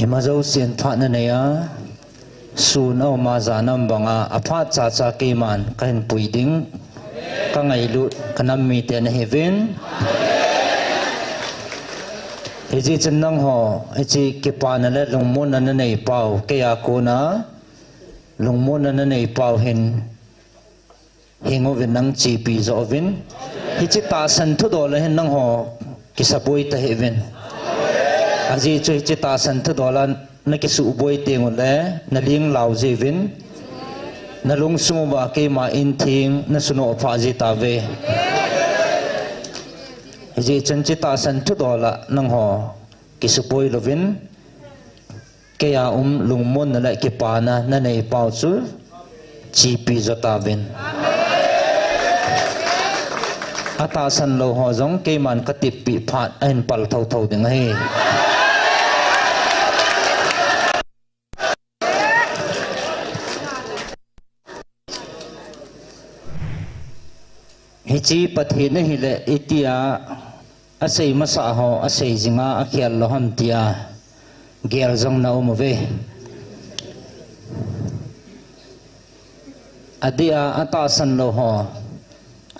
Imazo sian thana neya sun au ma zanam banga apha cha cha ke man kan puiding ka ngai lu kanam mi te na heaven eji chenang ho eji ke pa na le longmon na nei pau ke ya ko na longmon na nei pau hin hingo vin nang chi pi zo vin hichi ta san thu do la hin nang ho kisapoi ta heaven aji chu hichi ta san thu do la na ki su boi te ngol le na ling lau je vin na lung sumo ba ke ma in thing na suno pha ji ta ve ji chen chi ta san thu do la nang ho ki su boi lo vin ke ya lung mon na la ki pa na na nei pau chu chi pi zo ta vin ata san lo ho jong ke man ka tip pi phat en pal thau thau ding he hichi pathe na hi le itia asei masa ho asei jinga akhial lo ham tia gel jong na um ve adia ata san lo ho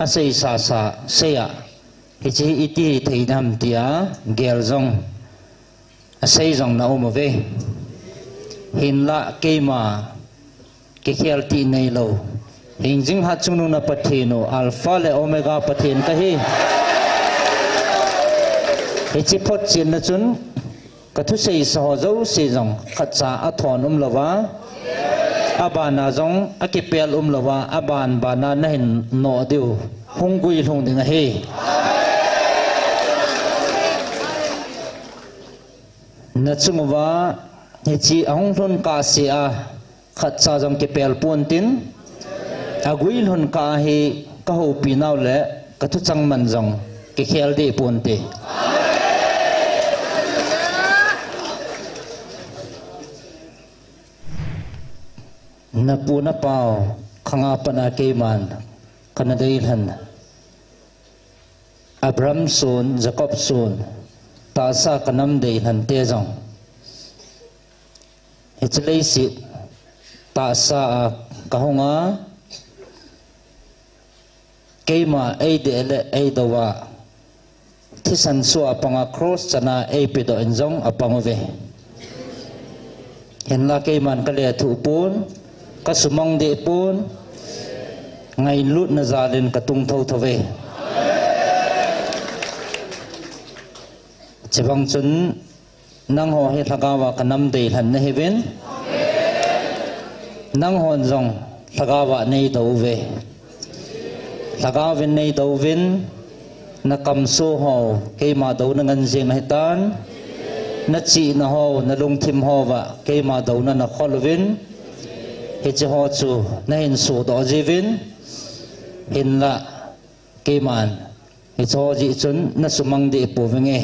asei sa sa seya hichi iti thei nam tia gel jong asei jong na um ve hin la keima ke khial ti nei lo hingjing hat chunu na pathino alpha le omega pathin ka hi hichi phot chin na chun ka thu sei so zo se jong khacha athon lawa abana jong akipel lawa aban bana na hin no diu hungui hlong ding he na chungwa hichi ahong thon ka se a khacha jong kipel pon tin agui hun ka hi ka ho pi naw le ka thu chang man jong ke khel de pon te na pu na pau khanga pana ke man kana dei han Abraham son Jacob son ta sa kanam dei han te jong ichlei si ta sa ka honga keima ei de le ei dawa thisan so apanga cross chana ei pedo enjong apang ve henla keiman ka le thu pun ka sumang de pun ngai lut na zalin ka tung thau thave chebang chun nang ho he thagawa kanam de han na heaven nang hon jong thagawa nei do ve thagawin nei do vin na kam so ho ke ma do na ngan jeng hetan na chi na ho na lung thim ho wa ke ma do na kholwin he che ho chu na hin su do jivin hin la ke man he cho ji chun na sumang de pu venge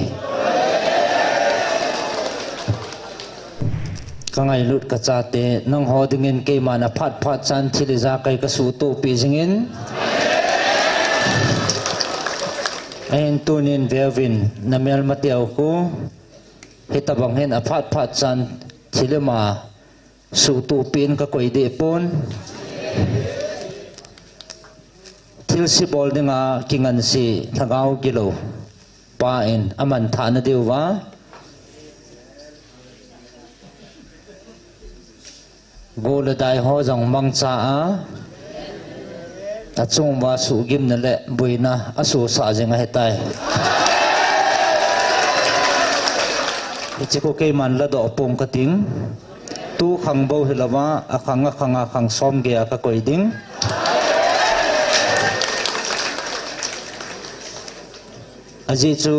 kangai lut ka cha te nang ho dingin ke man a phat phat chan thili za kai ka su to pi jingin en tunin velvin na mel matiaw ko hitabang hen a phat phat chan thilema su tu pin ka koi de pon thil si bol dinga kingan si thagaw kilo pa en aman thana dewa gola dai ho jong mang cha a achung wa su gim na le buina asu sa jenga hetai ichi ko ke man la do pom ka ting tu khang bo hilawa akhanga khang som ge ka koi ding aji chu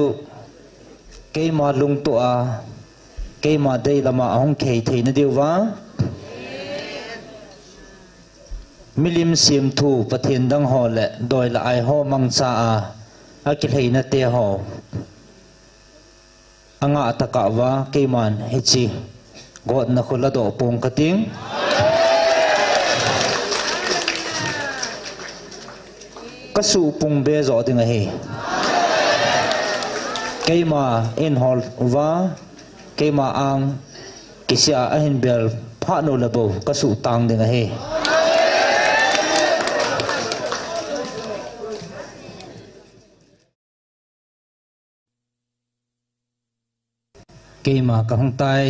ke ma lung to a ke ma dei lama hong khei thei na dewa milim sim thu pathin dang ho le doi la ai ho mang cha a ki thei na te ho anga taka wa ke man hechi god na khula do pom kating kasu pung be zo ding he ke ma in hol wa ke ma ang kisia ahin bel pha no labo kasu tang ding he ke ma ka hong tai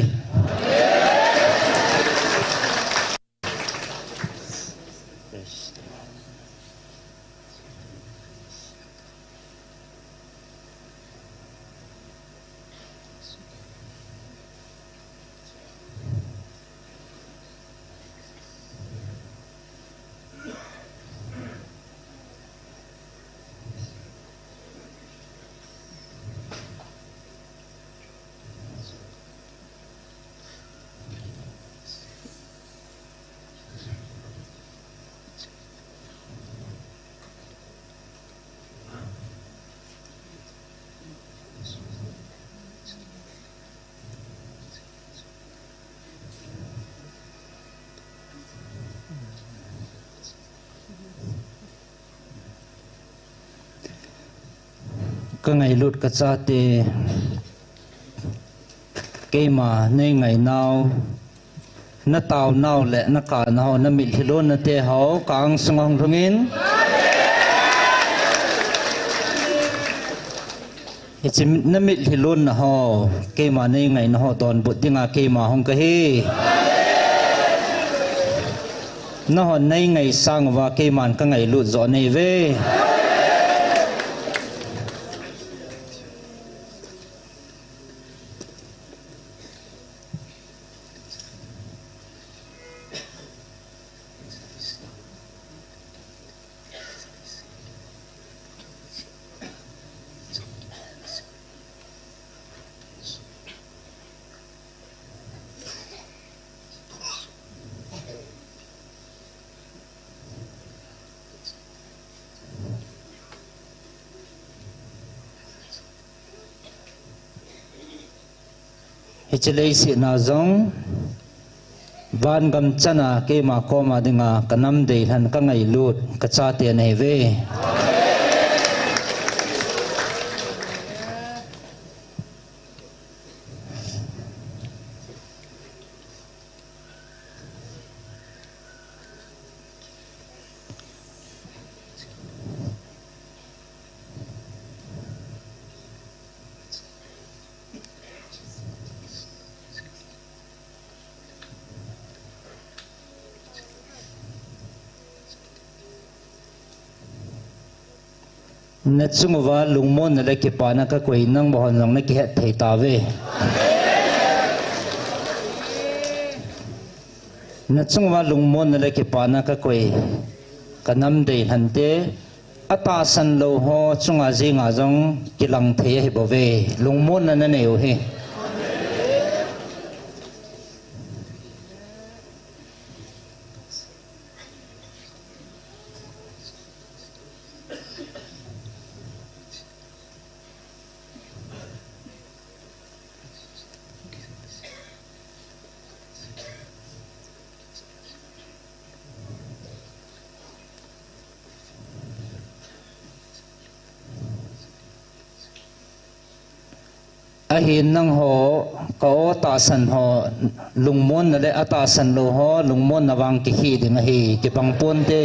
ka ngày lut ka cha te ke ma nei ngày nào na tao nào lệ na ka nào na mil hilon na te hao kang sungong rungin ichim na mil hilon na ho ke ma nei ngày na ho ton but dinga ke ma hong ka hi na ho nei ngày sang wa ke man ka ngày lut zo nei ve hichelei si na zong van gam chana ke ma ko ma dinga kanam de han ka ngai lut ka cha te nei ve na chungwa lungmon na le ke pa na ka koi nang mohon long na ke het thei ta ve na chungwa lungmon na le ke pa na ka koi kanam de han te ata san lo ho chunga ji nga jong kilang thei he bo ve lungmon na ne o he ahin nang ho ko ta san ho lungmon na le ata san lo ho lungmon na wang ki hi ding hi ki pangpon te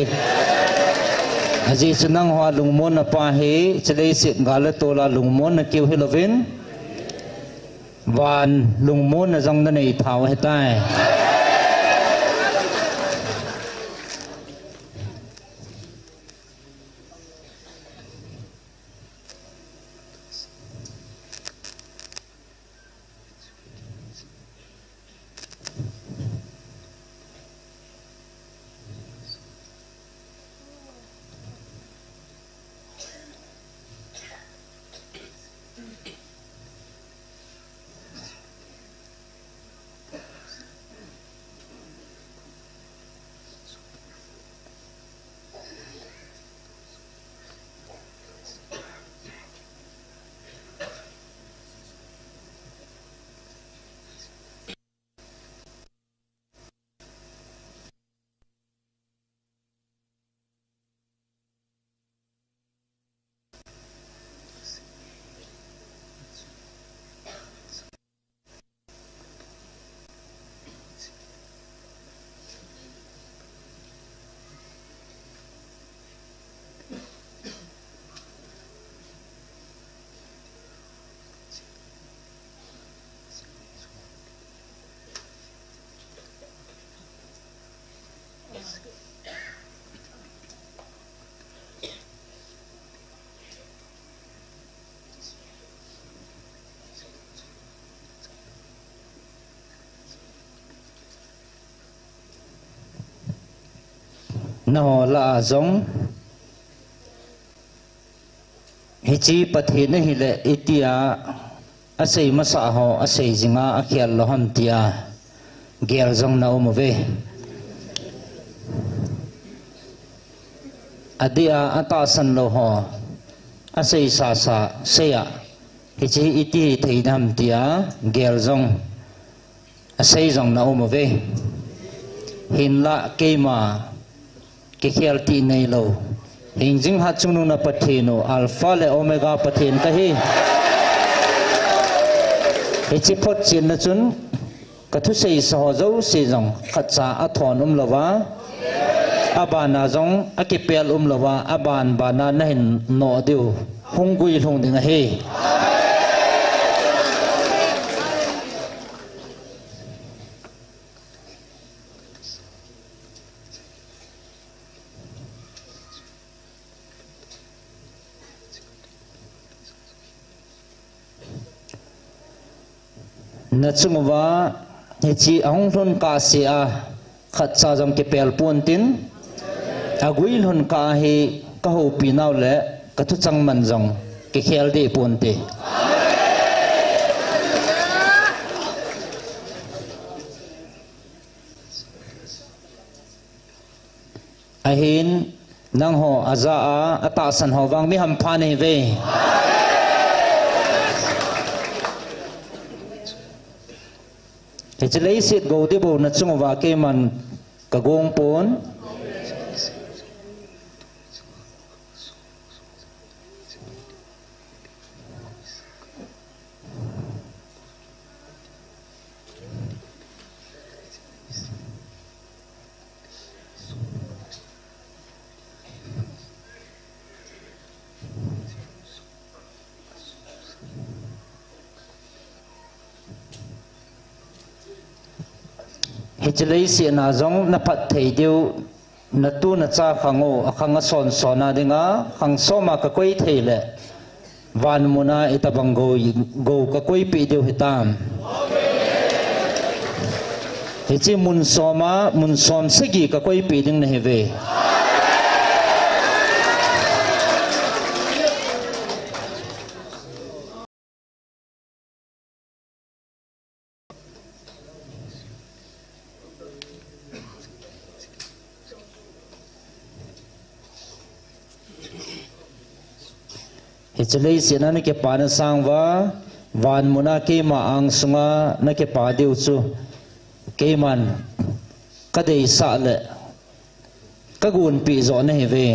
aji chunang ho lungmon na pa hi chelei si gala tola lungmon na kiu hilovin wan lungmon na jong na nei thau he tai na ho la zong hichi pathi na hile itia asei masa ho asei jinga akhial loham tia gel zong na umove adia atasan lo ho asei sa seya hichi iti theidam tia gel zong asei zong na umove hinla keima ke khial ti nei lo hingjing ha chungnu na pathino alpha le omega pathin ka hi hichi phot chin na chun ka thu sei so zo se jong khacha athon lawa abana jong akipel lawa aban bana na hin no deu hungui hlung ding he na chungwa hichi ahong thon ka sia khatsa jong ke pel pon tin agui lhon ka hi ka ho pinaw le ka thu changman jong ke khel de pon te ahin nang ho aza a atasan ho wang mi ham pha nei ve hichi lei sit go de bo na chungwa ke man ka gong pon hichlei si na zong na phat thei deu na tu na cha khango akhanga son sona dinga khang soma ka koi thei le van muna itabang go ka koi pi deu hitam hichi mun som segi ka koi pi ding na heve hichlei si na ke pana sangwa van muna ke ma ang sunga na ke pa deu chu ke man ka dei sa le ka gun pi zo na heve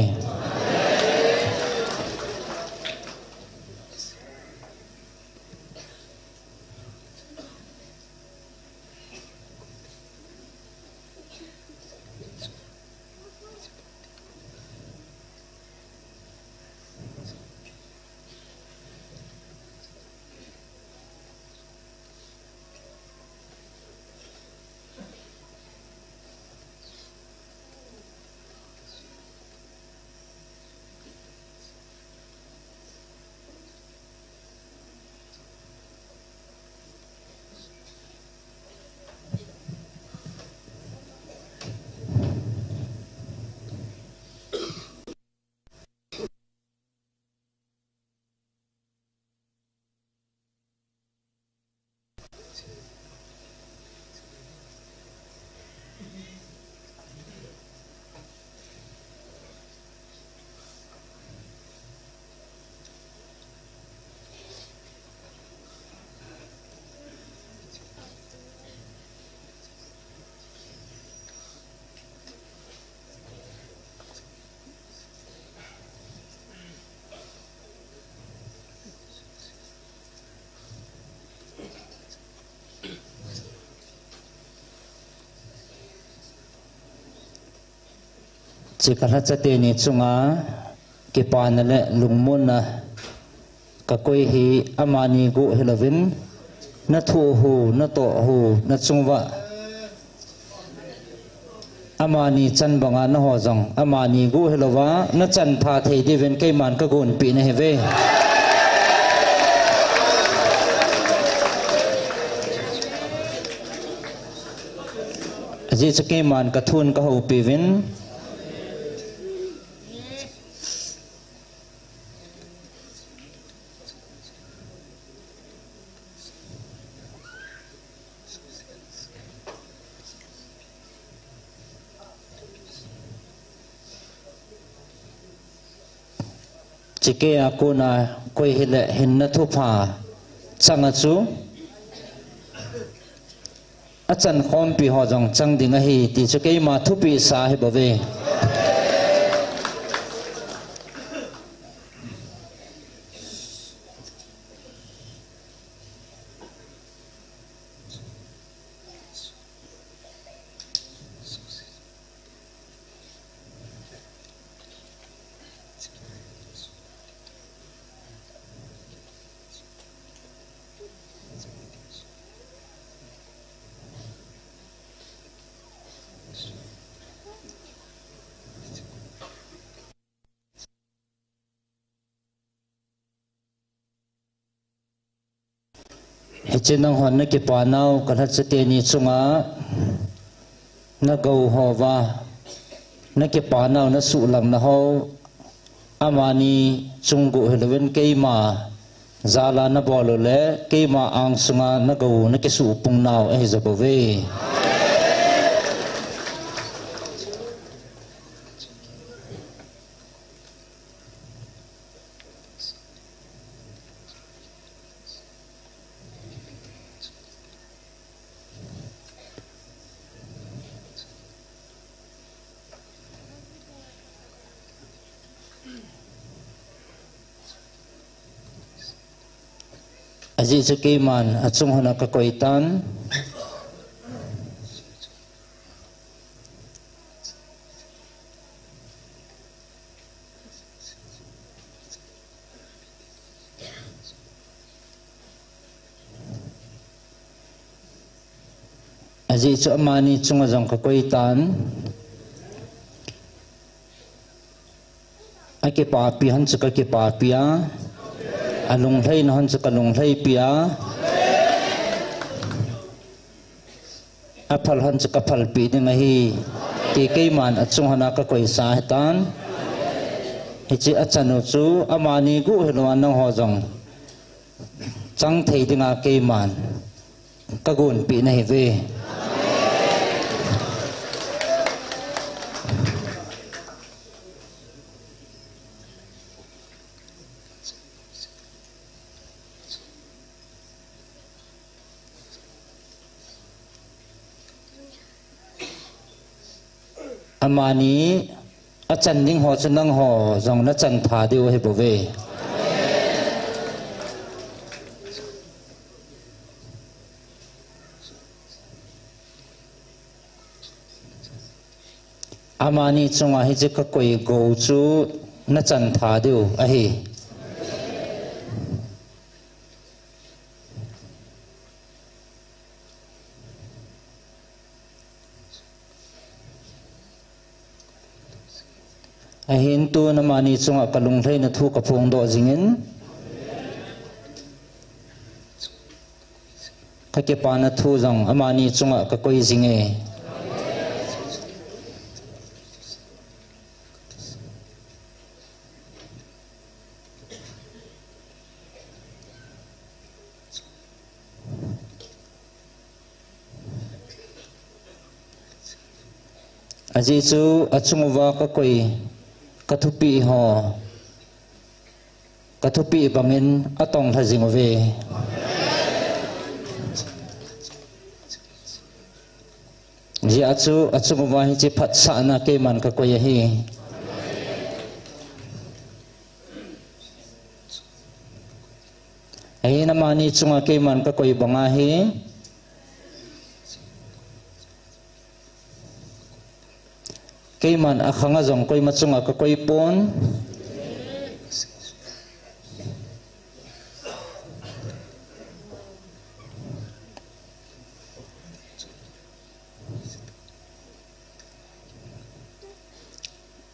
chikala chate ni chunga ke panale lungmon na ka koi hi amani gu helovin na thu hu na to hu na chungwa amani chan banga na ho jong amani gu helova na chan tha thei diven ke man ka gun pi na heve aji chake man ka thun ka ho pi vin chike aku na koi hile hin na thu pha changa chu achan khom pi ho jong chang ding a hi ti chu ke ma thu pi sa hi bave hichinang hon na ki panau kalat sa teni chunga na go hova na ki panau na sulang na ho amani chunggu helwen keima zala na bolo le keima ang sunga na go na ki su pung nau e zabove aji chukiman achung hona ka koitan aji chu amani chunga jong ka koitan ake papi han chu ka ke papia alung thai na han chu ka lung thai pia aphal han chu ka phal pi ni hi ti keiman achung hana ka koi sa hetan hichi achanu chu amani gu helwan nang ho jong chang thei dinga keiman ka gun pi na hi ve amani achan ning ho chanang ho jong na chan tha deu he bove amani chunga hi je ka koi go chu na chan tha deu a hi ahin tu na mani chunga kalung thai na thu ka phung do jingin ka ke pa na thu jong amani chunga ka koi jinge aji chu achungwa ka koi kathupi ho kathupi bangin atong thajing ve ji achu achungwa hi chi phat sa na ke man ka koi hi ai na mani chunga ke man ka koi banga hi keiman akhanga jong koi machunga ka koi pon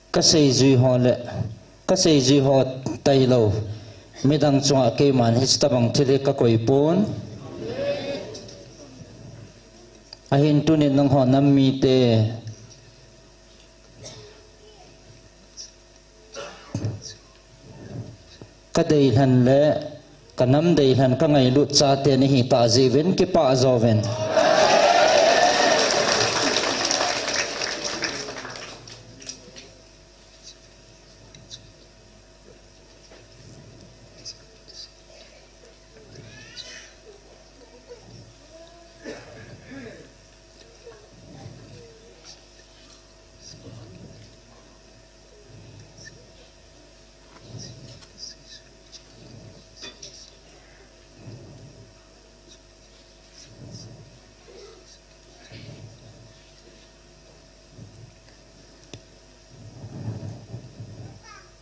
ka sei ji ho le ka sei ji ho tai lo midang chunga keiman histabang thile ka koi pon ahin tunin nang ho nam mi te ka dei han le kanam dei han ka ngai lut cha te ni hi ta jiven ki pa zoven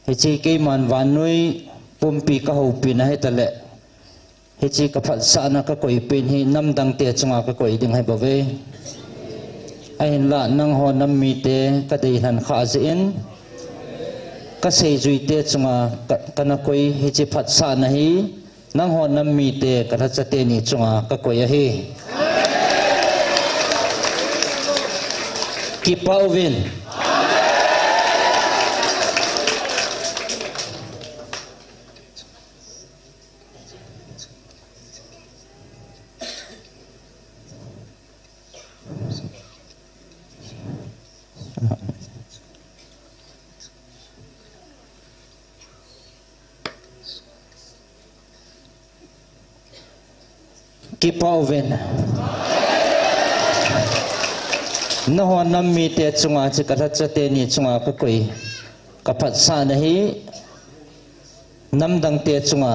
hi chi ke man van noi pumpi ka ho pin hai tale hi chi ka phat sa na ka koi pin hi nam dang te chunga ka koi ding hai bave ai hin la nang ho nam mi te ka dei han kha zin ka sei zui te chunga kana koi hi chi phat sa na hi nang ho nam mi te ka tha cha te ni chunga ka koi a hi ki pauvin ki pauvin na ho nam mi te chunga chi ka tha cha te ni chunga ka koi ka phat sa na hi nam dang te chunga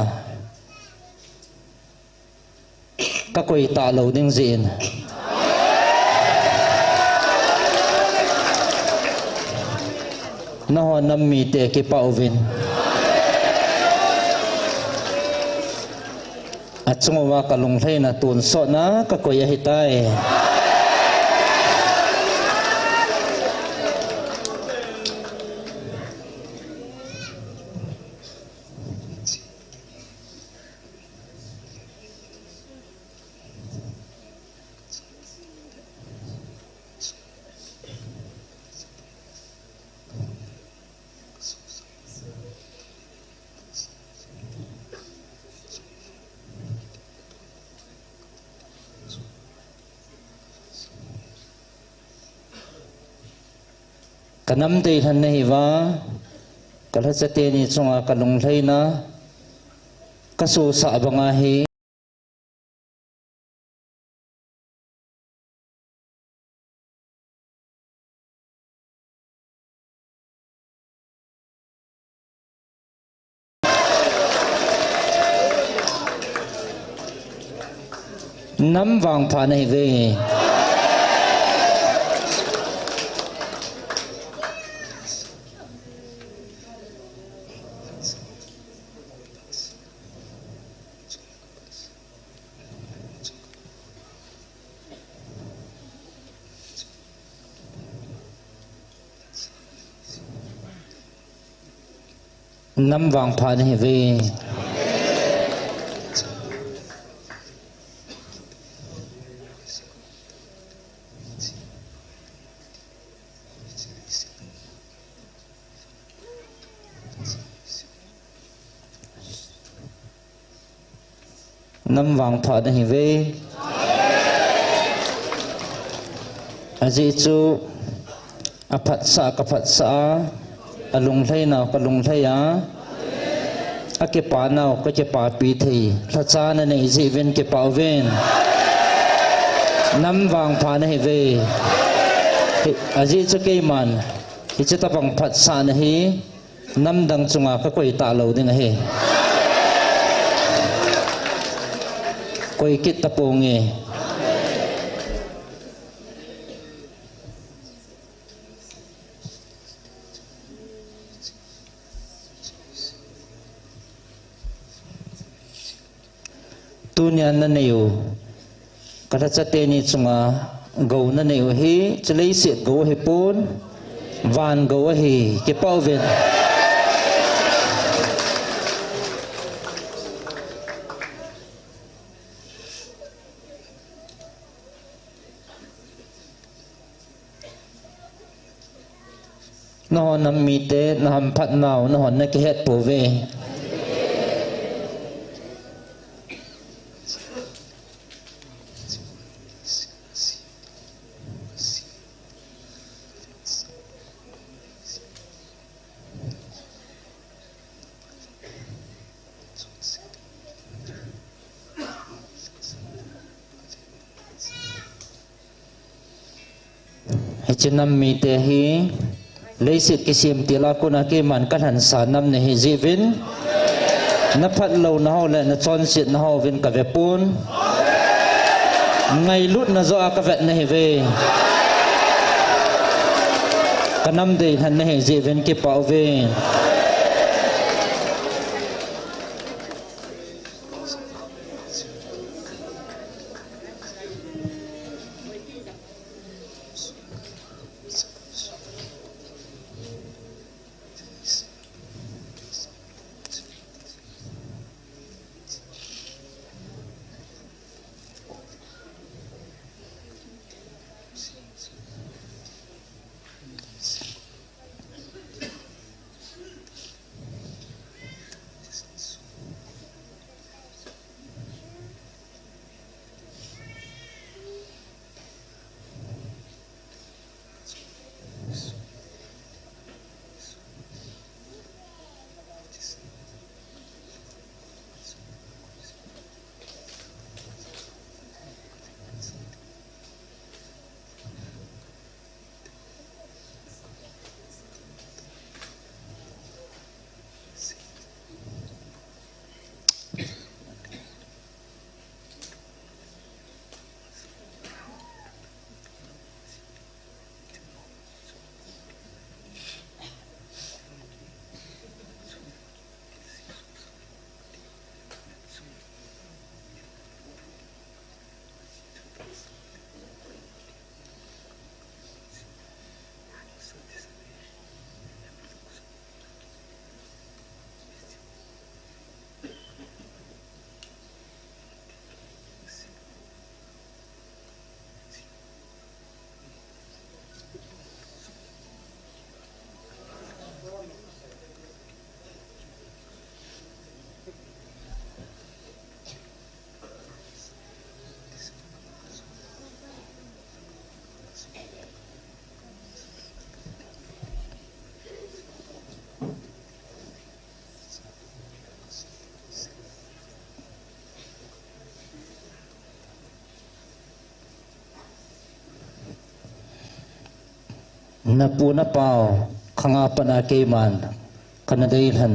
ka koi ta lo ding zin na ho nam mi te ki pauvin at sungawa kalung thay na tunso na kakoy ahitay kanam te han na hiwa kalha cha te ni chunga kalung thlei na kasu sa banga hi nam wang pha nei ve nam wang pha nei ve nam wang pha nei ve aji chu aphat sa ka phat sa alung thlei na kalung thlei a ake pa nau ko che pa pi thei tha cha na nei ji ven ke pa ven nam wang pha nei ve aji chu ke man hi che ta pang phat sa na hi nam dang chunga ka koi ta lo ding he koi kit ta po nge tunya na neu kata cha te ni chunga go na neu hi chlei se go he pon van go hi ke pau ven no nam mi te nam phat nau no hon na ke het po ve chinam mi te hi leisit kisim tila kuna ke man kan han sa nam ne hi jivin na phat lo na ho le na chon sit na ho vin ka ve pun ngai lut na zo ka vet na hi ve kanam de han ne hi jivin ke pau ve na pu na pau khanga pana ke man kanadai han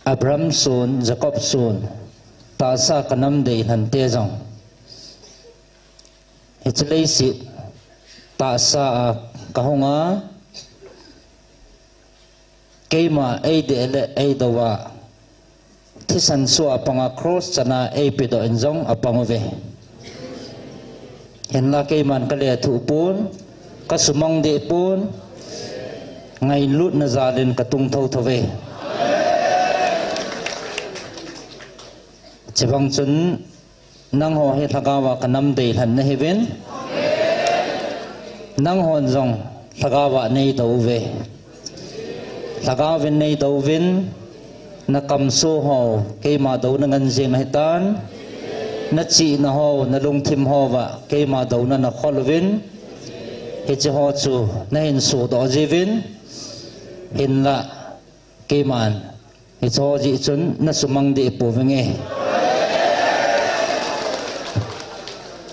Abraham sun Jacob sun ta sa kanam dei han te jong ichlei si ta sa kahonga keima ei de le ei dawa thisan suwa panga cross chana ei pido enjong apangove henla keiman kale thu pun kasumong de pun ngai lut na zalin katung thau thove chebang chun nang ho he thagawa kanam dei han na heven nang hon jong thagawa nei dove thagawen nei dovin na kam so ho keima do na ngan jeng hitan na chi na ho na lung thim ho wa keima do na kholwin he che ho chu na hin su do jivin hin la keiman he cho ji chun na sumang de pu venge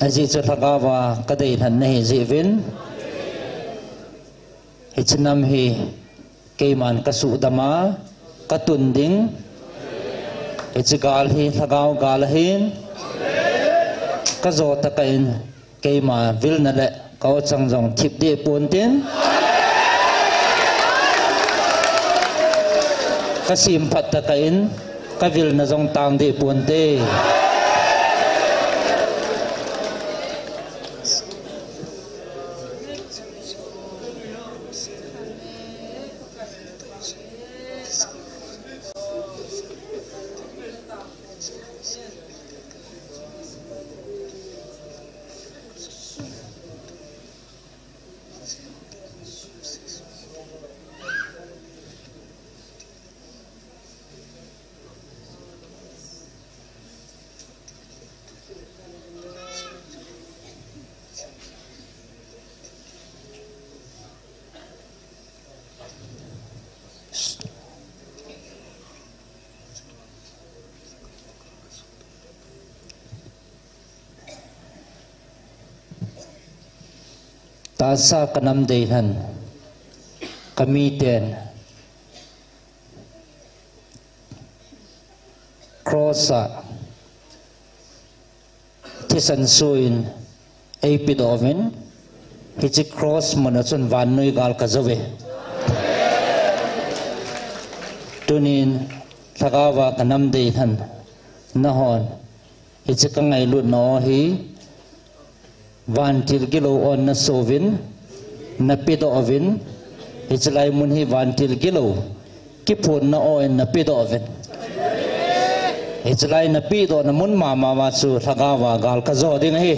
aji chu thagawa kadei than nei jivin he chinam hi keiman kasu dama katun ding ichigal hi thagaw gal hin kazo takain keima vilna le kaw changjong thip de puntin kasim phat takain kavil na jong tang de punte ta sa kanam dei han kami ten crossa thisan suin ei pidoven hichi cross mana chun van noi gal ka jove tunin thagawa kanam dei han na hon hichi ka ngai lu no hi van til kilo on na sovin na pido ovin hichlai mun hi van til kilo ki phun na on na pido ovin hichlai na pido na mun mama wa chu thagawa gal ka zo ding hi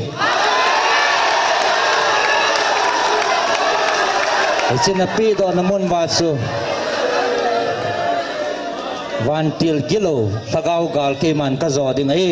hichina pido na mun wa chu van til kilo thagaw gal ke man ka zo ding hi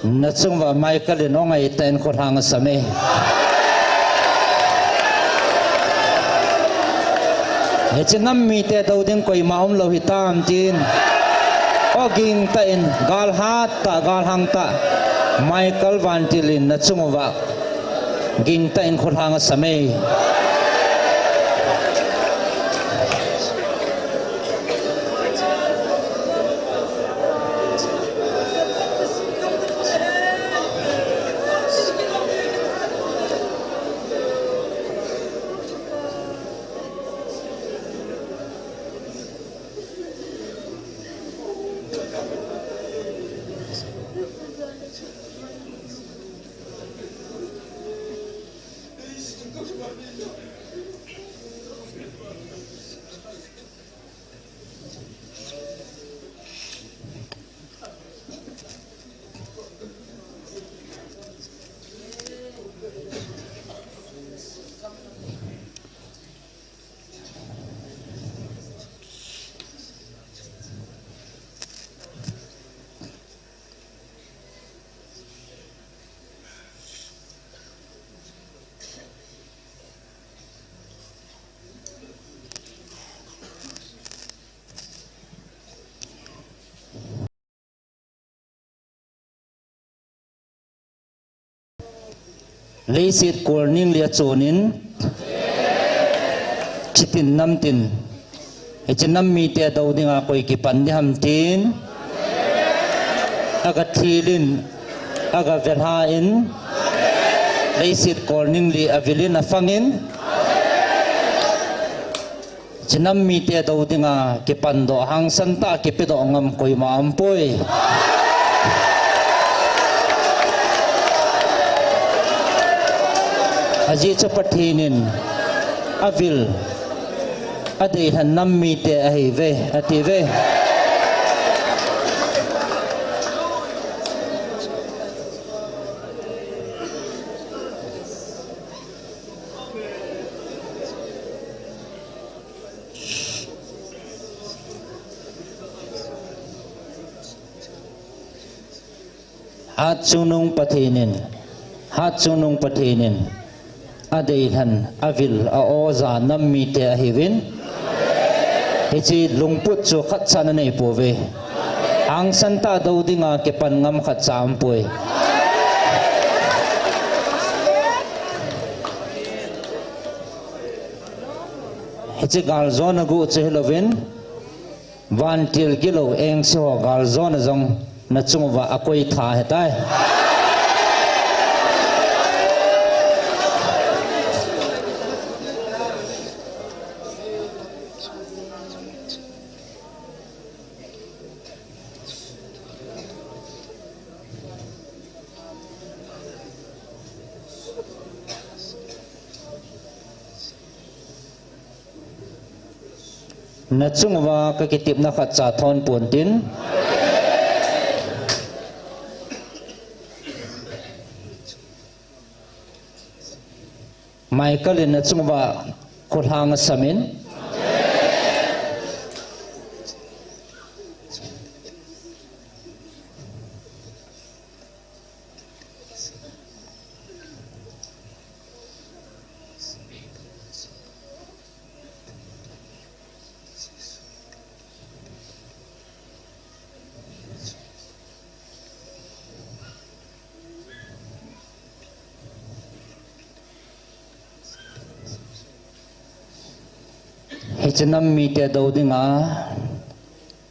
na chung wa Michael no ngai ten ko hang same he chinam mi te do ding koi maum lo hi tam tin oging ta in gal hat ta gal hang ta Michael van tilin na chung wa ging ta in ko hang same leisit korning lia chunin chitin namtin ichinam mi te do dinga koi ki pan ni hamtin aga thilin aga velha in leisit korning li avilin afangin chinam mi te do dinga ki pando hang santa ki pido ngam koi ma ampoi aji chapathinin avil adei han nam mi te ahi ve ati ve hat sunung pathinin adei han avil a oza nam mi te ahi vin hichi lungput chu khat chana nei pove ang santa do dinga ke pan ngam khat cham poi hichi gal zona gu chelovin van til kilo eng so gal zona jong na chungwa akoi tha hetai na chungwa ka kitip na khat cha thon puntin Michael in na chungwa khulhang samin hichinam mi te do dinga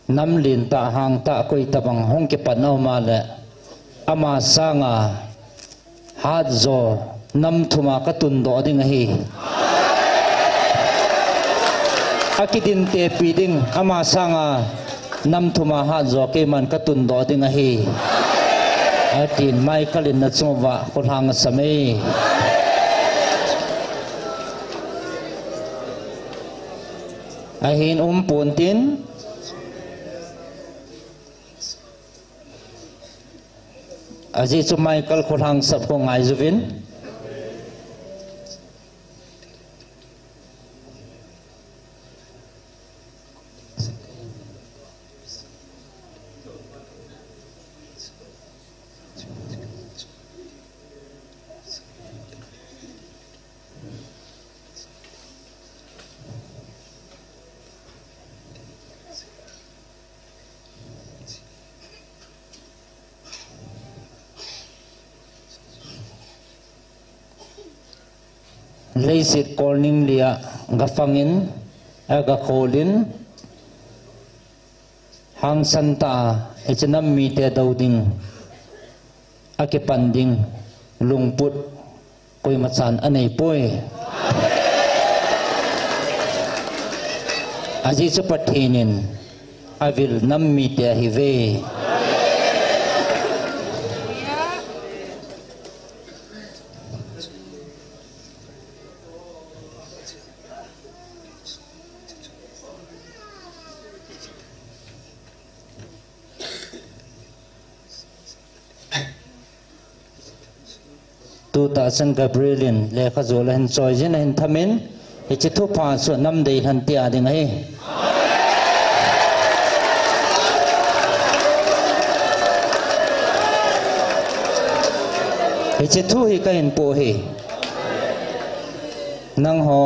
nam lin ta hang ta koi tabang hong ke panau ma le ama sanga hat zo nam thuma ka tun do dinga hi akidin te pi ding ama sanga nam thuma hat zo ke man ka tun do dinga hi atin mai kalin na chungwa khulhang samei ahin puntin aji chu Michael khulhang sap ko ngai zuvin leisit korning lia gafangin aga kholin hang santa ichinam mi te dauding ake panding lungput koi machan anei poi aji chu pathinin avil nam mi te hi ve tu ta sang Gabrielin le khazol hen choi jin hen thamin hi chi thu pa chu nam dei han tia ding ai hi chi thu hi ka hin po hi nang ho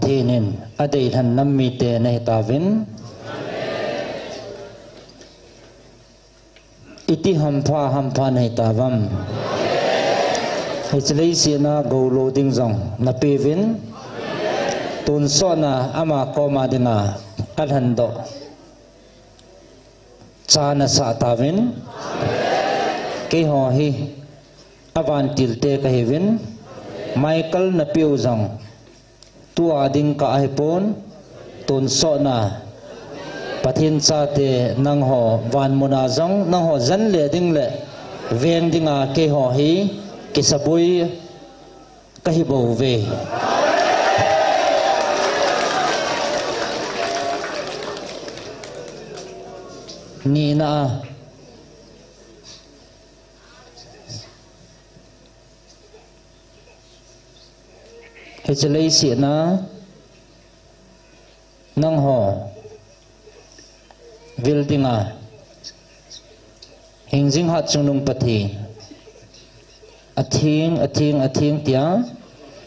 pathinin adei han nammi te nei tavin iti hampa nei tavam hichlei si na go loading jong na pevin tun so na ama koma dinga alhan do cha na sa tavin ke ho hi avan tilte ka hevin Michael na piu jong tu ading ka ahipon tun so na pathin cha te nang ho van muna jong nang ho jan le ding le veng dinga ke ho hi ke sabui ka hi bo ve ni na hichlei si na nang ho buildinga hingjing hat chungnung pathi athing tia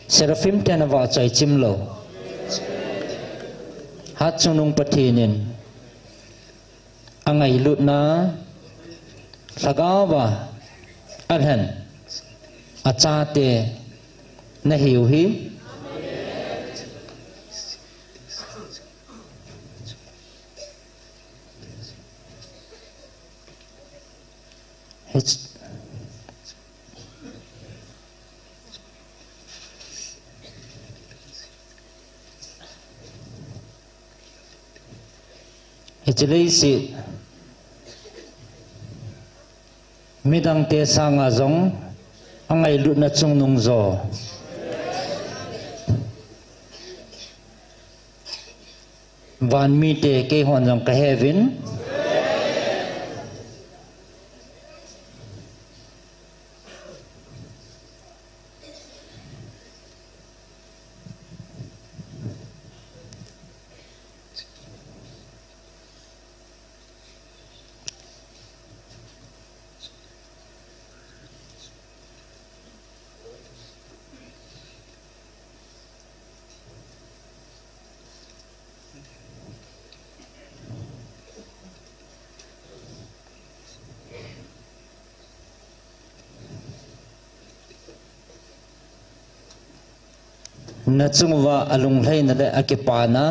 seraphim tenawa chai chimlo hat chungnung pathi nin angai lut na lagawa arhan achate na hiu hi hichlei si midang te sanga zong angai lut na chung nung zo van mi te ke hon jong ka hevin na chungwa alung hlei na le akipana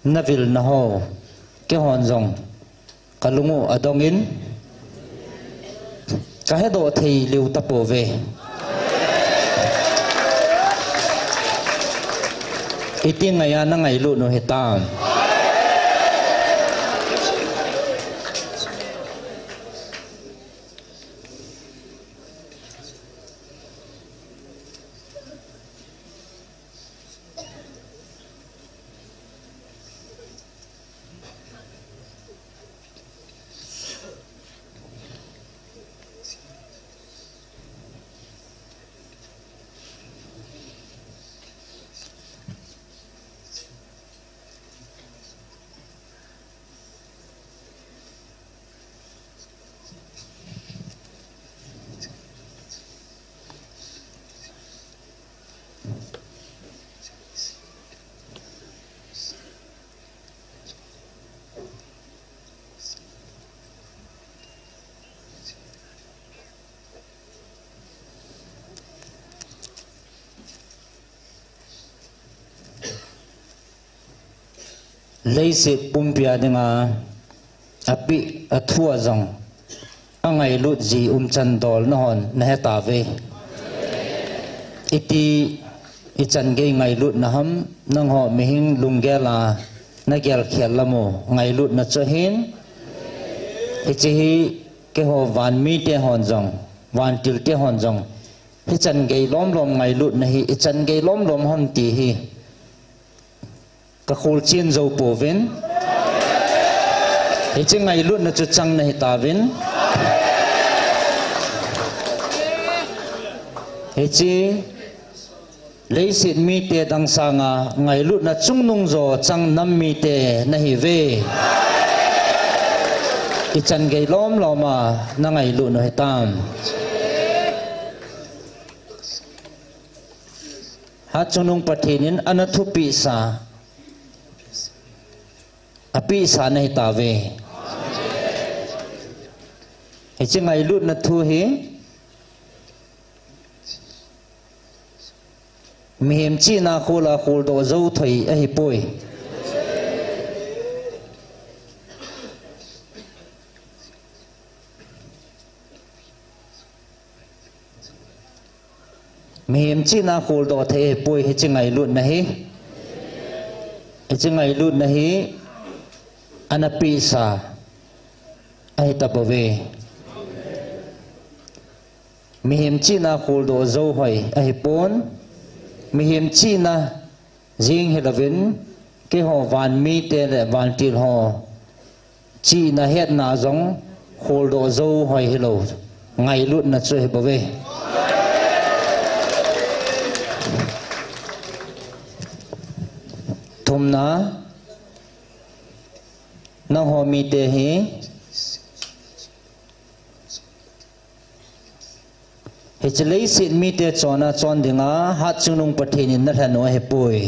navil na ho ke hon jong kalungu adongin ka he do thei liu tapo ve iti ngaya na ngai lu no hetam leise pumpia dinga api athua jong angai lut ji chan dol na hon na heta ve iti ichan ge ngai lut na ham nang ho mihing lunggela na gel khel lamo ngai lut na chahin ichi hi ke ho van mi te hon jong van til te hon jong ichan ge lom ngai lut na hi ichan ge lom hom ti hi ka khol chin zo povin ichi ngai lut na chu chang na hi tavin ichi leisit mi te dang sanga ngai lut na chung nung zo chang nam mi te na hi ve ichan gei lom loma na ngai lut no hetam hat chunung pathinin anathu pi sa api sa nei ta ve he chingai lut na thu hi mihem chi na khola khol do zo thoi a hi poi mihem chi na khol do the poi he chingai lut na hi he chingai lut na hi anapi sa ai tapove mihem chi na khol do zo hoi ai pon mihem chi na jing helavin ke ho van mi te le van til ho chi na het na zong khol do zo hoi helo ngai lut na chu he bove thum na ho mi te hi he chalei sit mi te chona chon dinga hat chunung pathin na thano he pui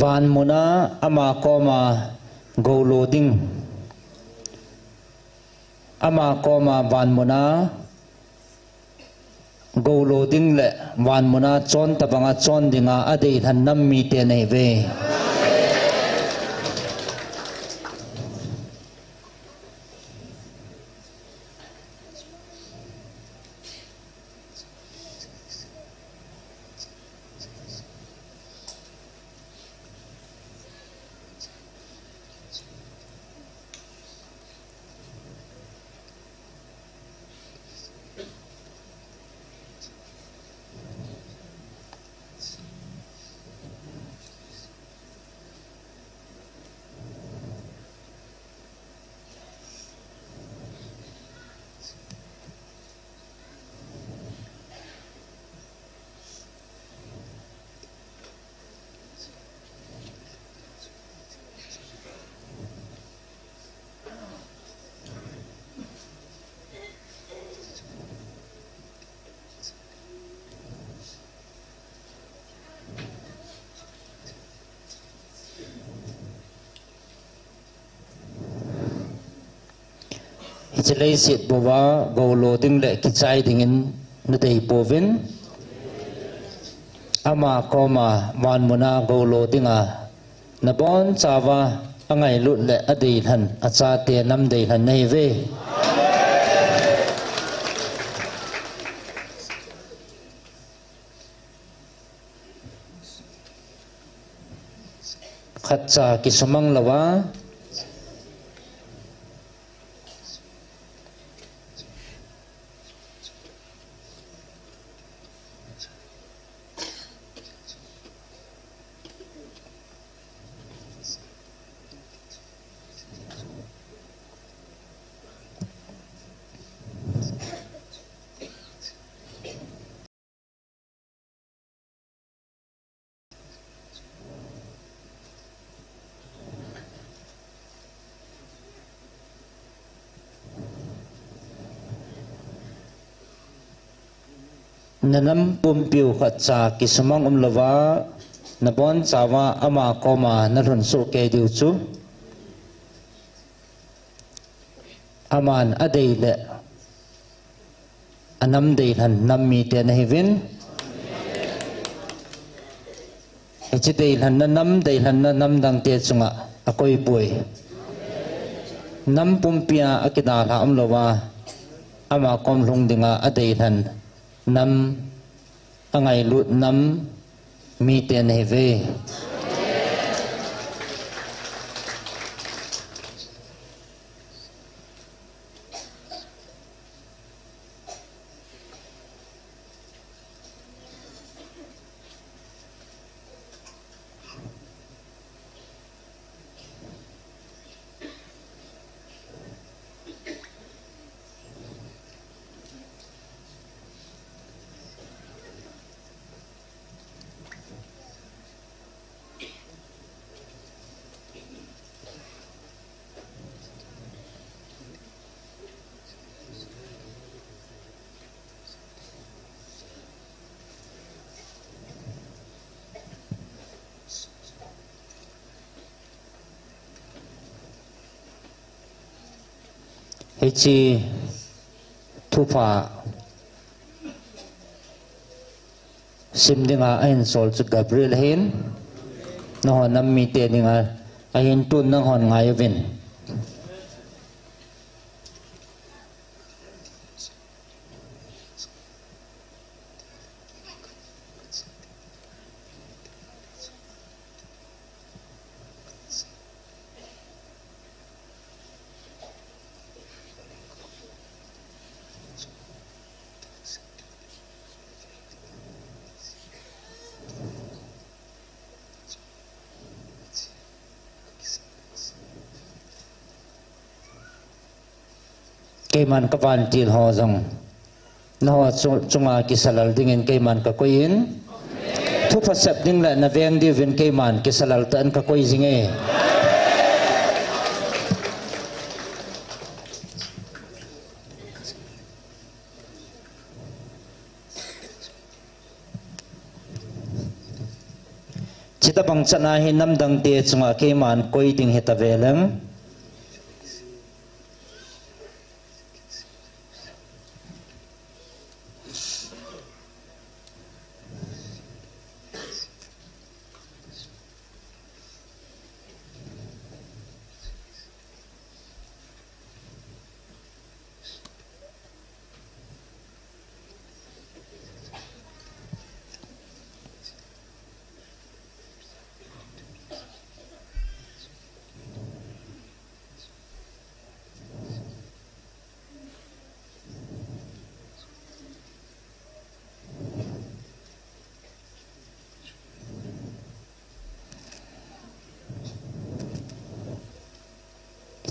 van muna ama koma go loading ama koma van muna go loading le van muna chon tabanga chon dinga adei than nam mi te nei ve chalei sit bova go loading le ki chai dingin na dei povin ama koma van muna go loading a na bon chawa angai lut le adei than acha te nam dei than nei ve khatcha ki sumang lawa nanam pumpiu khatcha ki sumang lawa na bon chawa ama koma na run su ke diu chu aman adei le anam dei than nam mi te na hivin echi dei than na nam dang te chunga akoi pui nam pumpia akida la lawa ama kom lung dinga adei than nam angai lut nam mi ten heve chi thu pha sim dinga ain sol chu Gabriel hin no hon nam mi te dinga ain tun nang hon ngai vin cây man ka van til ho zong na ho chunga ki salal dingin cây man ka koin thu pha sep ding la na veng di vin cây man ki salal tan ka koi zinge chita bang chana hi nam dang te chunga cây man koi ding heta veleng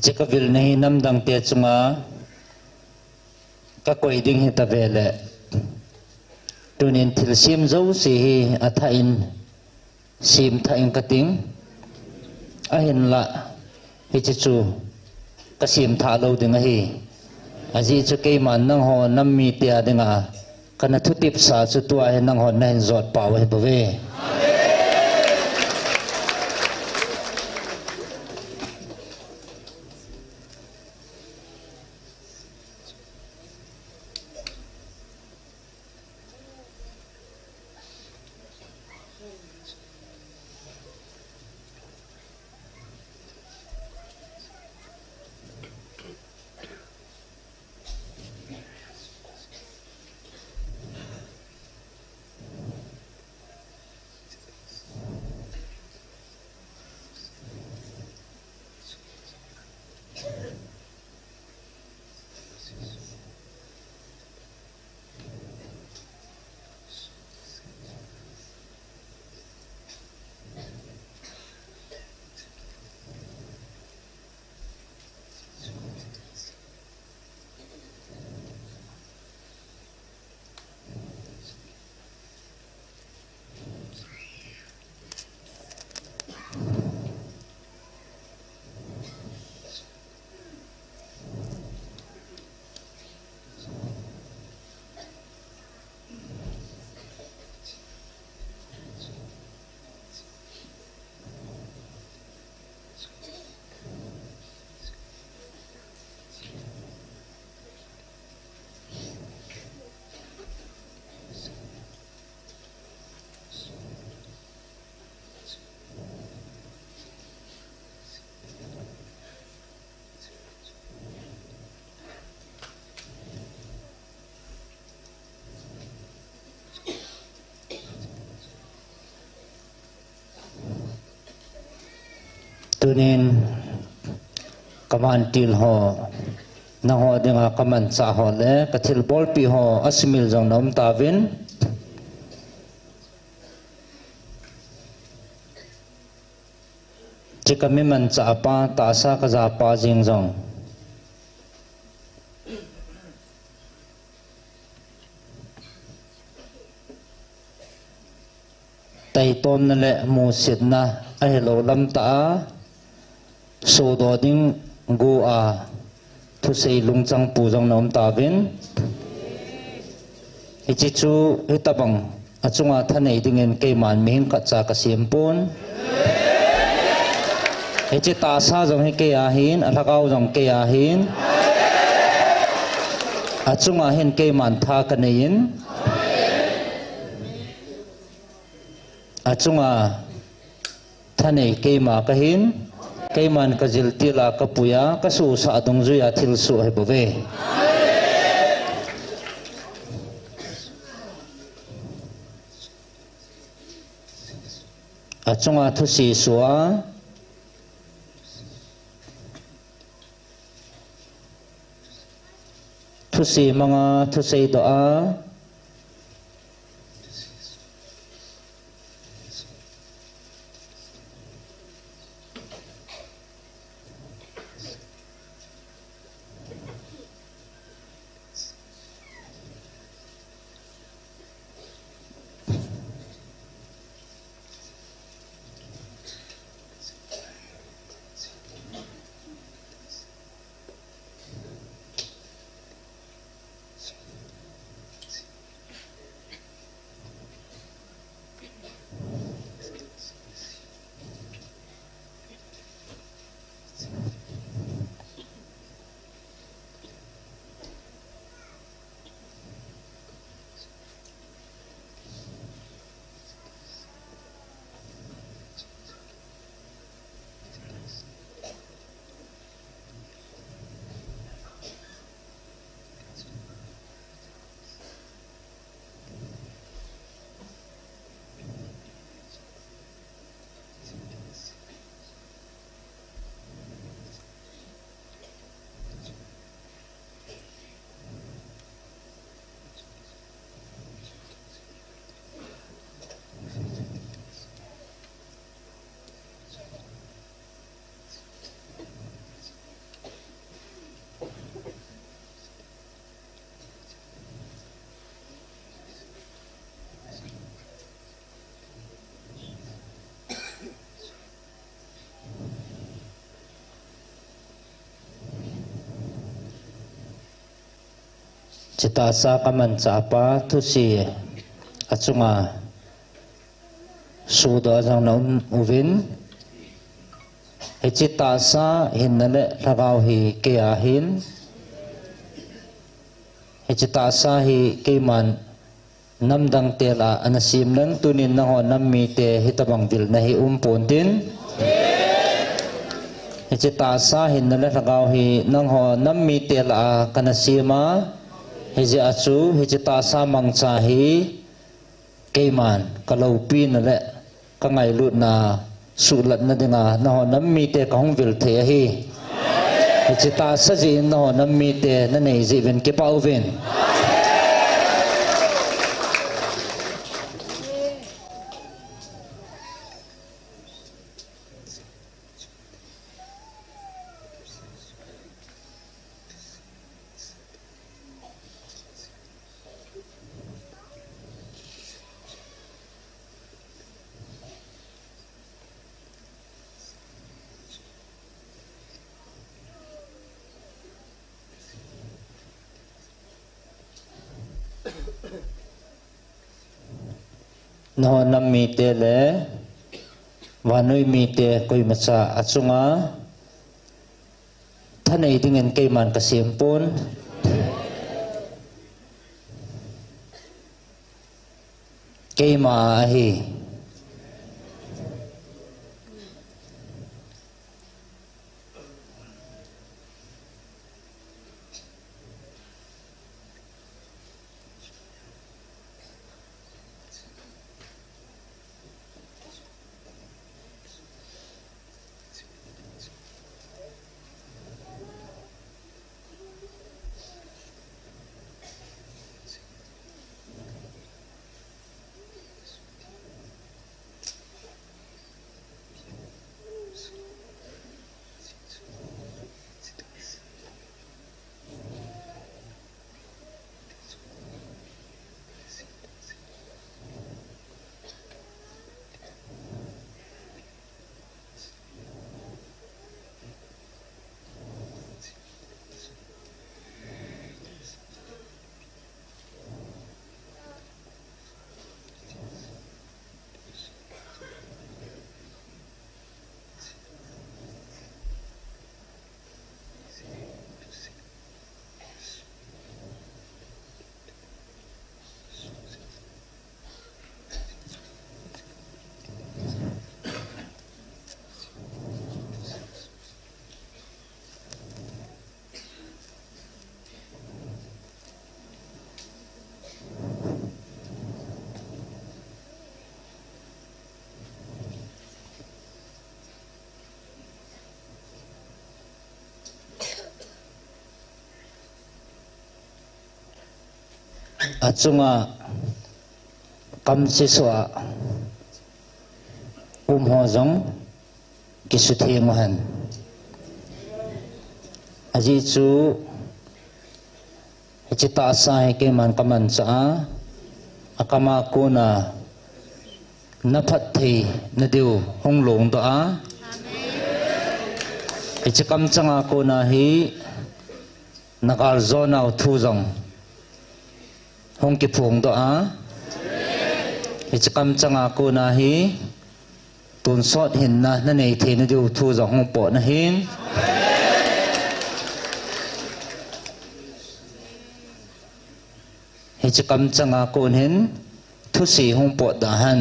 chika vil nahi nam dang te chunga ka koi ding hita vele tunin thil sim zo si hi atha in sim tha in kating ahin la hi chu ka sim tha lo ding hi aji chu ke man nang ho nam mi te adinga kana thu tip sa chu tua he nang ho na hin zot paw he bove tunin kaman til ho na ho dinga kaman cha ho le kathil bol pi ho asmil jong nom tavin chikami man cha pa ta sa ka za pa jing jong tay tom na le mu sit na ai lo lam ta so do ding go a thu sei lung chang pu jong nom ta vin ichi chu hitabang achunga thanei dingen ke man ming ka cha ka simpun ichi ta sa jong he ke a hin alakau jong ke a hin achunga hen ke man tha kanein achunga thane ke ma ka hin ke man ka jil tila ka puya ka su sa dong zuya thil su he bove achunga thu si suwa thu si mga thu sei doa cita sa kaman apa tu si achunga suda jang naun uvin he cita sa hinnale lagaw hi kaya hin he cita sa hi keman namdang tela anasim lang tunin na ho nammi te hitabang bil na hi din he cita sa hinnale lagaw hi nang ho nammi tela kanasima hiji achu hiji ta sa mangcha hi keiman kalau pi na le ka ngai lut na sulat na dinga na ho nam mi te ka hong vil the hi hiji ta sa ji na ho nam mi te na nei ji ven ke pau ven no nam mi te le wanui mi te koi macha achunga thanei dingen keiman ka simpon keima hi achunga kam chi swa ho jong kisuthi mohan aji chu chita sa ke man kaman cha akama ko na naphat thei na deu hong long to a ichikam changa ko na hi nakal zona thu jong hong ki phung to a ichikam changa ko na hi tun sot hin na nei the na deu thu jong hong po na hin chikam changa kon hin thu si hong po da han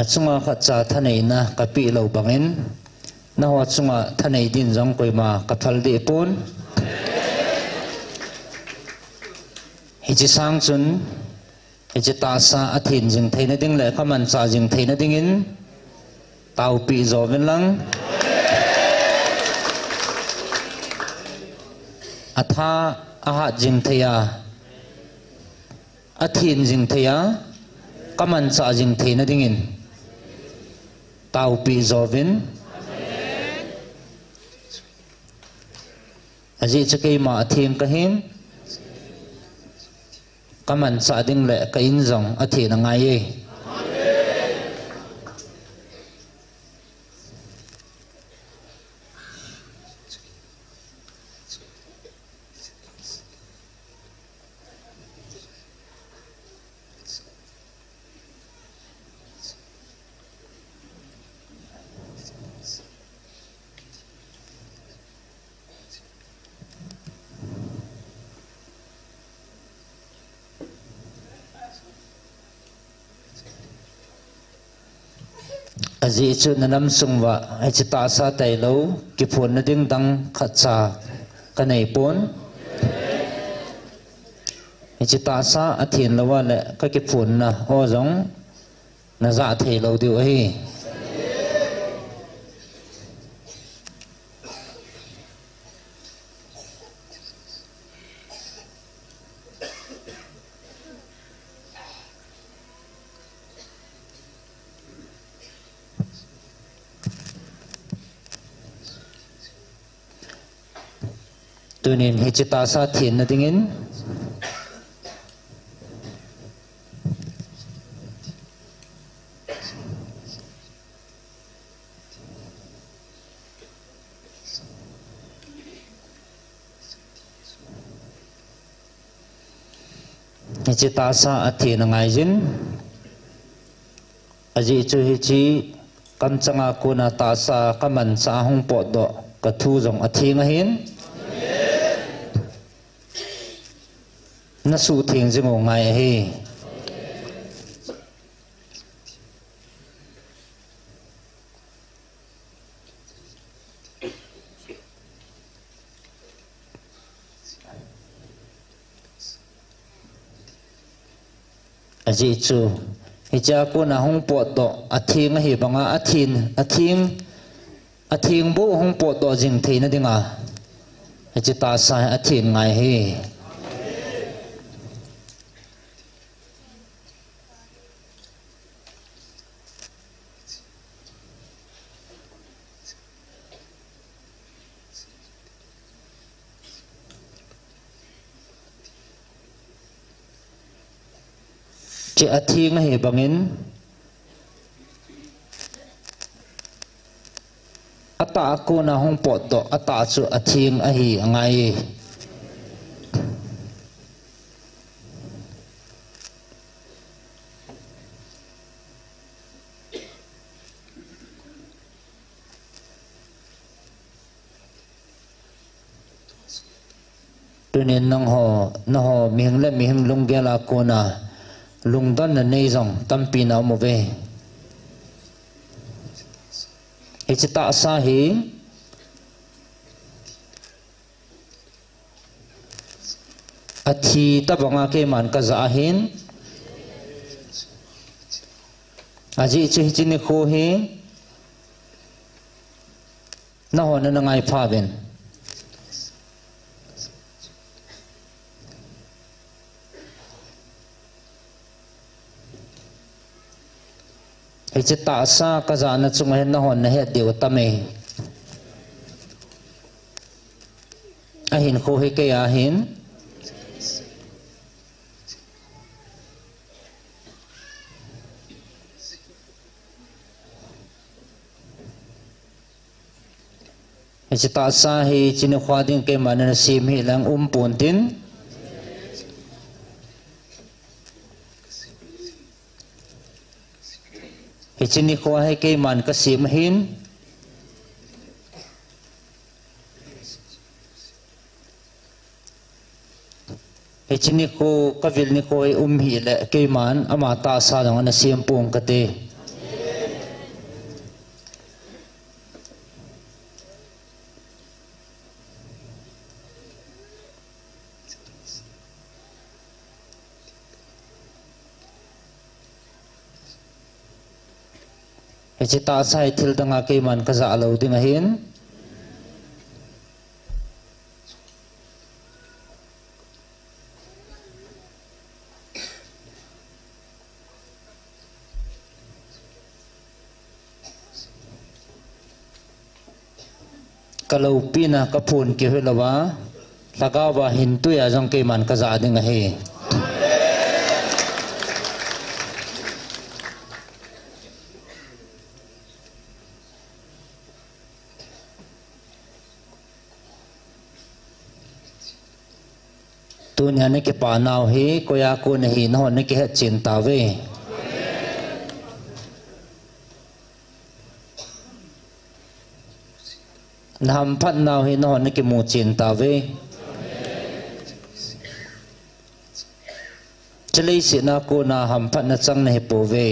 achunga khacha thanei na kapi lo bangin na ho achunga thanei din jong koima kathal de pon hichi sang chun hichi ta sa athin jing theina ding le khaman cha jing theina ding in tau pi zo ven lang atha aha jing theya athin jing theya kaman cha jing theina ding in tau pi zo ven aji chakei ma athin ka hin kaman cha ding le ka in jong athin ngai ye aji chu nanam sungwa chita sa tai lo ki phun na ding dang khacha kanei pon chita sa athin lawa le ka ki phun na ho jong na za thei lo diu hi tunin hichita sa thin na dingin hichita sa athin ngai jin aji chu hichi kam changa kuna ta sa kaman sa hong po do ka thu jong athinga hin na su thing jing ngo ngai hi aji chu hicha ko na hong po do athinga hi banga athing bo hong po do jing theina dinga hichi ta sa athin ngai hi chi athi nga hi bangin ata ako na hong pot do ata chu athing ahi angai tunin nang ho na ho mihing le mihing lunggela ko na lungdan na nei jong tampi na mo ve ichita sa hi athi tabanga ke man ka zahin aji chi chini kho hi na ho na ngai pha ben ichita sa ka za na chung hen na hon na he deu tame ahin kho hi ke ahin ichita sa hi chini khwading ke man na sim hi lang pun tin ichini ko hai ke man ka sim hin ichini ko ka vilni ko hi le ke man ama ta sa dang na sim pung ka te ichita sai thil danga ke man ka za lo ding hin kalau pina ka phun ke helawa lagawa hin tu ya jong ke man ka za ding he tu nya ne ke pa naw he ko ya ko ne hi no ne ke het chin ta ve nam phat naw he no ne ke mu chin ta ve chalei si na ko na ham phat na chang ne he po ve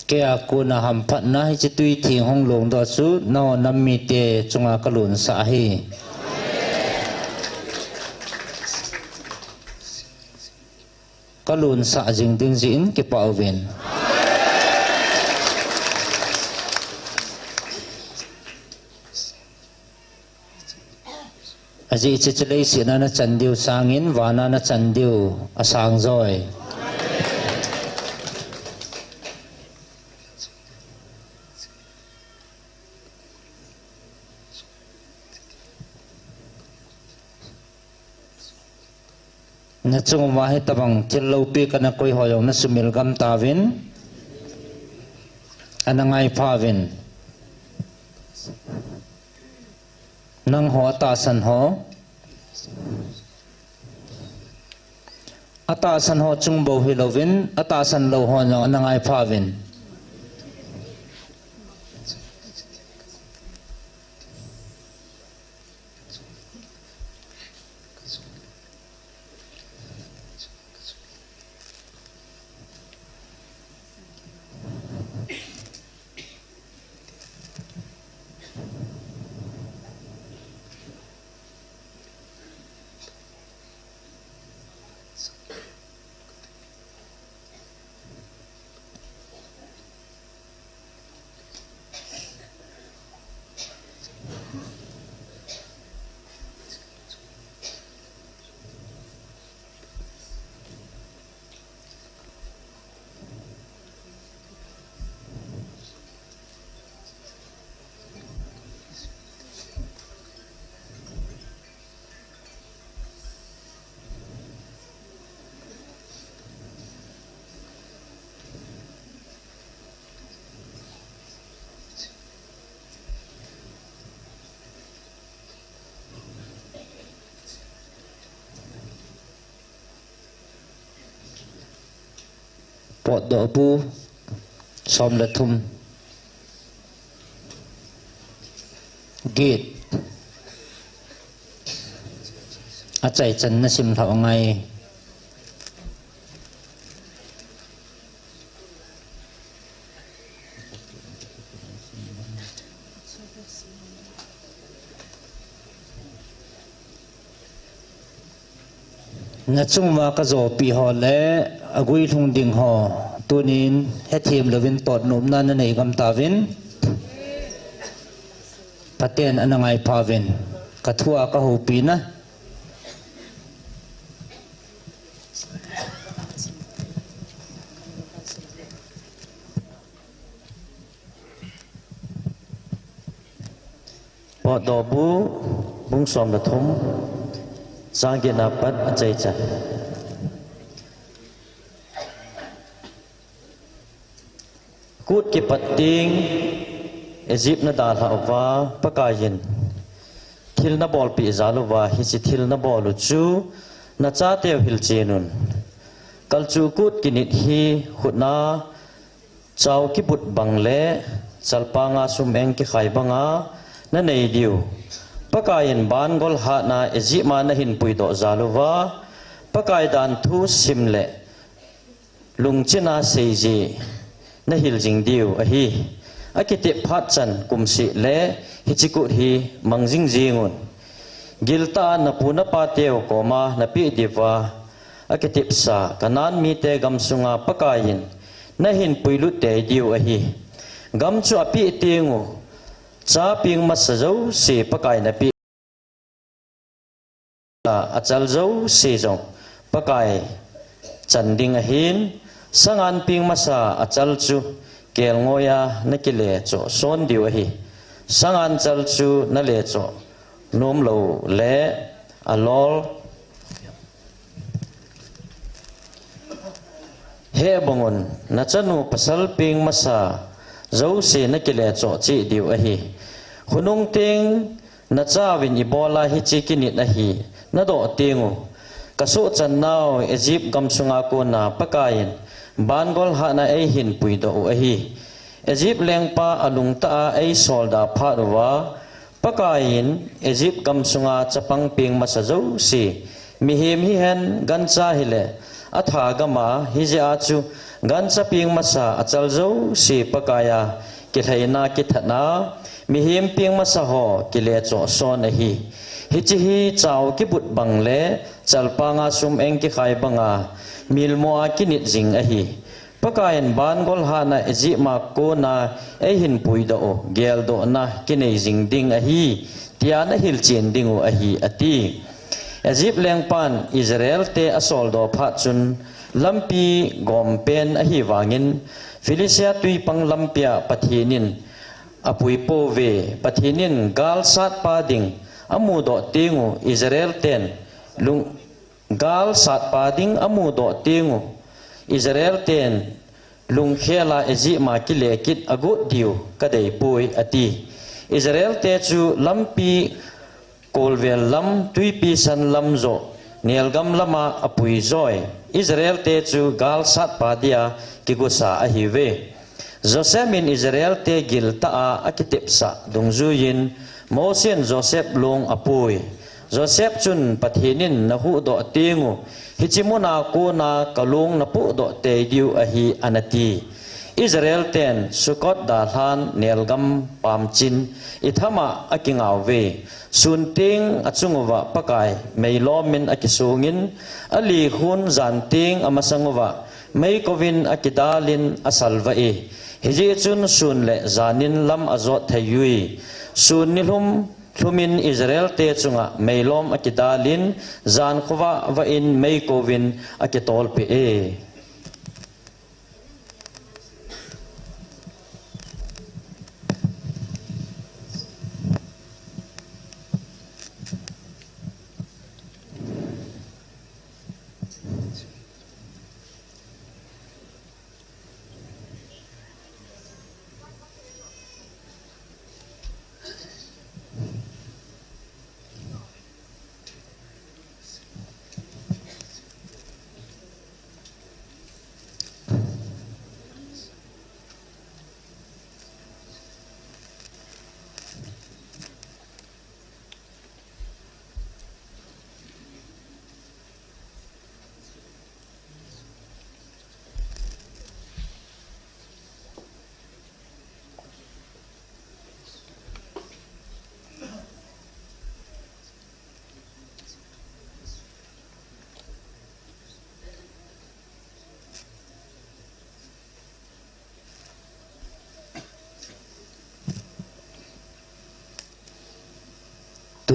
ke aku na hampat na hi chitui thing hong long do chu no nammi te chunga kalun sa hi kalun sa jing ding jin ke pawin aji chichlei sina na chandiu sangin wana na chandiu asang joy na chung ma he tabang chillo pi kana koi hoyong na sumil gam tawin anangai phawin nang ho ta san ho ata san ho chung bo hi lovin ata san lo ho no anangai phawin pọt độ bu xóm lật thum gate a chạy chân na sim thọ ngay na chung ma ka zo pi ho le agui thung ding ho tunin he thim lovin tot nom na nei gam ta vin paten anangai pavin ka thua ka ho pi na po do bu bung som da thum sang ge na pat achai cha kut ki pating Egypt na dal ha wa pakayin thil na bol pi zalu wa hi chi thil na bol chu na cha te hil chenun kal chu kut kinit hi khutna chaw ki but bangle chalpanga sumeng ki khai banga na nei diu pakayin ban gol ha na Egypt ma na hin pui do zalu wa pakai dan thu simle lungchina seiji na hil jing diu a hi akiti phat chan kumsi le hichikut hi mangjing jingun gilta na puna pateo koma na pi diwa akiti sa kanan mi te gamsunga pakayin na hin puilu te diu a hi gamchu api tingu cha ping masajau se pakai na pi achal jau se jong pakai chanding a hin sangan ping masa achal chu kel ngoya na kile cho son diu hi sangan chal chu na le cho nom lo le alol he bongon na chanu pasal ping masa zo se na kile cho chi diu hi khunung ting na chawin ibola hi chi kinit na hi na do tingu kaso chan naw Egypt gamsunga ko na pakayin bangol ha na ei hin pui do a hi Egypt lengpa alung ta ei solda pharwa pakayin Egypt gamsunga chapang ping masajo si mihim hi hen gancha hile atha gama hi je achu gancha ping masa achal jo si pakaya ki thaina ki thana mihim ping masa ho ki le cho son a hi hichi hi chaw ki but bangle chalpanga sum eng ki khai banga milmo a kinit jing a hi pakayan ban gol ha na eji ma ko na e hin pui do gel do na kinei jing ding a hi tiana hil chen ding a hi ati Egypt lengpan Israel te asol do pha chun lampi gompen a hi wangin Philistia tui pang lampia pathinin apui po ve pathinin gal sat pa ding amu do tingu Israel ten lung gal sat pa ding amu do tingu Israel ten lung khela ezi ma kile kit ago diu kadai pui ati Israel te chu lampi kolvel lam tui pi san lam zo nialgam lama apui zoi Israel te chu gal sat pa dia ki gusa a hi ve Joseph min Israel te gil ta a akitipsa dungzuyin Mosen Joseph lung apui Joseph chun pathinin na hu do tingu hichimuna ko na kalung na pu do te diu a hi anati Israel ten sukot dalhan nelgam pamchin ithama akingaw ve sunting achungwa pakai meilomin akisungin ali hun zanting amasangwa mei kovin akidalin asalva e hiji chun sun le zanin lam azot thayui sun nilhum thumin Israel te chunga meilom akidalin zan khuwa wa in mei kovin akitol pe e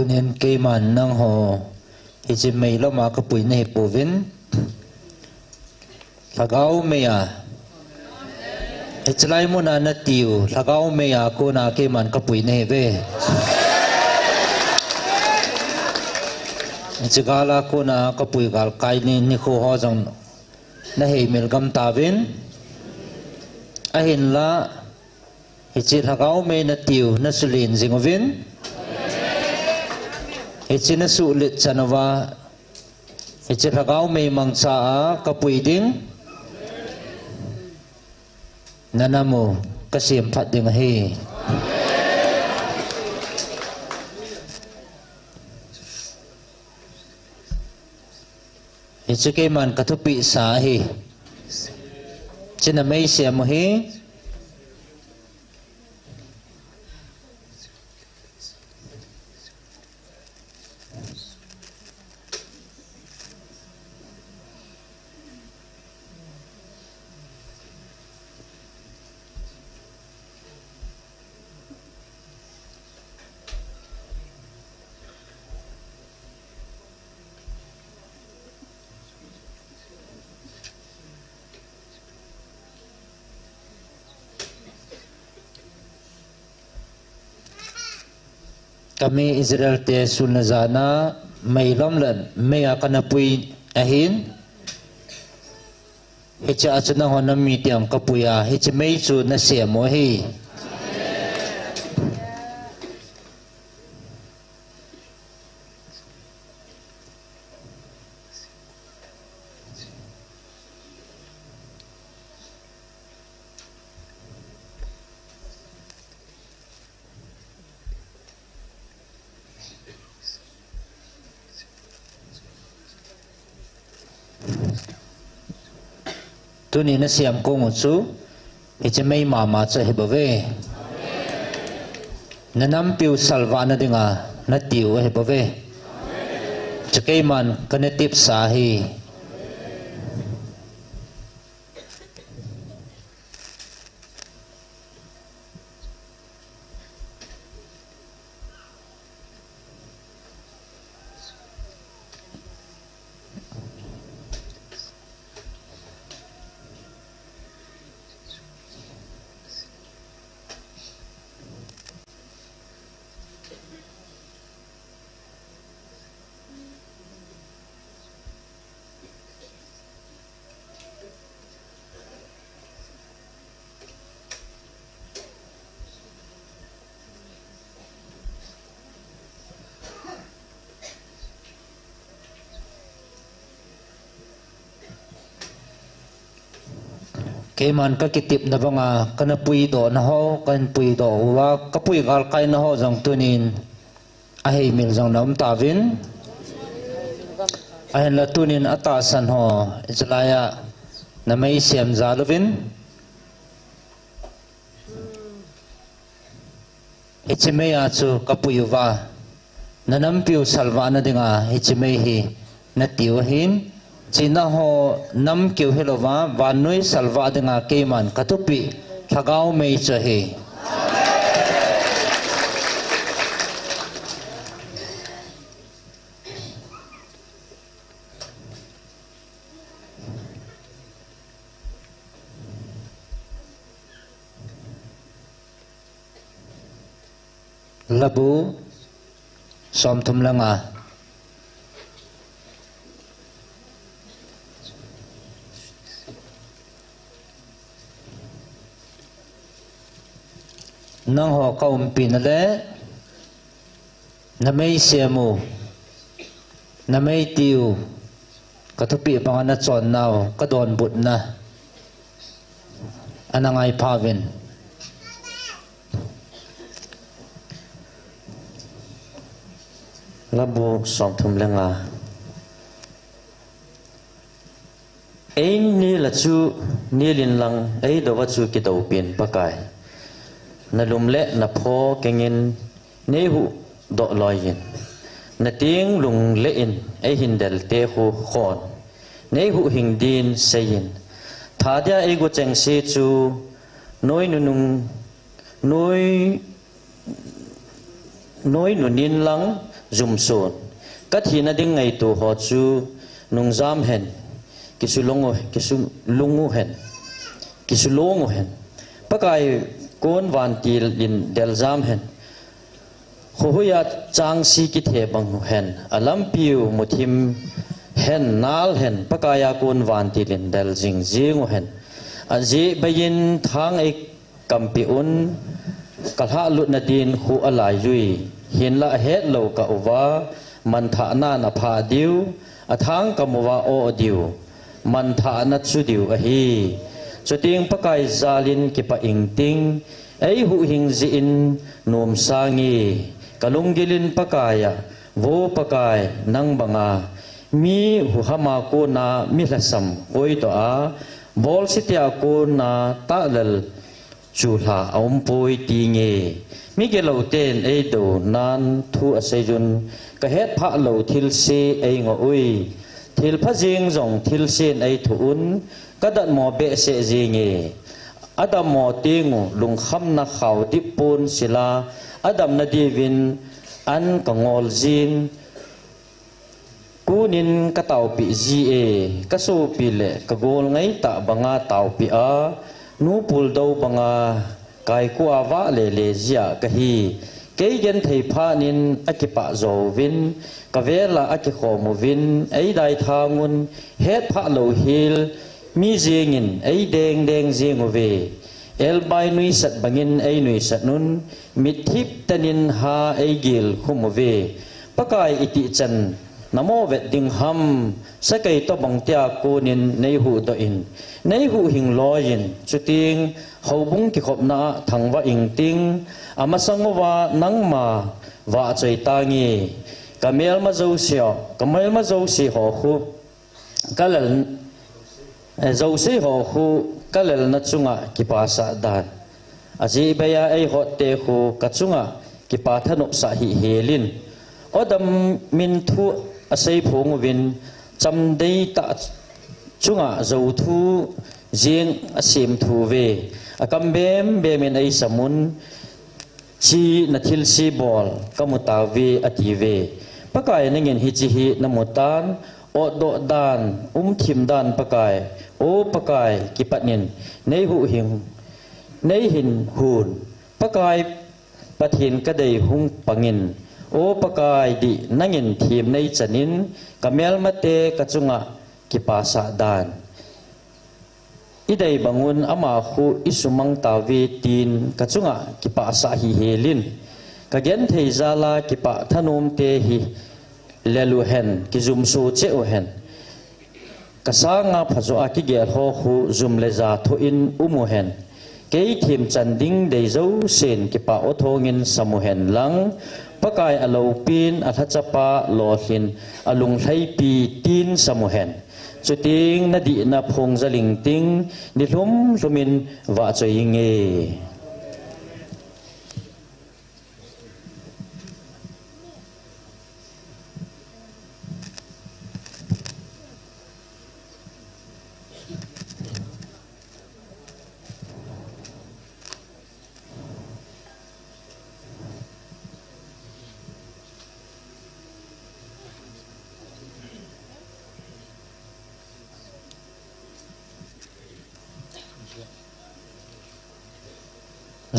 tunin keman nang ho hichi mei lo ma ka pui nei povin lagau meya ichlai mo na natiu lagau meya ko na keman ka pui nei ve ichigala ko na ka pui gal kai ni kho ho jong na hei mel gam tavin ahin la hichi lagau me natiu na sulin jingovin hichi na sulit chanawa hichi lagau me mangsa ka pui ding nanamo kasim phat ding hi hichi ke man kathupi sa hi china mai siam hi kami Israel te sunazana may lomlan may akanapui ahin hicha achuna hona mitiang kapuya hicha may su na siya mo hi tuni na siam ko ngutsu hicha may mama cha hebave nanam piu salva na dinga na tiu hebave chakay man kanetip sahi keman ka kitip na banga kana pui do na ho kan pui do wa ka pui gal kai na ho jong tunin ahei mil jong nam tavin ahen la tunin atasan ho ichlaya na mai siam zalovin ichimeya chu ka pui wa nanam piu salva na dinga ichimei hi na tiu hin china ho nam kyu helova vanoi salva dinga keman katupi thagau mei chahe labu somthum langa nang ho kaum pinale namay siamu namay tiu katupi pangana chon naw kadon but na anangay pavin labu somthum lenga ein ni la chu nilin lang ei do wa chu ki to pin pakai na lumle na pho kengin nehu do loyin na ting lung le in ei hindel te khu khon nehu hingdin seyin thadia ei go cheng se chu noi nunung noi nunin lang zum son ka thina ding ngai tu ho chu nung zam hen kisulungu hen kisulungu hen pakai kon van til in del zam hen khuya chang si ki the bang hen alam piu muthim hen nal hen pakaya kon van til in del jing jing hen aji bayin thang ek kampi un kalha lut na din khu alai yui hin la het lo ka uwa man tha na na pha diu athang kamuwa o diu man tha na chu diu a hi chuting pakai zalin ki pa ing ting ei hu hing ji in nom sangi kalunggilin pakaya wo pakai nang banga mi hu hama ko na mi hlasam oi to a bol sitia ko na talal chula poi ti nge mi ge lo ten ei do nan thu a sejun ka het pha lo thil se ei ngo ui thil pha jing jong thil sen ei thu un ka dat mo be se ji nge adam mo tingu lung kham na khaw ti pun sila adam na divin an ka ngol jin kunin ka tau pi ji e ka so pi le ka gol ngai ta banga tau pi a nu pul do banga kai kwa wa le le zia ka hi ke gen thei pha nin akipa zo vin ka vela akikho mu vin ei dai thangun het pha lo hil mi jingin ei deng deng jingu ve el bai nui sat bangin ei nui sat nun mithip tanin ha ei gil khumu ve pakai iti chan namo vet ding ham sakai to bang tia kunin nei hu do in nei hu hing loin chuting hobung ki khopna thangwa ing ting ama sangwa nangma wa choi tangi kamel ma zo sio kamel ma zo si ho khu kalal zo si ho khu kalal na chunga ki pa sa dan aji baya ei ho te khu ka chunga ki pa thanu sa hi helin odam min thu asai phung win cham dei ta chunga zo thu jing asim thu ve akam bem bemin ai samun chi na thil si bol kamuta ve ati ve pakai nangin hi chi hi namutan o do dan thim dan pakai o pakai kipanin nei hu hing nei hin hun pakai pathin kadai hung pangin o pakai di nangin thim nei chanin kamel mate kachunga kipasa dan idai bangun ama khu isumang tawi tin kachunga kipasa hi helin kagen thei zala kipa thanum te hi lelu hen kizum so che o hen kasanga phazo aki ge ho khu zum le za tho in umu hen ke thim chanding dei zo sen kipa othongin samu hen lang pakai alo pin athachapa lohin alung thlai pi tin samuhen chuting nadi na phong zaling ting ni hlum hlumin wa choi nge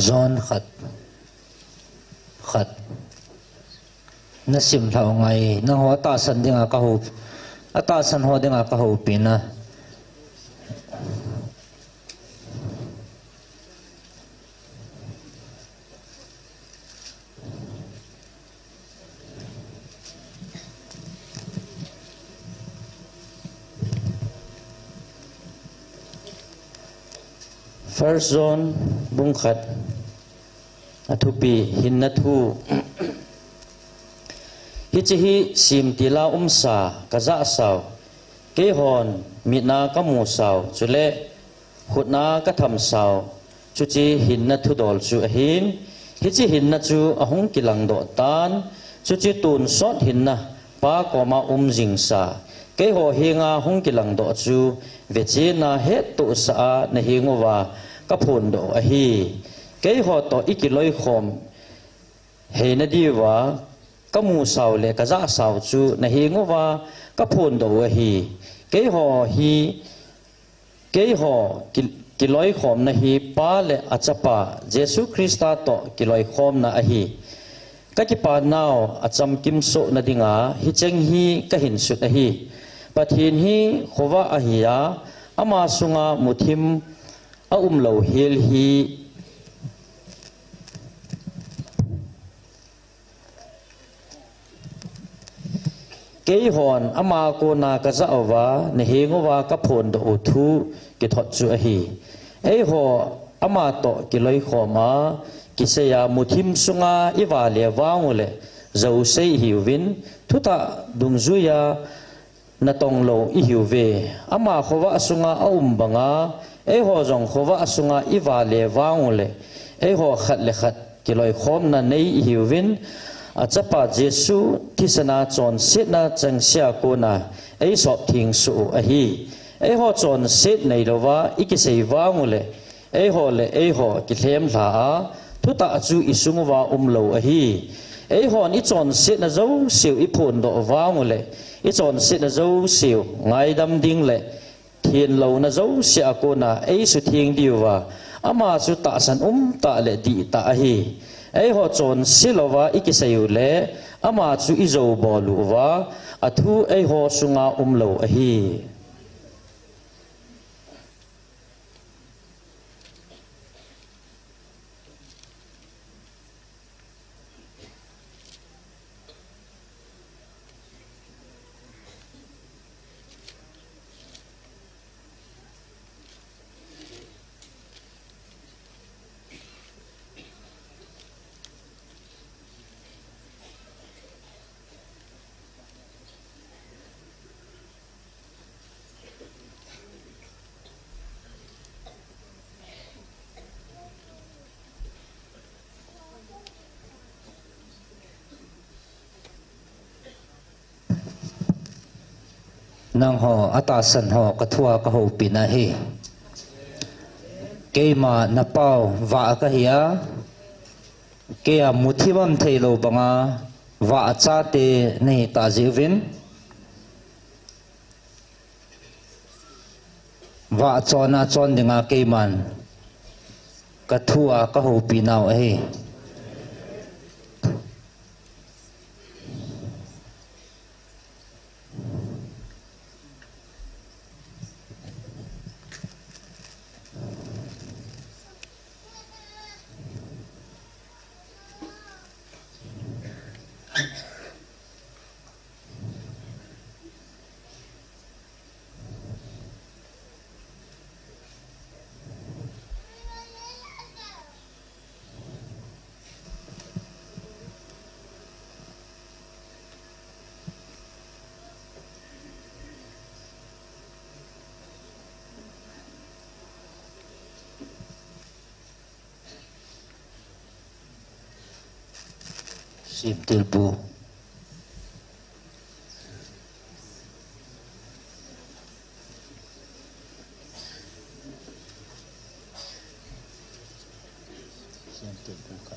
zon khat nasim thau ngai na ho ta san dinga ka hu ata san ho dinga ka hu pina first zone bungkhat athupi hinna thu hichi sim tila sa kaza saw ke hon mina kamu saw chule khutna ka tham saw chuchi hinna thu dol chu hin hichi hinna chu ahung kilang do tan chuchi tun sot hinna pa koma jing sa ke ho hinga hung kilang do chu vechi na het tu sa na hingowa ka phun do a hi ke ho to ikiloi khom he na diwa ka mu sau le ka za sau chu na hi ngova ka phun do hi ke ho ki loi khom na hi pa le achapa Jesu Krista to ki loi khom na a hi ka ki pa naw acham kim so na dinga hi cheng hi ka hin sut a hi pathin hi khowa a hi ya ama sunga muthim a lo hel hi ke hon ama ko na ka za awa ne he ngowa ka phon do thu ki thot chu a hi ei ho ama to ki loi khoma ki se ya muthim sunga iwa le wangule zo sei hi win thuta dungzu ya na tong lo i hiu ve ama khowa sunga banga ei ho jong khowa sunga iwa le wangule ei ho khat le khat ki loi khom na nei i hiu win achapa Jesu tisana chon sit na chang sia ko na ei sop thing su a hi ei ho chon sit nei lowa ikisei wangule ei ho ki thlem hla a thuta chu isungwa lo a hi ei hon i chon sit na zo siu i phun do wangule i chon sit na zo siu ngai dam ding le thien lo na zo sia ko na ei su thing diwa ama su ta san ta le di ta a hi ei ho chon silowa ikiseu le ama chu izo boluwa athu ei ho sunga lo a hi nang ho atasan ho kathua ka ho pina hi keima na pau wa ka hiya ke a muthibam theilo banga wa cha te nei ta jivin wa chona chon dinga keiman kathua ka ho pinau hi Simple po. Simple po ka.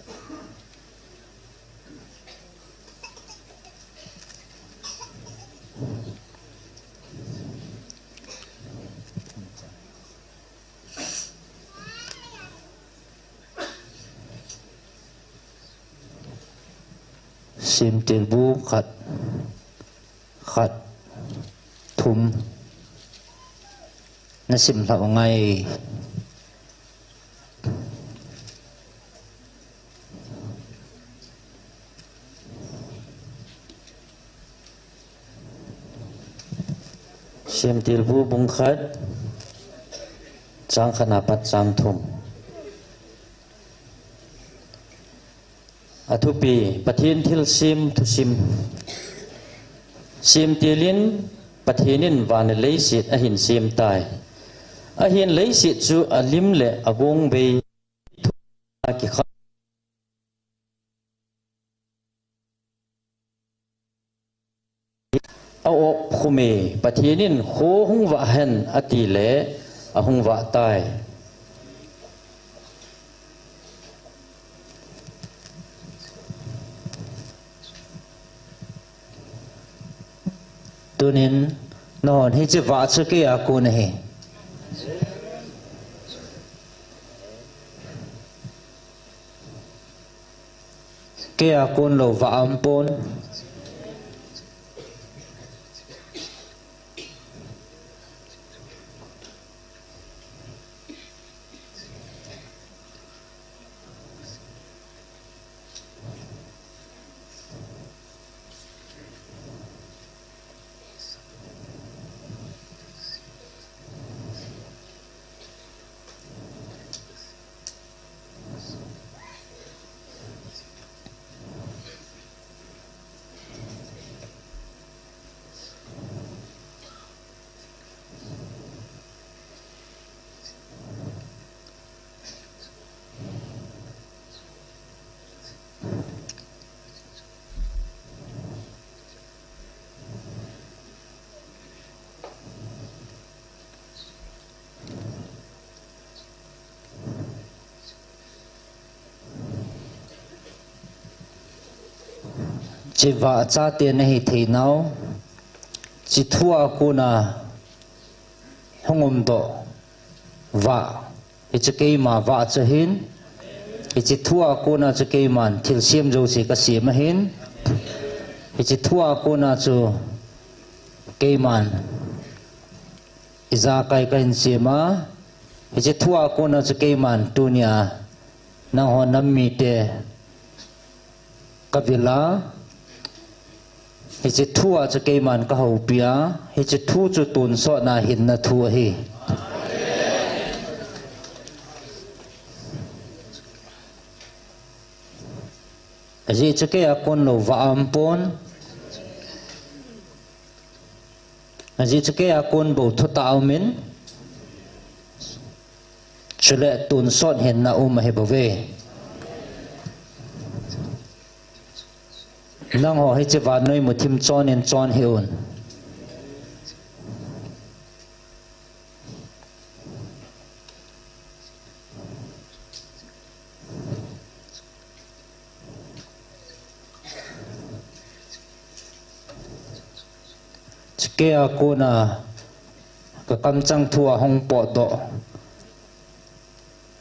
Sim tilbu khat thum na sim thau ngai sim tilbu bung khat chang khana pat chang thum athupi pathin thil sim thu sim tilin pathinin van leisit a hin sim tai a hin leisit chu alim le agong be ki kha a op khume pathinin kho hung wa hen ati le a hung wa tai tunin non hi chi va chu ke a ku na hi ke a kun lo va am pon chỉ vợ cha tiền này thì nào chỉ thua cô na không độ vợ chỉ cái mà vợ cho hin chỉ thua cô na chỉ cái mà thiệt xiêm rồi chỉ cái xiêm mà hin chỉ thua cô na cho cái mà ra cái xiêm mà chỉ thua cô na cho cái mà tu nhà năng hoa nắm mi tê cái villa hi chi thua cho cái man ka ho pia hi chi thu chu tun so na hin na thua hi ji cho cái akon lo va ampon ji cho cái akon bo thu ta min chule tun so hin na he bove nang ho hi che van noi mu thim chon en chon heun chke a ko na ka kam chang thua hong po do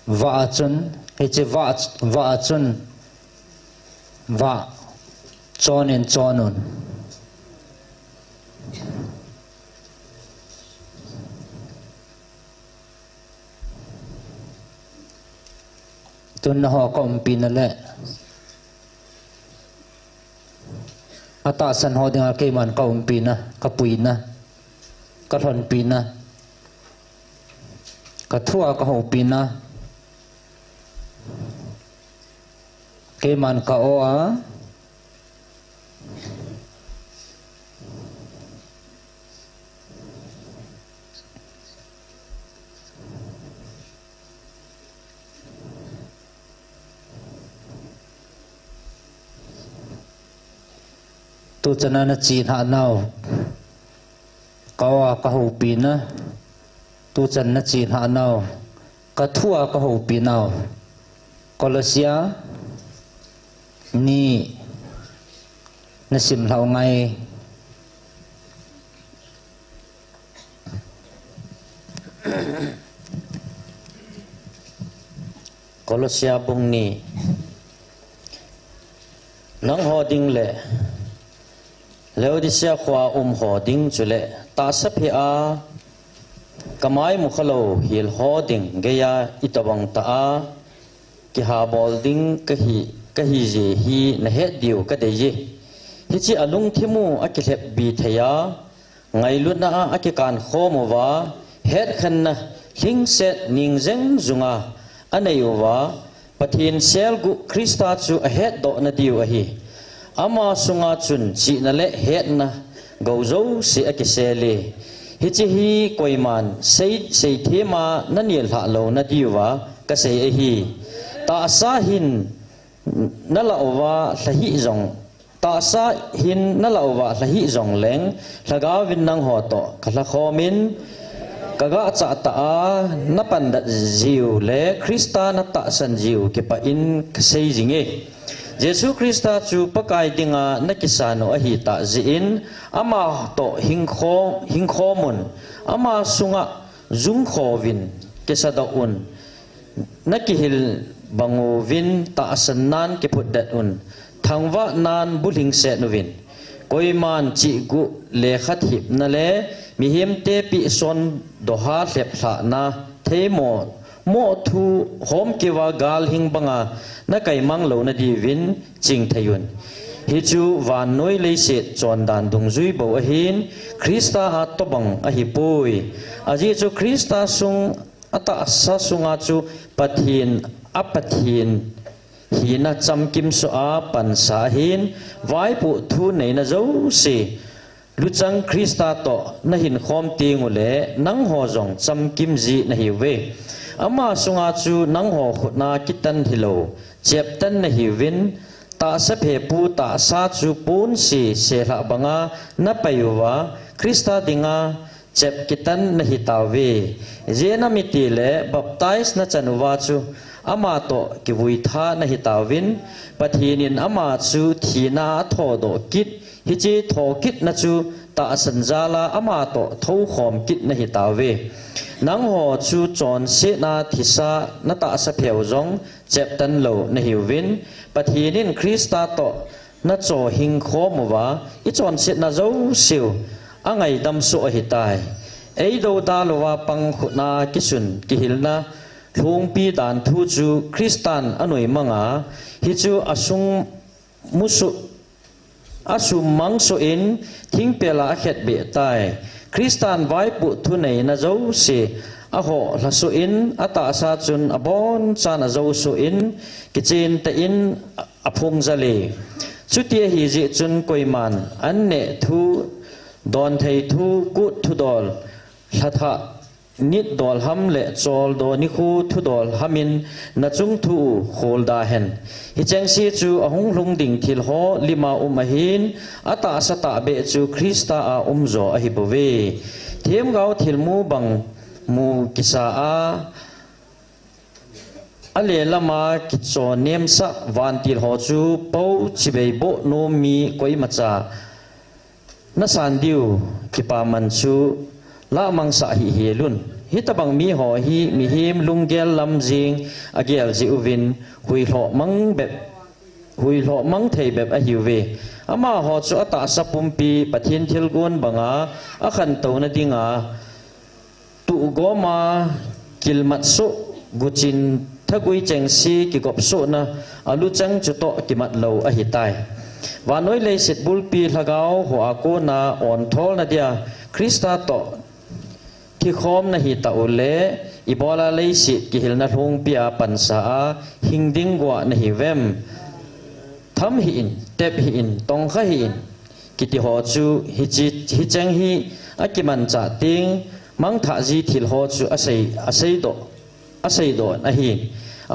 va chun hi che va chun va chon en chon on tun na ho kom pin le ata san ho ding ke man kom pin na ka pui na ka thon pin na ka thua ka ho pin na ke man ka o a tu chana na chi na nau kawa ka ho pi na tu chan na chi na nau ka thua ka ho pi nau Colosia ni na sim lau ngai Colosia bung ni nang ho ding le Laodicea khwa ho ding chule ta sap hi a kamai mu khalo hil ho ding geya itawang ta a ki ha bol ding ka hi je hi na he diu ka de ji hi chi alung thimu a ki hlep bi theya ngai lut na a ki kan kho mo wa het khan na hling set ning zeng zunga anayuwa pathin sel gu Krista chu a het do na diu a hi ama sunga chun chi na le het na gozo si akisele hi chi hi koiman sei thema na niel ha lo na diwa ka sei hi ta sa hin na lawa sahi zong ta sa hin na lawa sahi zong leng thaga win nang ho to khala khomin kaga cha ta a na pan da jiu le Krista na ta san jiu ke pa in sei jinge Jesu Krista chu pakai dinga nakisano ahita ziin ama to hingkhomun ama sunga zungkhovin kesadaun nakihil banguvin taasanan kepuddatun thangwa nan buling se novin koiman chi gu le khat hip na le mihim te pi son doha hlep thla na theimo mo thu hom kewa gal hing banga na kaimang lo na divin ching thayun hi chu van noi le se chon dan dung zui bo a hin Krista ha to bang a hi pui aji chu Krista sung ata sa sunga chu pathin apathin hi na cham kim so a pan sa hin vai pu thu nei na zo se luchang Krista to na hin khom ting ule nang ho jong cham kim ji na hi we ama sunga chu nang ho khutna kitan hilo chep tan na hi win ta sa phe pu ta sa chu pun si se la banga na payuwa Krista dinga chep kitan na hi tawe jena mitile baptize na chanwa chu ama to kivui tha na hi tawin pathinin ama chu thina thodo kit hi chi tho kit na chu ta sanjala ama to tho khom kit na hi tawe nang ho chu chon se na thisa na ta sa pheu jong chep tan lo na hi win pathinin Krista to na cho hing khomowa I chon se na zo siu angai dam so hi tai ei do da lowa pang khuna kisun kihilna thung pi dan thu chu Kristan anoi manga hi chu asung musu asum mangso in thing pela khet be tai Kristan vai pu thu nei na zo se a ho la so in ata sa chun abon cha na zo so in kichin ta in aphung zale chutia hi ji chun koiman an ne thu don thei thu ku thu dol hlatha nit dol ham le chol do ni khu thu dol hamin na chung thu holda hen hi chang si chu ahung lung ding thil ho lima umahin ata sata be chu Krista a umzo a hi bove them gau thil mu bang mu kisa a ale lama kicho nem sa van til ho chu po chibei bo no mi koi macha na san diu kipa man chu la mang sa hi helun hitabang mi ho hi mi him lunggel lam jing agel ji uvin hui lo mang thei bep a hiwe ama ho chu ata sapumpi pathin thilgun banga akhan to na dinga tu goma kilmat so guchin thagui chengsi ki gop so na alu chang chu to kimat lo a hitai wanoi le sit bulpi lagao ho ako na on thol na dia Krista to ki khom na hi ta ule ibola leisi ki hilna hlung pia pansa a hingding gwa na hi vem tham hi in tep hi in tong kha hi in kiti ho chu hi chang hi akiman cha ting mang tha ji thil ho chu asei do na hi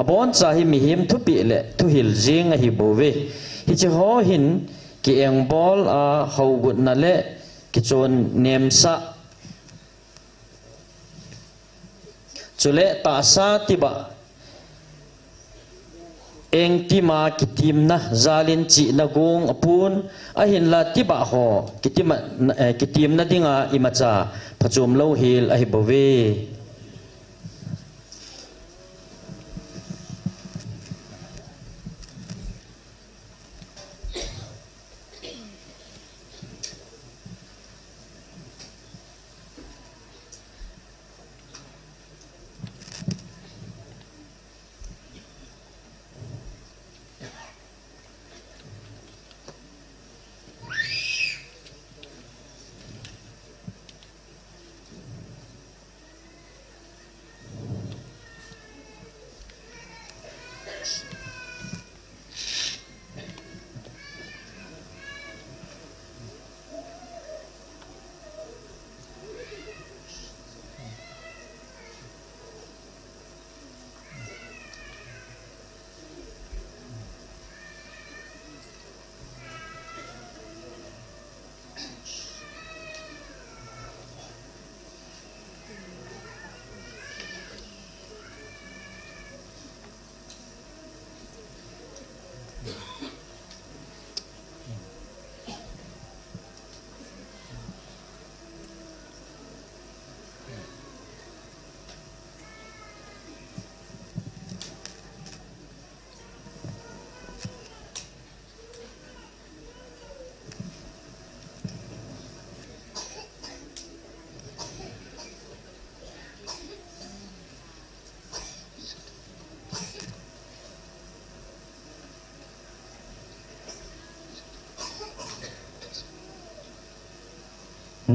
abon cha hi mi him thu pi le thu hil jing a hi bove hi chi ho hin ki eng bol a ho gut na le ki chon nem sa chule ta sa tiba eng tima kitim na zalin chi na gong apun ahin la tiba ho kitim na dinga imacha phachum lo hil ahi bove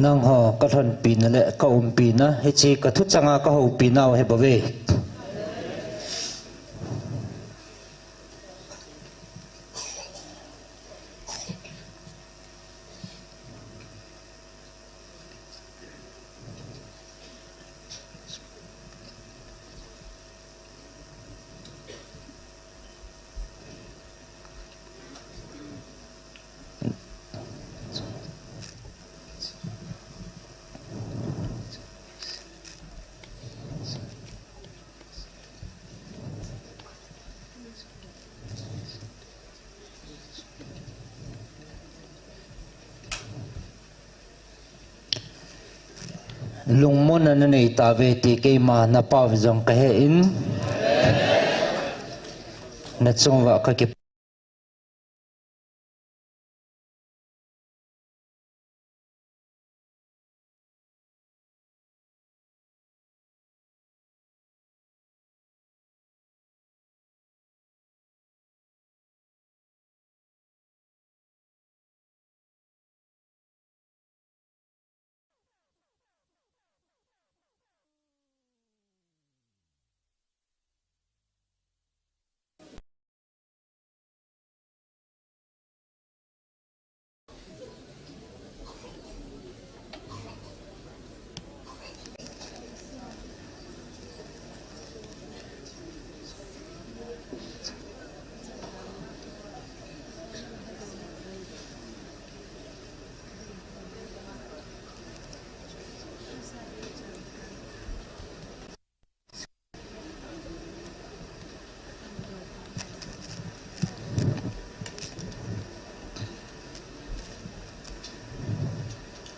nang ho ka thon pi na le ka pi na he chi ka thu changa ka ho pi naw he ba ve lung mon na nei ta ve ti ke ma na pa jong ka he in na chung wa ka ki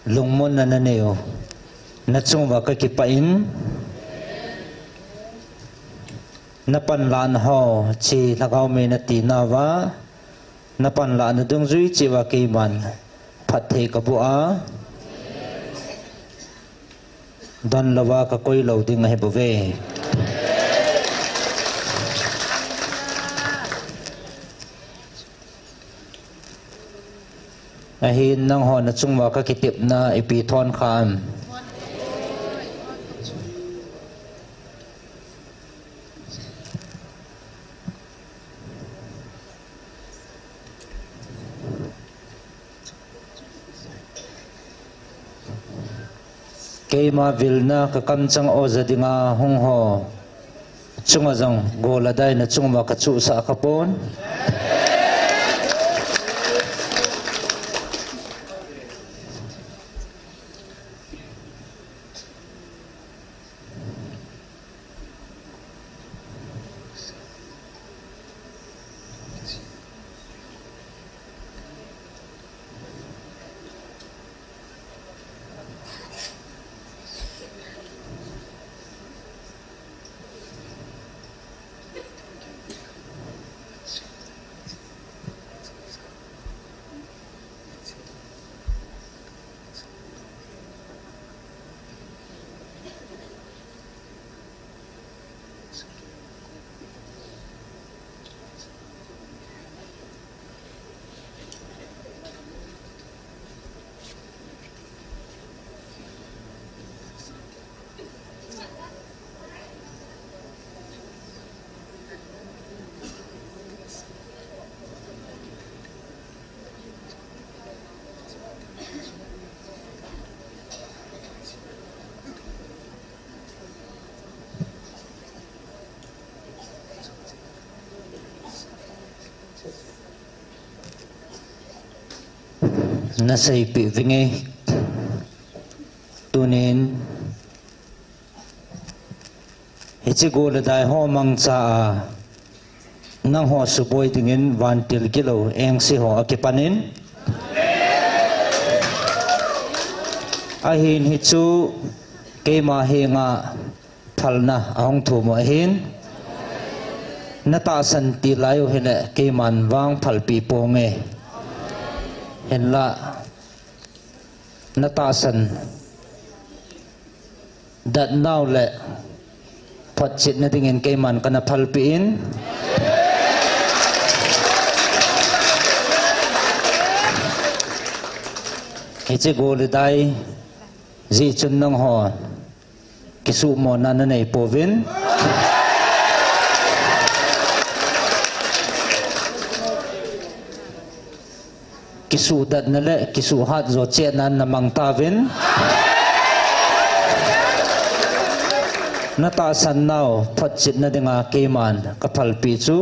lung mon na neo na chung wa ka ki pa in na pan lan ho chi lagaw me na ti na wa na pan la na dung zui chi wa ke man phat the ka bu a dan lawa ka koi lo ding he bu ve a hin nang ho na chung wa ka ki tip na ipi thon khan keima vilna ka kam chang o zadinga hong ho chunga jang gola dai na chungwa ka chu sa ka pon na say pi vinge tunin hichi gola dai ho mang cha nang ho su boy tingin van til kilo eng si ho akipanin ahin hichu kema henga phalna ahong thu mo hin nata san ti layo hene keman wang phal pi ponge henla natasan dat now le phatchit na tingin kay man kana phalpiin hichi gol dai Zi chun nang ho kisu mo na nei povin kisu dat na le kisu hat zo che nan namang tavin nata san nau phat chit na dinga keman kapal pi chu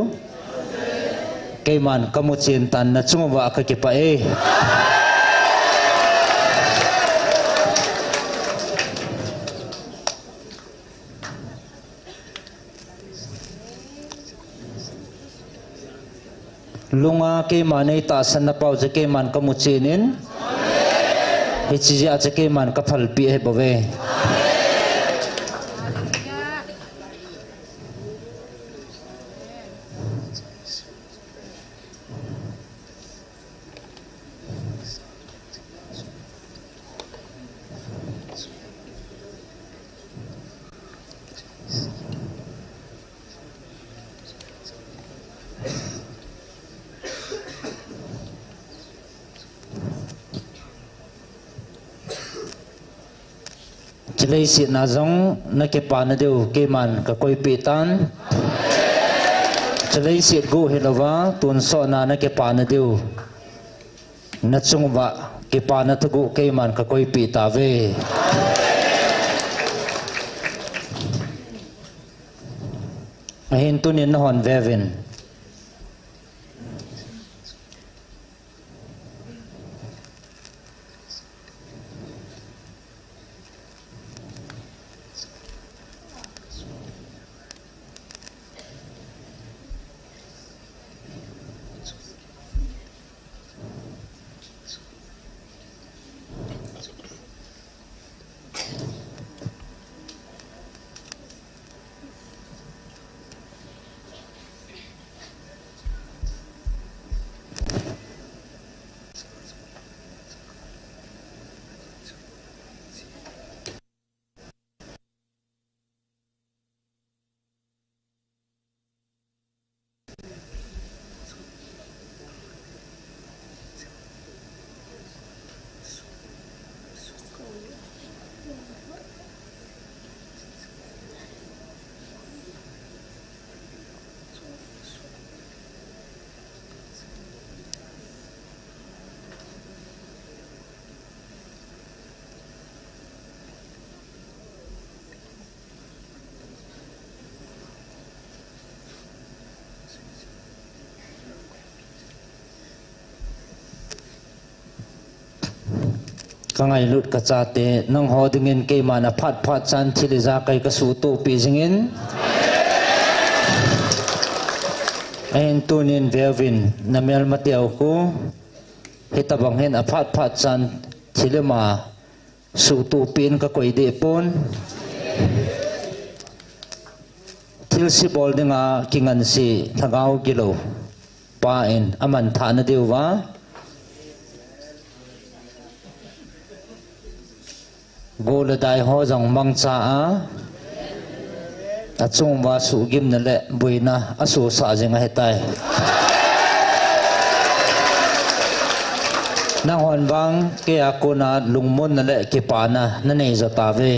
keman kamuchin tan na chungwa ka ki pa e lunga keman ei ta san na pau je keman kamuchinin hichi ja je keman kapal pi he bove Chilai si na zong na ke pa na deu ke man ka koi pi tan chilai si go hilawa tun so na ke pa na deu na chung ba ke pa na tu ke man ka koi pi ta ve ahin tunin na hon vevin kangai lut ka chate nang ho dingin ke mana phat phat chan thiliza kai ka su tu pi jingin ain tunin vevin namel matiaw ko hitabang hen aphat phat chan thilema su tu pin ka koi de pon thil si bol dinga kingan si thagau kilo pa in aman thana deuwa gola dai ho jong mang cha a achung wa su gim na le buina asu sa jinga hetai nang hon bang ke akuna lungmon na le ke pana na nei za ta ve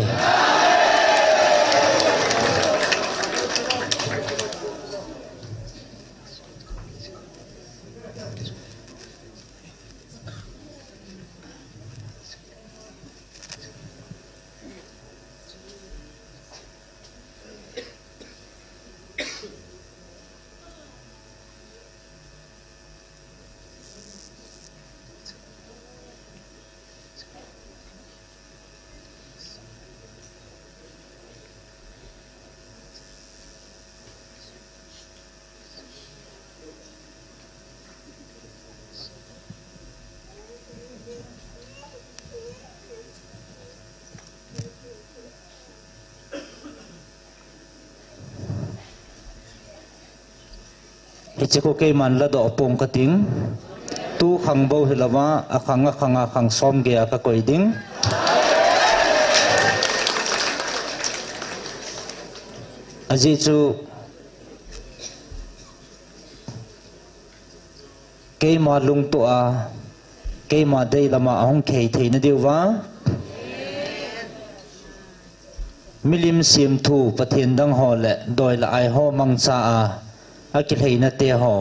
ichiko ke man la do pong kating tu khang bo hilawa akhanga khang som ge aka koi ding aji chu ke ma lung to a ke ma dei lama hong khei thei na diwa milim sim thu pathin dang ho le doi la ai ho mang cha a ki theina te ho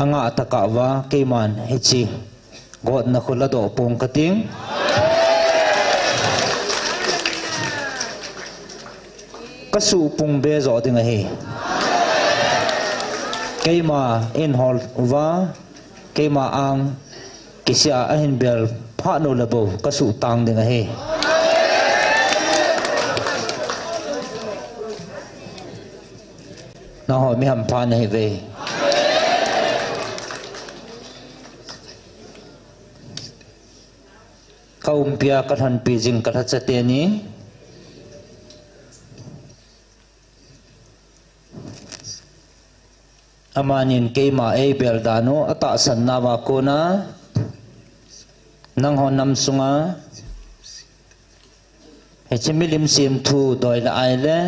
anga taka wa keiman hichi god na khula do pong kating kasu pung be zo ding hi keima in hol wa keima ang kisia ahin bel pha no labo kasu tang ding hi na ho mi ham pha nei ve kaum pia kathan pi jing katha chate ni amanin keima e bel dano ata san nawa kona nang hon nam sunga hechimilim sim thu doi la ai le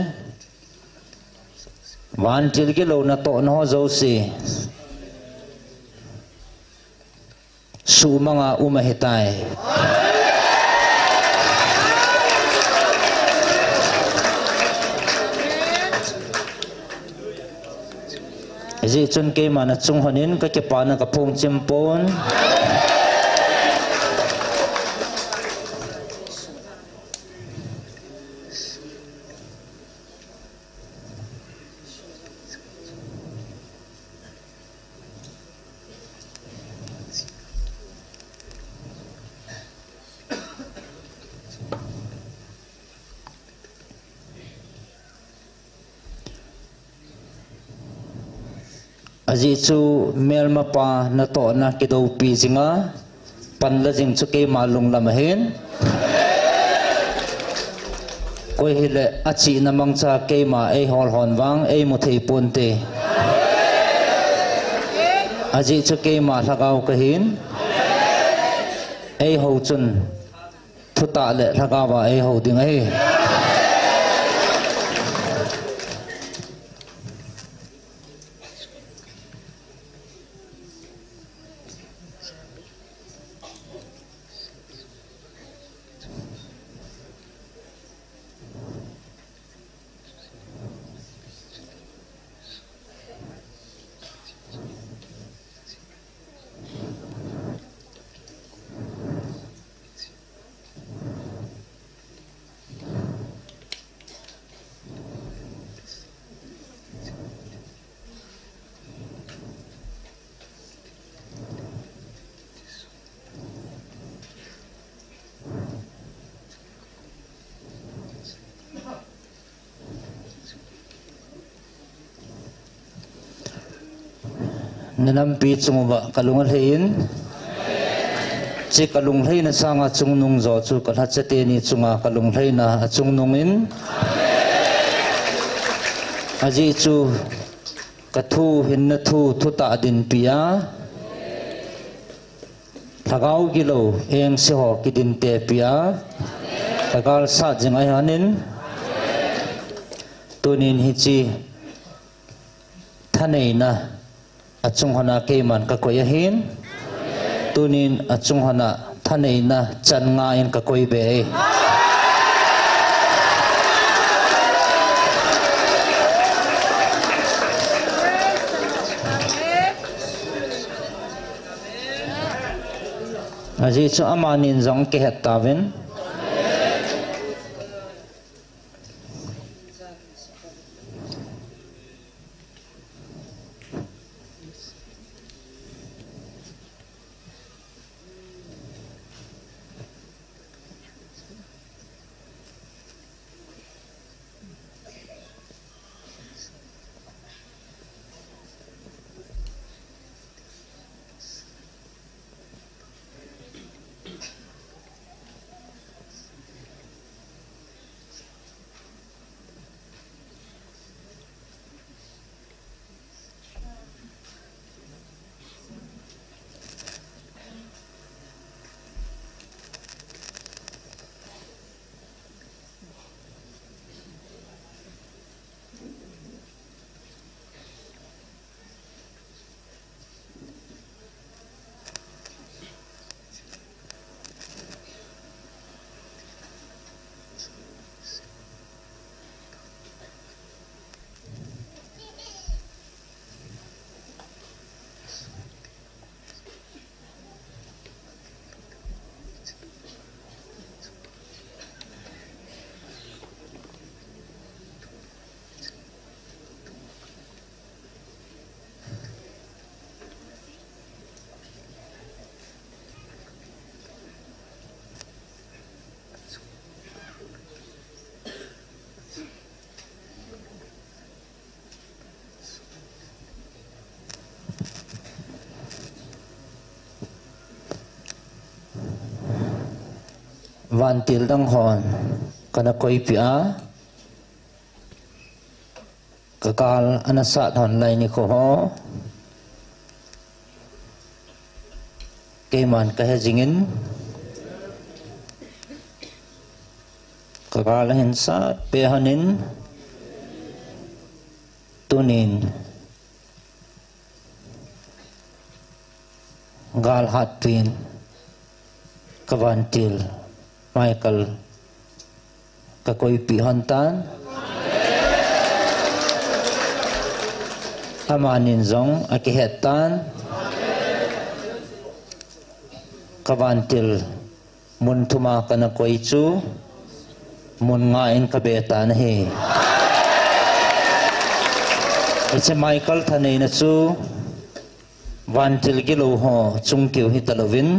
wan til ke lo na to no zo si su manga uma hetai ji chun ke mana chung honin ka ke pa na ka phung chimpon aji chu melma pa na to na ke do pi jinga pan la jing chu ke malung lam hen koi hele achi na mangcha ke ma e hol hon wang e mu thei pun te aji chu ke ma thagau ka hin e ho chun thuta le thagawa e ho ding ai nanampi chungwa kalungal hein che kalung hlei na sanga chungnung zo chu kalha chate ni chunga kalung hlei na chungnung in aji chu kathu hin na thu thuta din pia thagau gilo eng se ho kidin te pia tagal sa jingai hanin tunin hichi thanei na achung hana keiman ka koya hin tunin achung hana thanei na chan nga in ka koi be aji chu amanin jong ke het tawin van til dang hon kana koi pia kakal anasat hon lai ni ko ho keman kahejingin kakal hin sat pehanin tunin gal hat pin kavantil Michael kakoi pihantan amanin zong akihetan kavantil mun thuma kana koi chu mun ngain kabeta na he ise Michael thanei na chu vantil gilo ho chungkiu hi talovin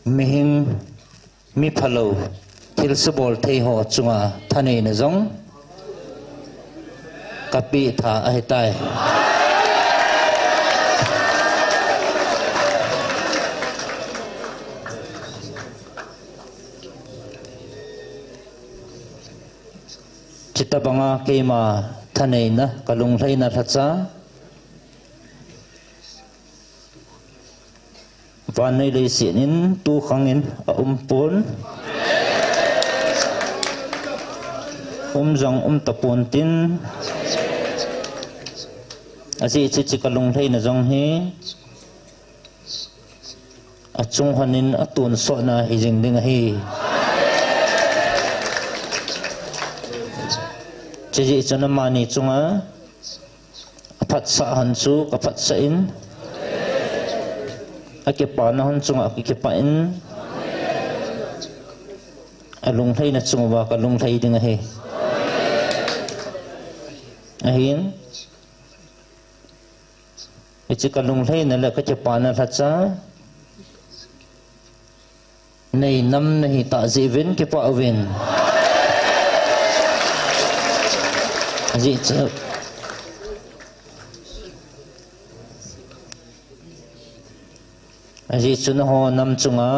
mihing mi phalo thil subol thei ho chunga thanei na zong kapi tha ai tai chitabanga keima thanei na kalung hlei na thacha van nei lei sinin tu khangin a pon jang tapon tin asi chi kalung hlei na jong hi a chung hanin atun so na hi jing ding hi chi chana mani chunga phat sa han chu ka phat sa in akipa na hon chunga akipa in alung thai na chunga wa ka lung thai ding he ahin ichi ka lung thai na la ka chapa na thacha nei nam nahi ta zivin ke pa win ji chu aji chun ho nam chunga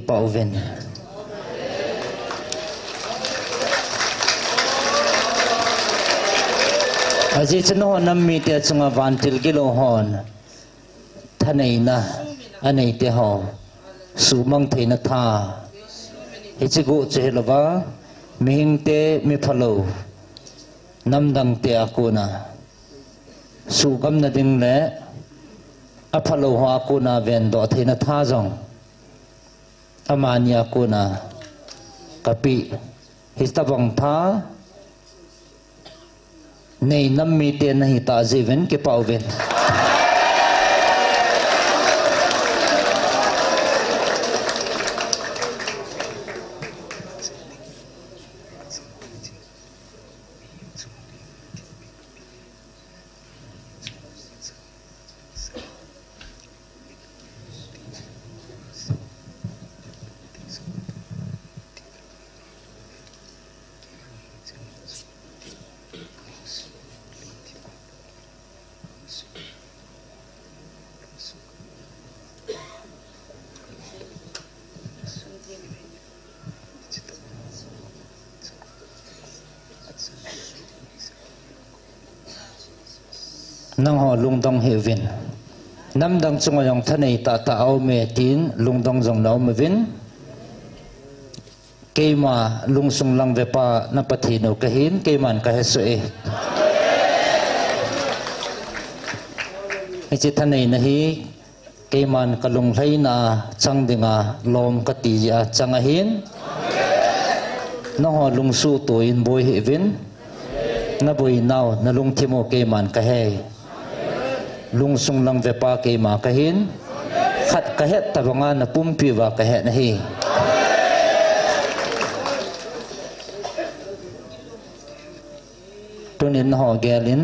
Pauven aji chno nammi te chunga vantil gilo hon thanei na anei te ho sumang theina tha hichigu chehlova mihing te mi phalo namdang te akuna sugam na ding le aphalo ho akuna ven do theina tha jong amanya kuna kapi histabang tha nei nammi te nahi ta jiven ke pauven nang ho lungdong hevin namdang chunga yong thanei ta ta au me tin lungdong jong nau me vin keima lungsung lang vepa na pathi no kahin keiman ka hesu e ichi thanei na hi keiman kalung hlei na changdinga lom ka ti ya changahin no ho lungsu to in boy hevin na bui nau na lung thimo ke man ka he lung sung lang ve pa ke ma ka hin khat ka het ta banga na pumpi wa ka he na hi tunin ho gelin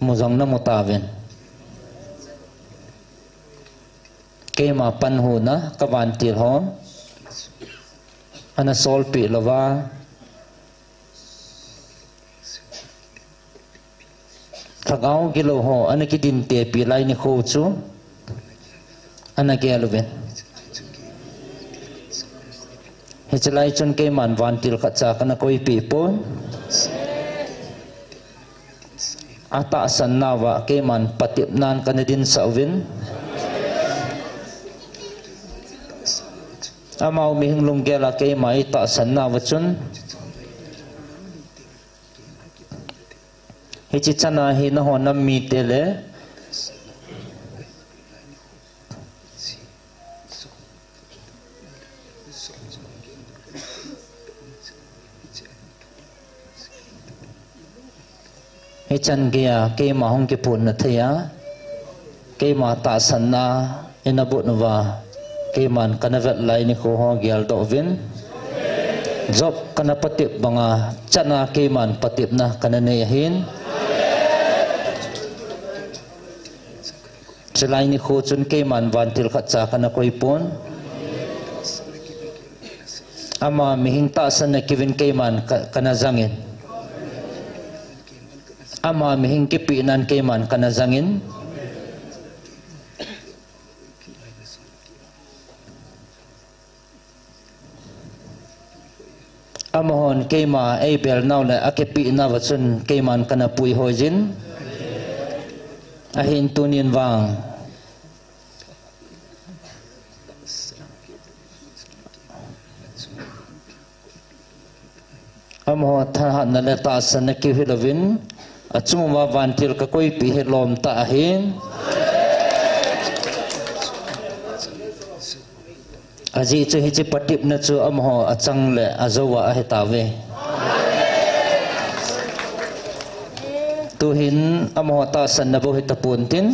muzang na mutaven ke ma pan hu na kawan til ho ana sol pi lova thagau gilo ho ana ki din te pi lai ni kho chu ana ke aluven he chalai chun ke man van til kha cha kana koi pi pon ata san na wa ke man patip nan kana din sauvin amau mi hinglung gela ke mai ta san na wa chun he chi chana hi na ho nam mi tele he chan gea ke ma hong ke pun na thaya ke ma ta san na ina bu na wa ke man kana vet lai ni ko ho gyal do vin job kana patip banga chana ke man patip na kana ne hin chalai ni kho chun ke man van til kha cha kana koi pon ama mi hing ta san na kivin ke man kana zangin ama mi hing ke pi nan ke man kana zangin amahon ke ma ei bel naw le akepi na wa chun ke man kana pui hojin ahin tunin wang amho tha na le ta san na ki hilovin achum wa van til ka koi pi helom ta ahin aji chu hi chi patip na chu amho achang le azowa a hetawe tu hin amho ta san na bo hitapun tin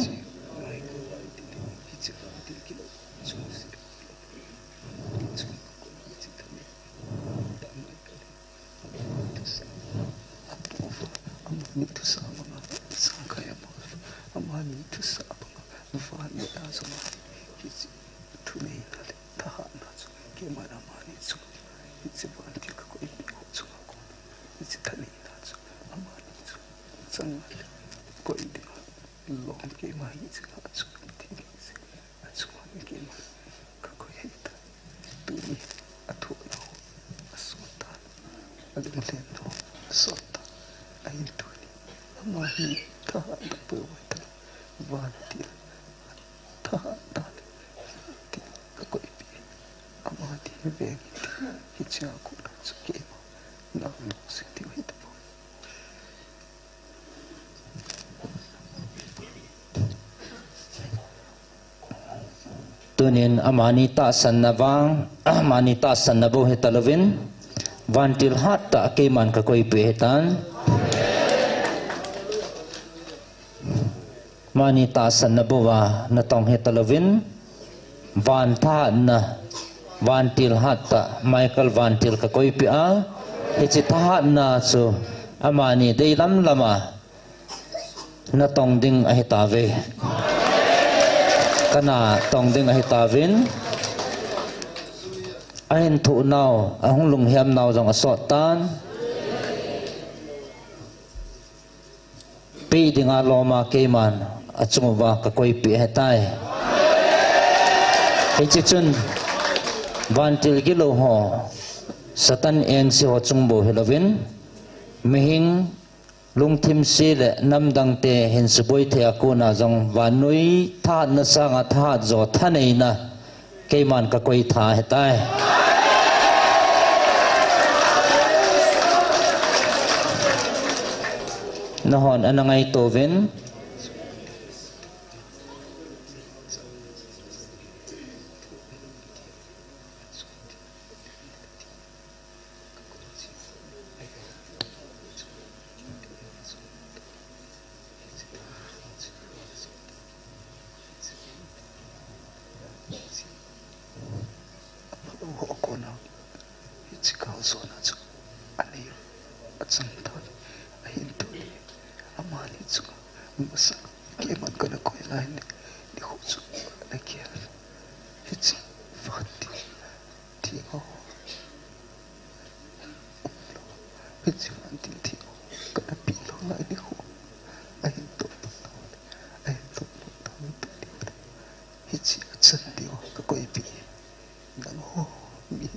tunin amani ta san na wang amani ta san na bo hetalovin vantil hat ta ke man ka koi pe hetan mani ta san na bo wa na tong hetalovin van tha na vantil hat ta michael vantil ka koi pe a ichi tha na chu amani dei lam lama na tong ding a hetave kana tong ding a hitavin ahin thu naw ahung lung hiam naw jong asot tan pi dinga loma keman achungwa ka koi pi hetai hichi chun vantil gilo ho satan eng si ho chungbo hilovin mihing lungthim si le namdang te hin suboi the akuna jong vanui tha na sanga tha zo thanei na keiman ka koi tha hetai nahon anangai tovin chikau so na chu ani achang thon ahin tu amani chu masa ke man kana koi line ni ho chu na kia hichi fati ti ho hichi fati ti ho kana pi lo lai ni ho ahin tu hichi achang ti ho ka koi pi nang ho mi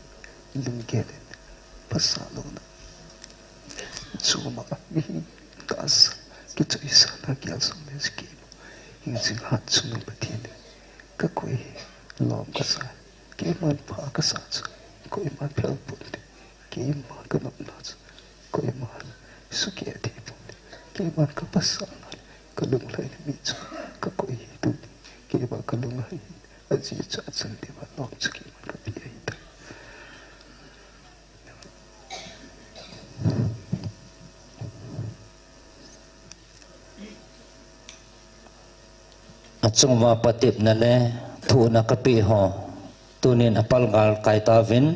lung gelen pasalo na chuma mi tas ki choi sa na kya so me ski hin sing hat chunu pathin ka koi lom ka sa ke man pa ka sa koi man phel put ke ma ka nam na koi man su ke thi put ke man ka pasa ka lung lai mi chu ka koi tu ke ba ka lung lai aji cha chan de ba lom ski man ka pi ai ta achung ma patip na le thu na kapi ho tunin apal gal kai ta vin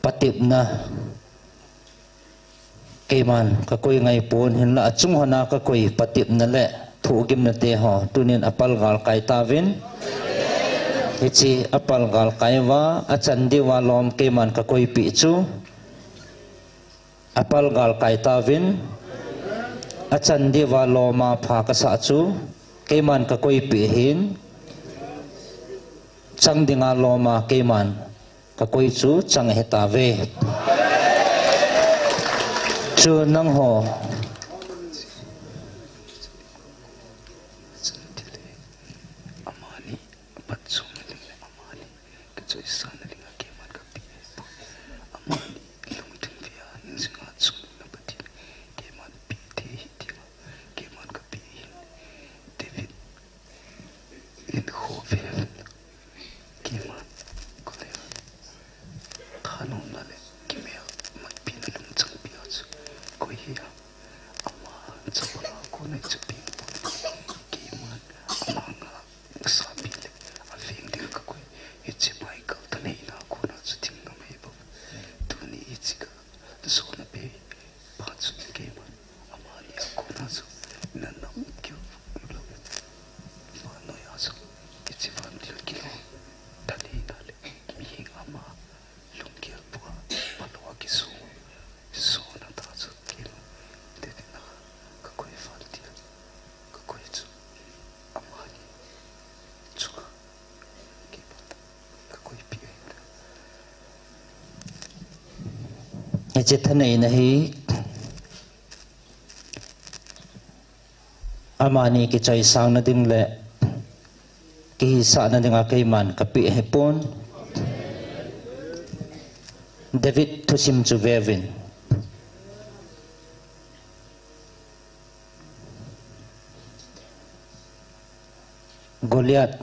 patip na keman ka koi ngai pon hin la achung hona ka koi patip na le thu gim na te ho tunin apal gal kai ta vin hichi apal gal kai wa achan di wa lom keman ka koi pi chu apal gal kai ta vin achan di wa loma pha ka sa chu keman ka koi pi hin chang dinga loma keman ka koi chu chang heta ve chu nang ho amani patsu me amani ka choi sa na linga ke man ka pi amani lung ting via hin sing ha chu na pati ke man pi te hi ti ke man ka pi David in hovel ke man ko le thanu na le ke me ma pi na lung chang pi ha ko hi ama chapra ko na chu pi ke man ama nga sa pi le a ving de ka ko it's Michael ta nei na ko na chu ting na me bo tu ni it's ka so na pe pa chu ke man ama ni ko na chu na na kyu lo ma no ya chu it's fan de ki lo ta nei na le mi ama lung ke pu pa lo ki so na ta chu ke de na ka ko fa ti ka ko chu ama ni chu ke pa ka ko pi hichi thanei na hi amani ki chai sang na ding le ki sa na dinga keman ka pi he pon David thusim chu vevin Goliath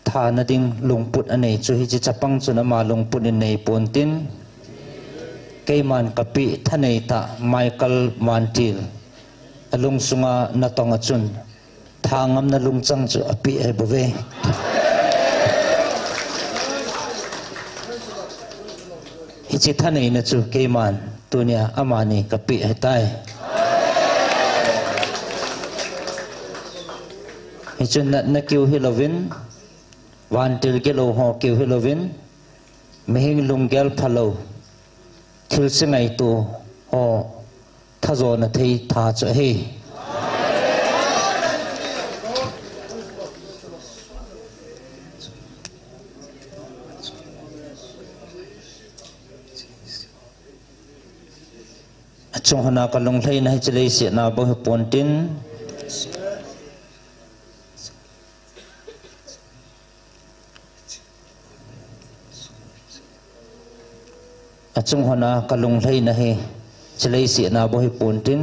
tha na ding lungput anei chu hi chi chapang chu na ma lungput in nei pon tin keman kapi thanei ta Michael Mantil alung sunga na tonga chun thangam na lungchang chu api he bove hichi thanei na chu keman tunia amani kapi he tai hichun na kiu hilovin wantil gelo ho kiu hilovin mehing lunggel phalo thil singai tu ho thazo na thei tha cha he achung hana ka long thlei na hi chlei si na bo he pontin achung hana ka long thlei na hi chlei si na bo he pontin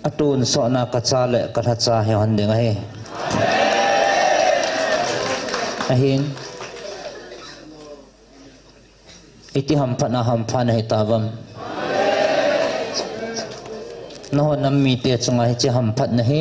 atun so na ka cha le ka tha cha he han ding he ahin iti hampha na he tavam no nam mi te chunga hi che hamphat na hi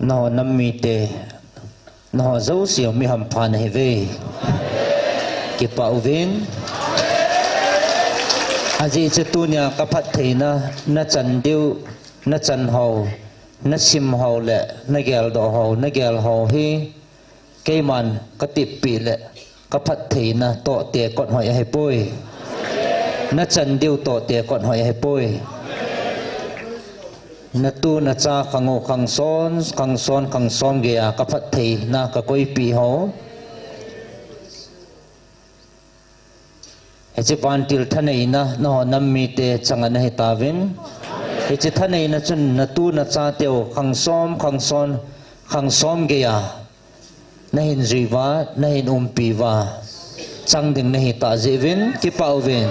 nó nằm mi tê nó dấu siêu mi hầm phan hay về kịp bảo viên aji che tu nya ka phat theina na chan diu na chan ho na sim ho le na gel do ho na gel ho hi ke man ka tip pi le ka phat theina to te kon hoi hai poi na chan diu to te kon hoi hai poi na tu na cha khango khang son ge a ka phat thei na ka koi pi ho hechi pantil thanei na no nammi te changana he tawin hechi thanei na chun na tu na cha teo khang som ge ya na hin jiwa na hin umpi wa changding na hi ta jewin ki pawin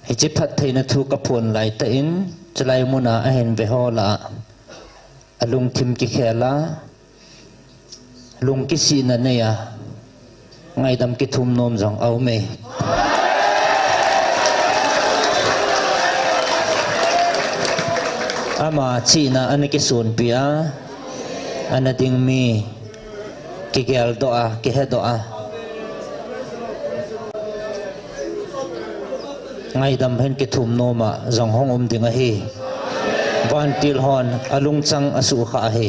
hechi phat theina thu ka phun lai ta in chalai muna a hen ve ho la alung thim ki khela lung ki si na ne ya ngai dam ki thum nom jong au me ama chi na an ki sun pia ana ding mi ki gel do a ki he do a ngay đam hen ke thum no ma zong hong ding a hi van til hon alung chang asu kha hi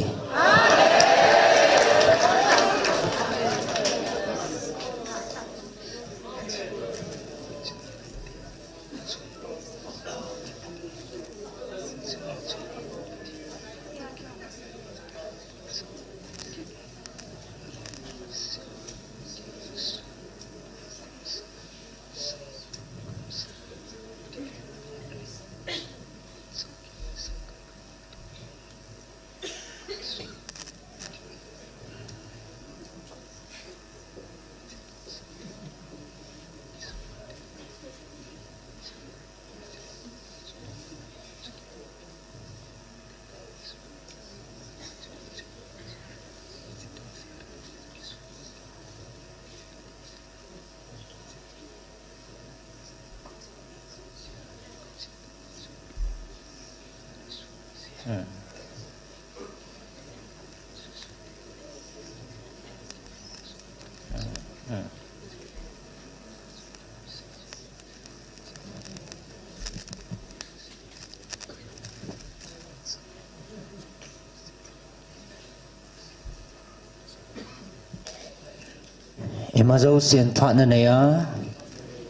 imazau sian pha na ne ya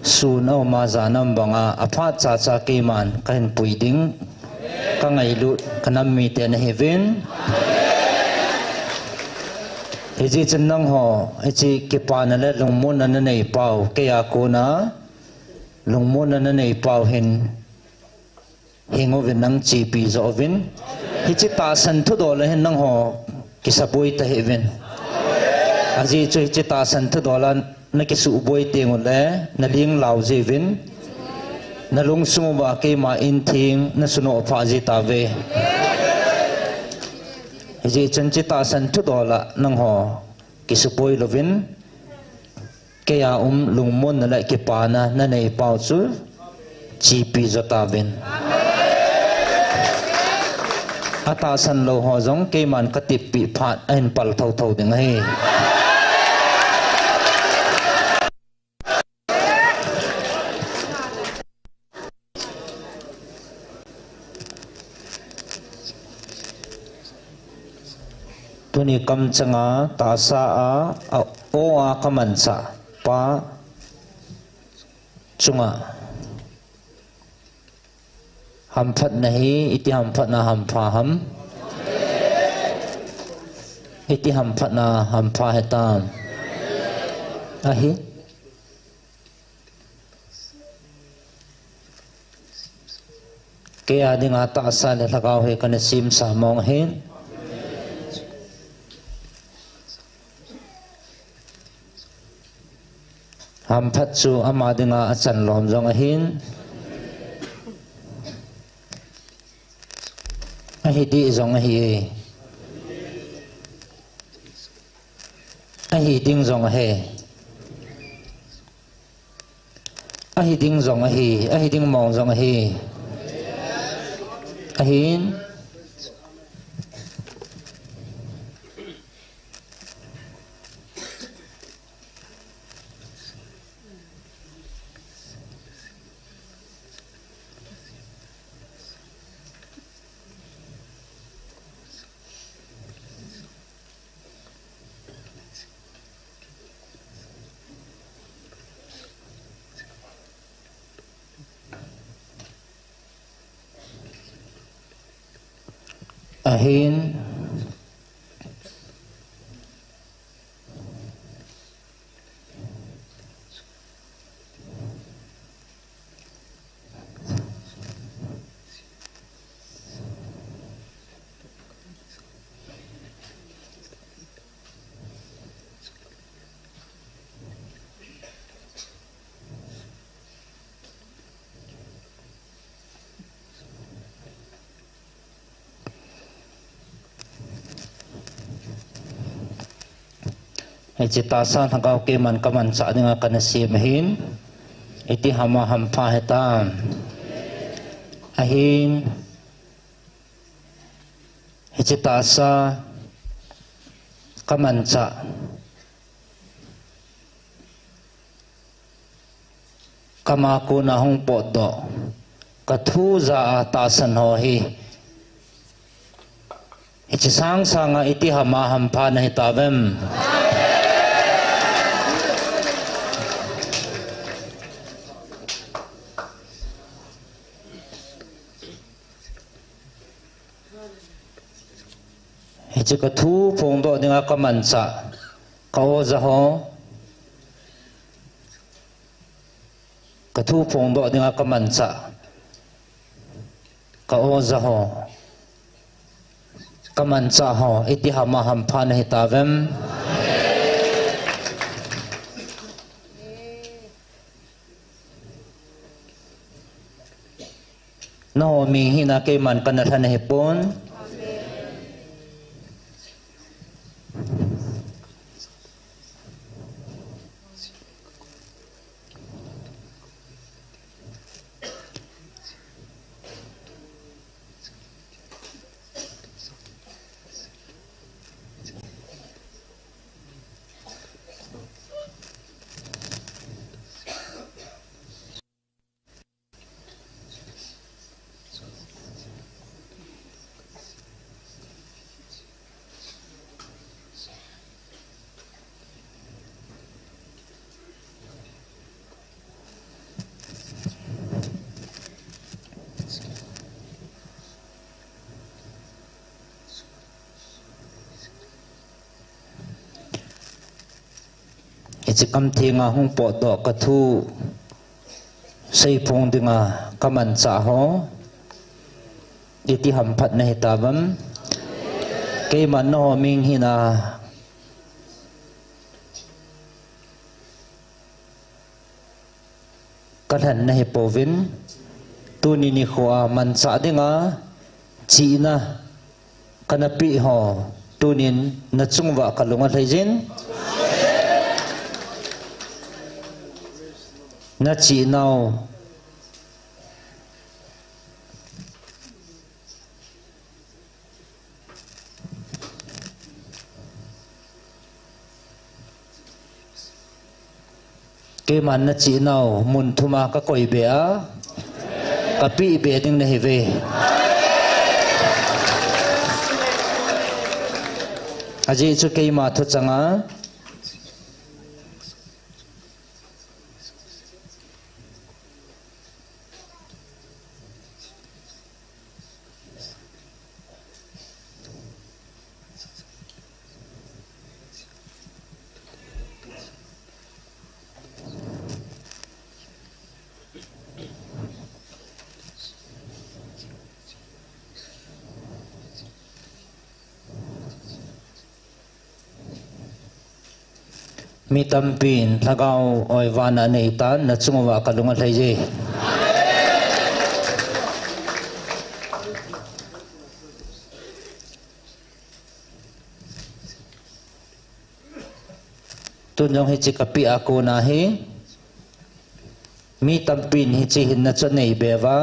su no ma za nam banga apha cha cha ke man kan puiding ka ngai lu kanam mi te na heaven heji chenang ho heji ke pa na le lungmon na nei pau ke ya ko na lungmon na nei pau hin hingo vin nang chi pi zo vin heji ta san thu do le hin nang ho kisapoi ta heaven aji choi che ta san thu do la na ki su boi te ngol le na ling lau je vin na lung sumo ba ke ma in thing na suno pha ji ta ve ji chen chi ta san thu do la nang ho ki su boi lo vin ke ya lung mon na la ki pa na na nei pau chu chi pi zo ta vin ata san lo ho jong ke man ka tip pi phat en pal thau thau ding he tuni kam changa ta sa a o a kaman sa pa chunga ham phat nahi iti ham phat na ham pha ham iti hampat na hampa hetam ahi kaya di nga taasan at lakaw he kanasim sa mong hin hampat su ama di nga asan lom zong ahin ahi di zong ahi ahi ding zong ahi ahi ding zong ahi ahi ding mong zong ahi ahin ahin citasan hanggaw keman kaman sa nga kanasimahin iti hama hampa hetam ahin citasa kaman sa kamako na hong podo kathu za atasan hohi itisang sanga iti hama hampa na hitavem jika thu phong do dengan kamansa kau zaho katu phong do dengan kamansa kau zaho kamansa ho iti hama hampan hitavem no mi hina ke man kanathan hipon Ichikam tinga hong po do katu say pong dinga kamansa ho iti hampat na hitabam kay man no ming hina kalhan na hipovin tuni ni khwa mansa dinga china kanapi ho tunin na chungwa kalunga thaijin na chỉ nào cái mà na chỉ nào muốn thu mà các coi bé các bị bé tiếng này về aji cho cái mà thu chẳng á mi tampin thagau oi wana nei tan na chungwa kalunga thaije tunyong hi chi kapi ako na hi mi tampin hi chi hin na chanei bewa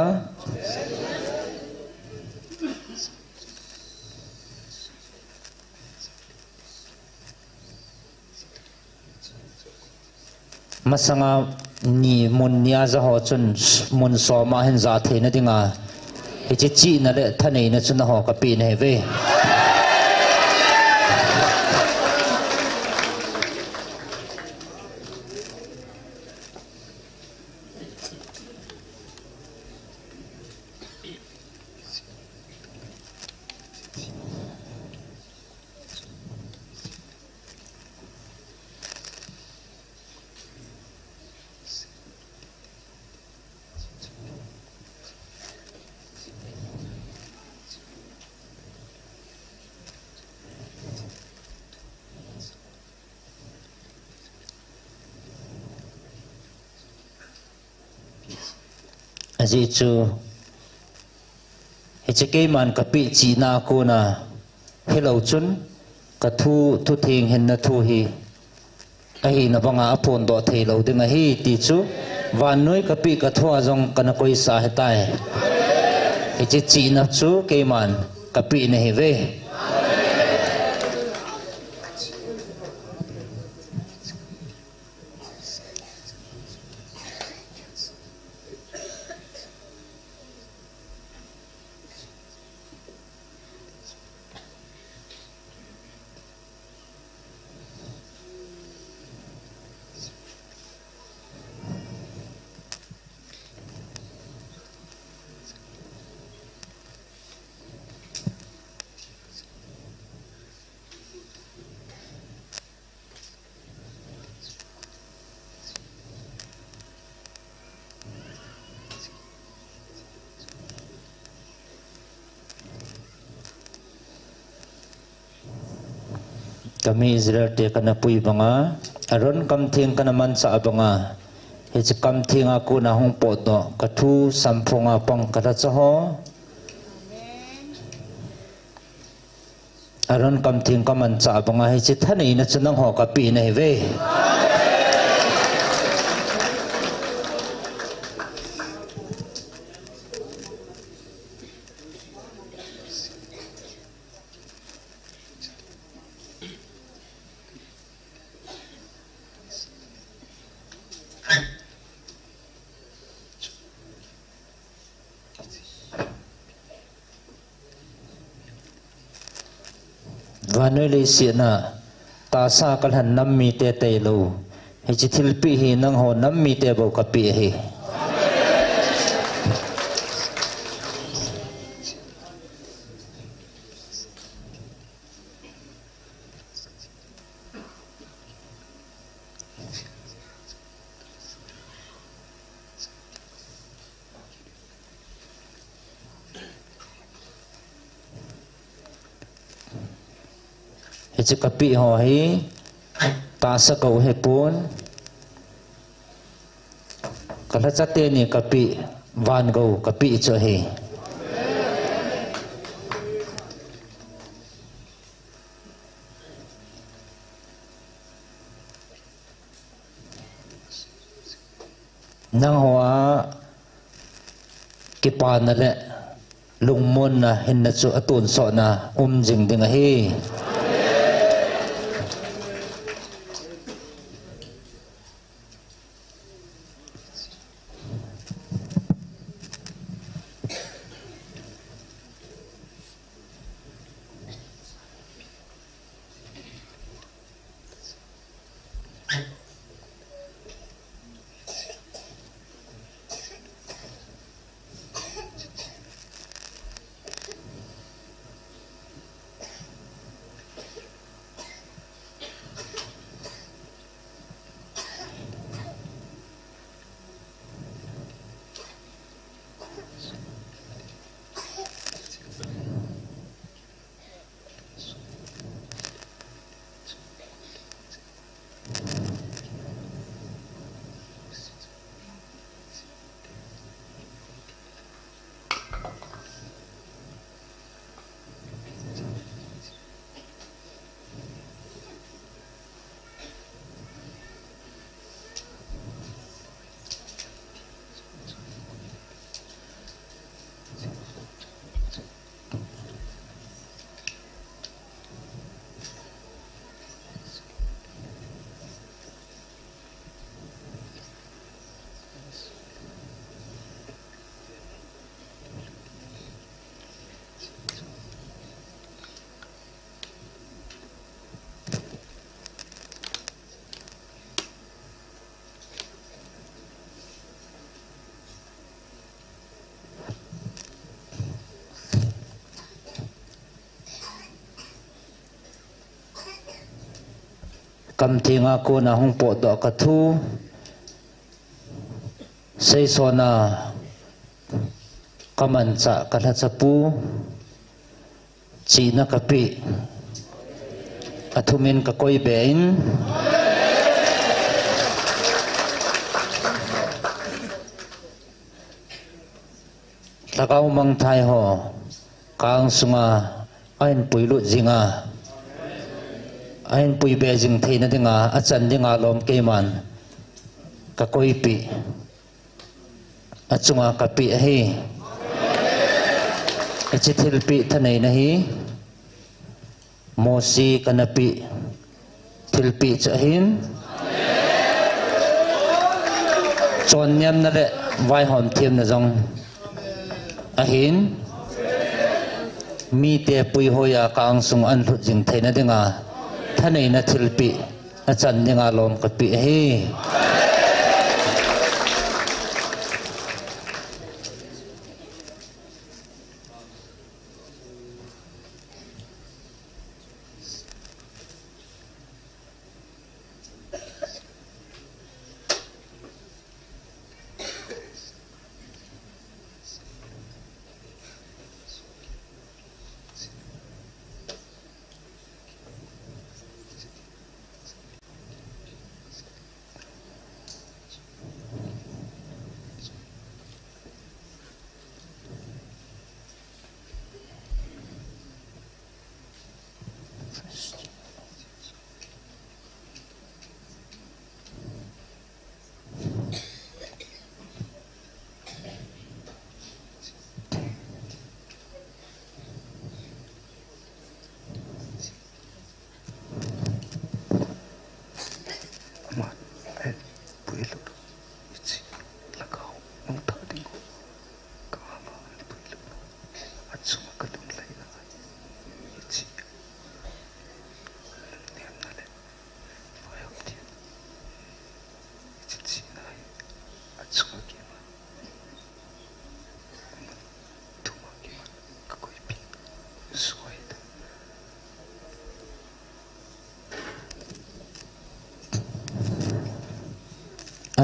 masanga ni mun nia za ho chun mun so ma hen za the na dinga hi chi chi na le thanei na chun ho kapi ne ve aji chu hichike man kapi chi na ko na hello chun ka thu thing hen na thu hi ai na banga apon do thei lo ding hi ti chu van noi kapi ka thua jong kana koi sa hetai hichi chi na chu ke man kapi ne hi ve kami Israel te kana pui banga aron kam thing kana man sa abanga he chi kam thing aku na hong po do ka thu samphonga pang kata chaho aron kam thing ka man sa abanga he chi thanei na chunang ho ka pi nei ve vanoi le siana ta sa kal han nam mi te te lo hi chi thil pi hi nang ho nam mi te bo ka pi hi chi kapi ho hi ta sa ko he pun kala chate ni kapi van go kapi cho hi nang hoa ki pa na le lungmon na hin na chu atun so na jing ding hi cầm thi nga cô na hong po do ka thu say so na kaman sa kalat sa pu chi na kapi athumin ka koy bein lagaw mang thai ho kang sunga ain puilu zinga ain pui be jing theina dinga achan dinga lom keman ka koi pi achunga ka pi hi achithil pi thanai na hi mosi kanapi thilpi chahin chon nyam na le vai hom thiam na jong ahin mi te pui hoya kang sung an lut jing theina dinga thanei na thilpi achan dinga lom ka pi hi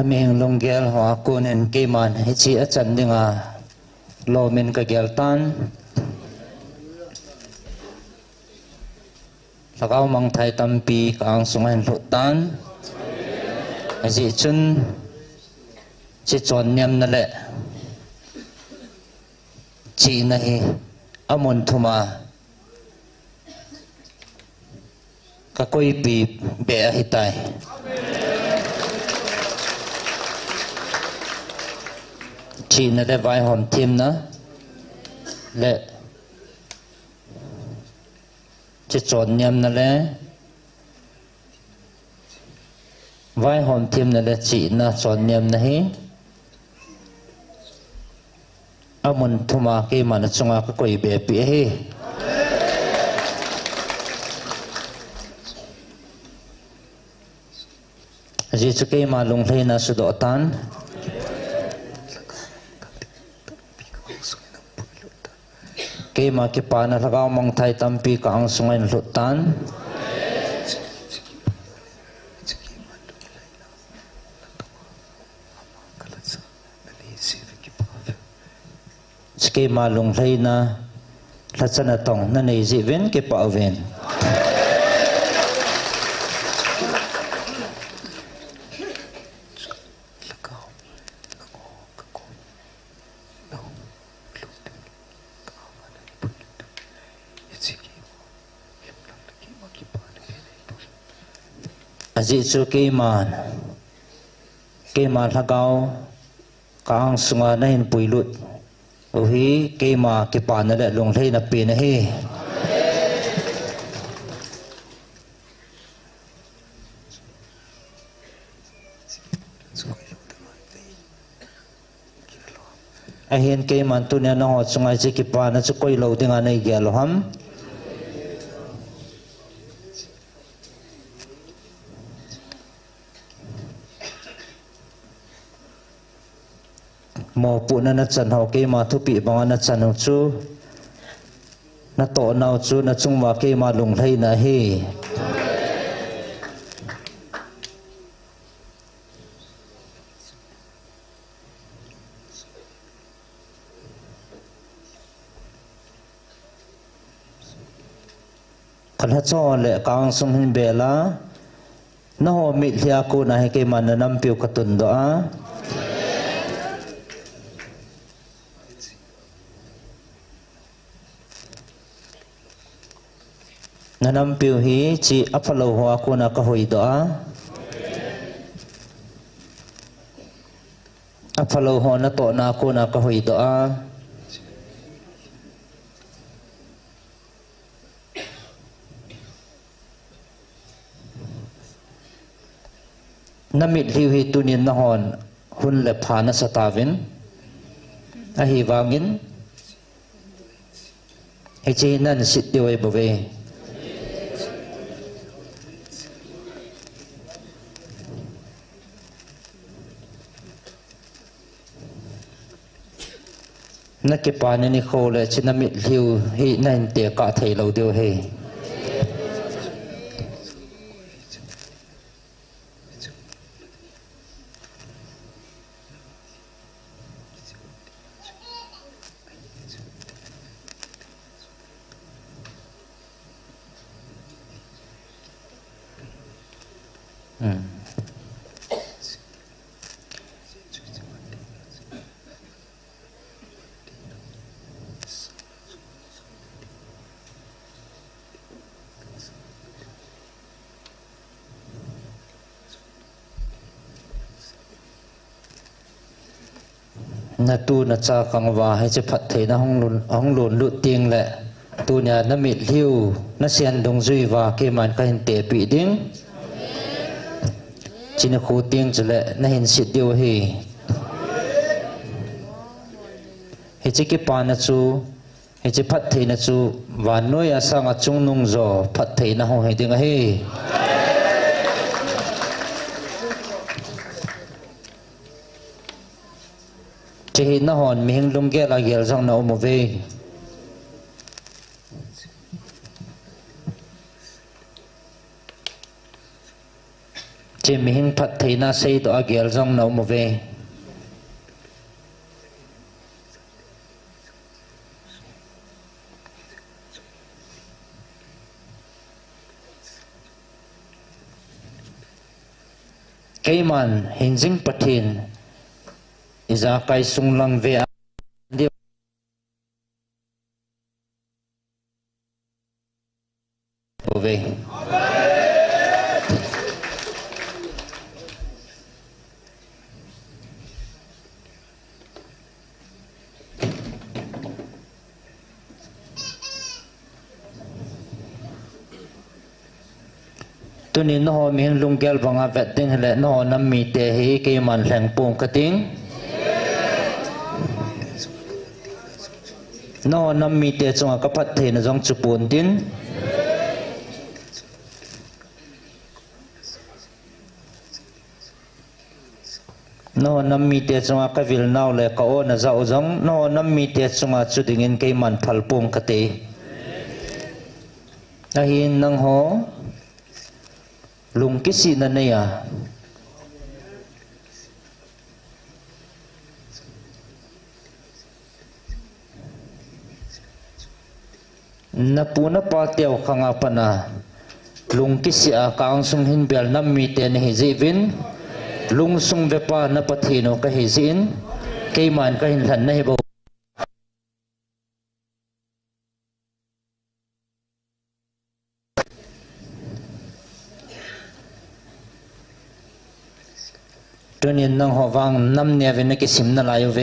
aming longgel ho akunen keman hichi achan dinga lomin ka geltan lagaw mang thai tampi kang sungan lutan aji chun chi chon nyam na le chi na hi amon thuma ka koi pi be a hitai chi na le vai hom tim na le chi chon nyam na le vai hom tim na le chi na chon nyam na hi amun thuma ke man chunga ka koi be pi hi ji chu ke ma lung hlei na su do tan ke ma ke pa na lagaw mong thai tampi ka ang sungain lutan ke ma lung hlei na lachana tong na nei ji ven ke pa ven aji chu ke man lagaw kang sunga na hin puilut uhi ke ma ke pa na le long hlei na pe na hi ahin ke man tu ne na ho chungai chi ke pa na chu koi lo dinga nei gel ham mo pu na na chan ho ke ma thu pi bang na chan ho chu na to nau chu na chung ma ke ma lung hlei na hi ขันฮัจอเละกางสงหินเบลานะโหมิเลียกูนะให้เกมันนำปิวกตุนดอานำปิวฮีจีอัฟโลหัวกูนะกะหอยดออัฟโลหัวนะโตนะกูนะกะหอยดอนามิดลิวฮิตุนินนะฮอนหุนเล็บผานะสตาวินอาฮิวางินไอจีนั่นสิทธิไว้บเวนักเก็บปานนี่โคเลยชินามิดลิวฮินั่นเตียกะไทยเราเดียวเฮนาตูนาจากังวาให้จะพัดเทนะห้องหลุนลุดเตียงแหละตูเนี่ยน้ำมิดหิวน้าเซียนดงจุยวาเกมันก็เห็นเตะปีดิ้งจินคูเตียงจะแหละน่าเห็นสิทธิ์เดียวเฮให้จะกิปานะจูให้จะพัดเทนะจูวานน้อยอาสังอาจงนุ่งจอพัดเทนะห้องให้ดิ้งเฮจะเห็นนะฮอนมีหิงลุงแก่ละเกียรจังนะอมเวจะมีหิงพัดเทน่าเสียตัวเกียรจังนะอมเวเกมันหินจิงปัทินอิจาไกสุงลังเวียเดียวเวตัวนี้น้องมีลุงแก้วบังอาเวติงและน้องน้ำมีเตหีเกมันแหลงปุ่งกระติงน้องน้ำมีเตจงกับพัดเทนจงจุปุ่นตินน้องน้ำมีเตจงกับวิลนาวและก็โอนะเจ้าจงน้องน้ำมีเตจงจุดงินเกมันพัลปุ่งกระติอาหินนังโหลุงกิสินันเนี่ยนับปูนับปาเตียวขังอาปนาลุงกิสิอากังสุงหินเบลนับมีเตนฮิจิวินลุงสุงเวปานับปะทีโนกะฮิจินเกมันกะหินทันนะฮิบตัวนี้นั่งหัววังน้ำเนียวินกิสิมนาลายเว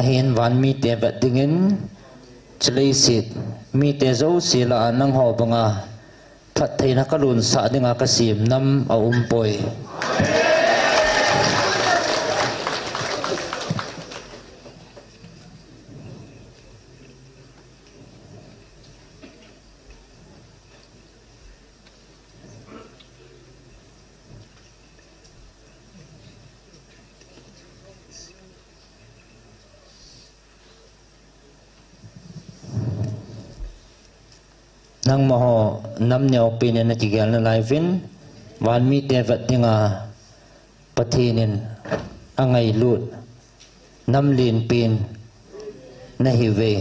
เห็นวันมีเตบดิ่งินเฉลยสิทธิ์มีเตโจศิลานังหอบังอาพัดเทนักลุนสาดิงากสิมน้ำเอาปอย nang maho nam nyaw pin na tigal na livin wan mi te vat tinga pathinin angai lut nam lin pin na hive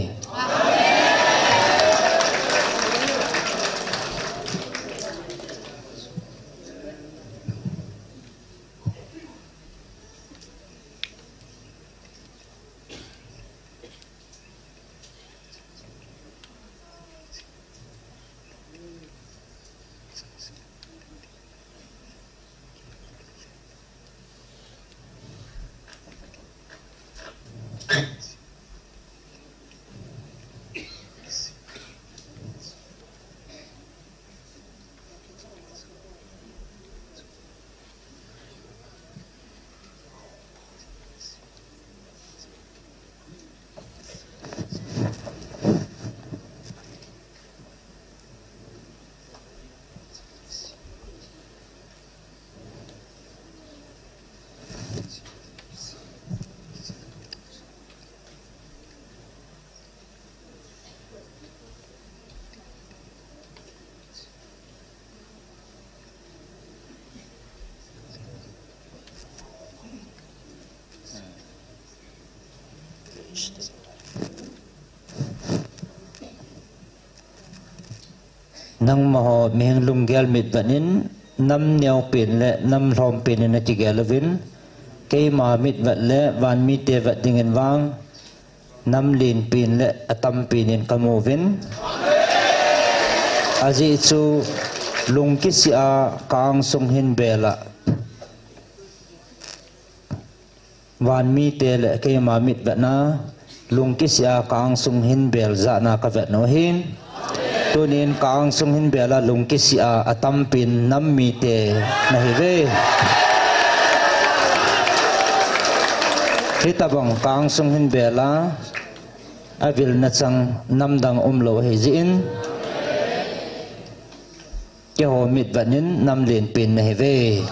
nang maho mihing lunggel mit vanin nam nyaw pin le nam rom pin na tigal vin kay ma mit vat le van mi te vat dingen wang nam lin pin le atam pinin kamovin aji chu lungkis a kang sung hin bela van mi te le kay ma mit vat na lungkis a kang sung hin bel za na ka vat no hin tunin kaang sung hin bela lungkis a atampin nam mi te na hive hitabang kaang sung hin bela avil na chang namdang umlo hejin ke ho mit vanin nam len pin na hive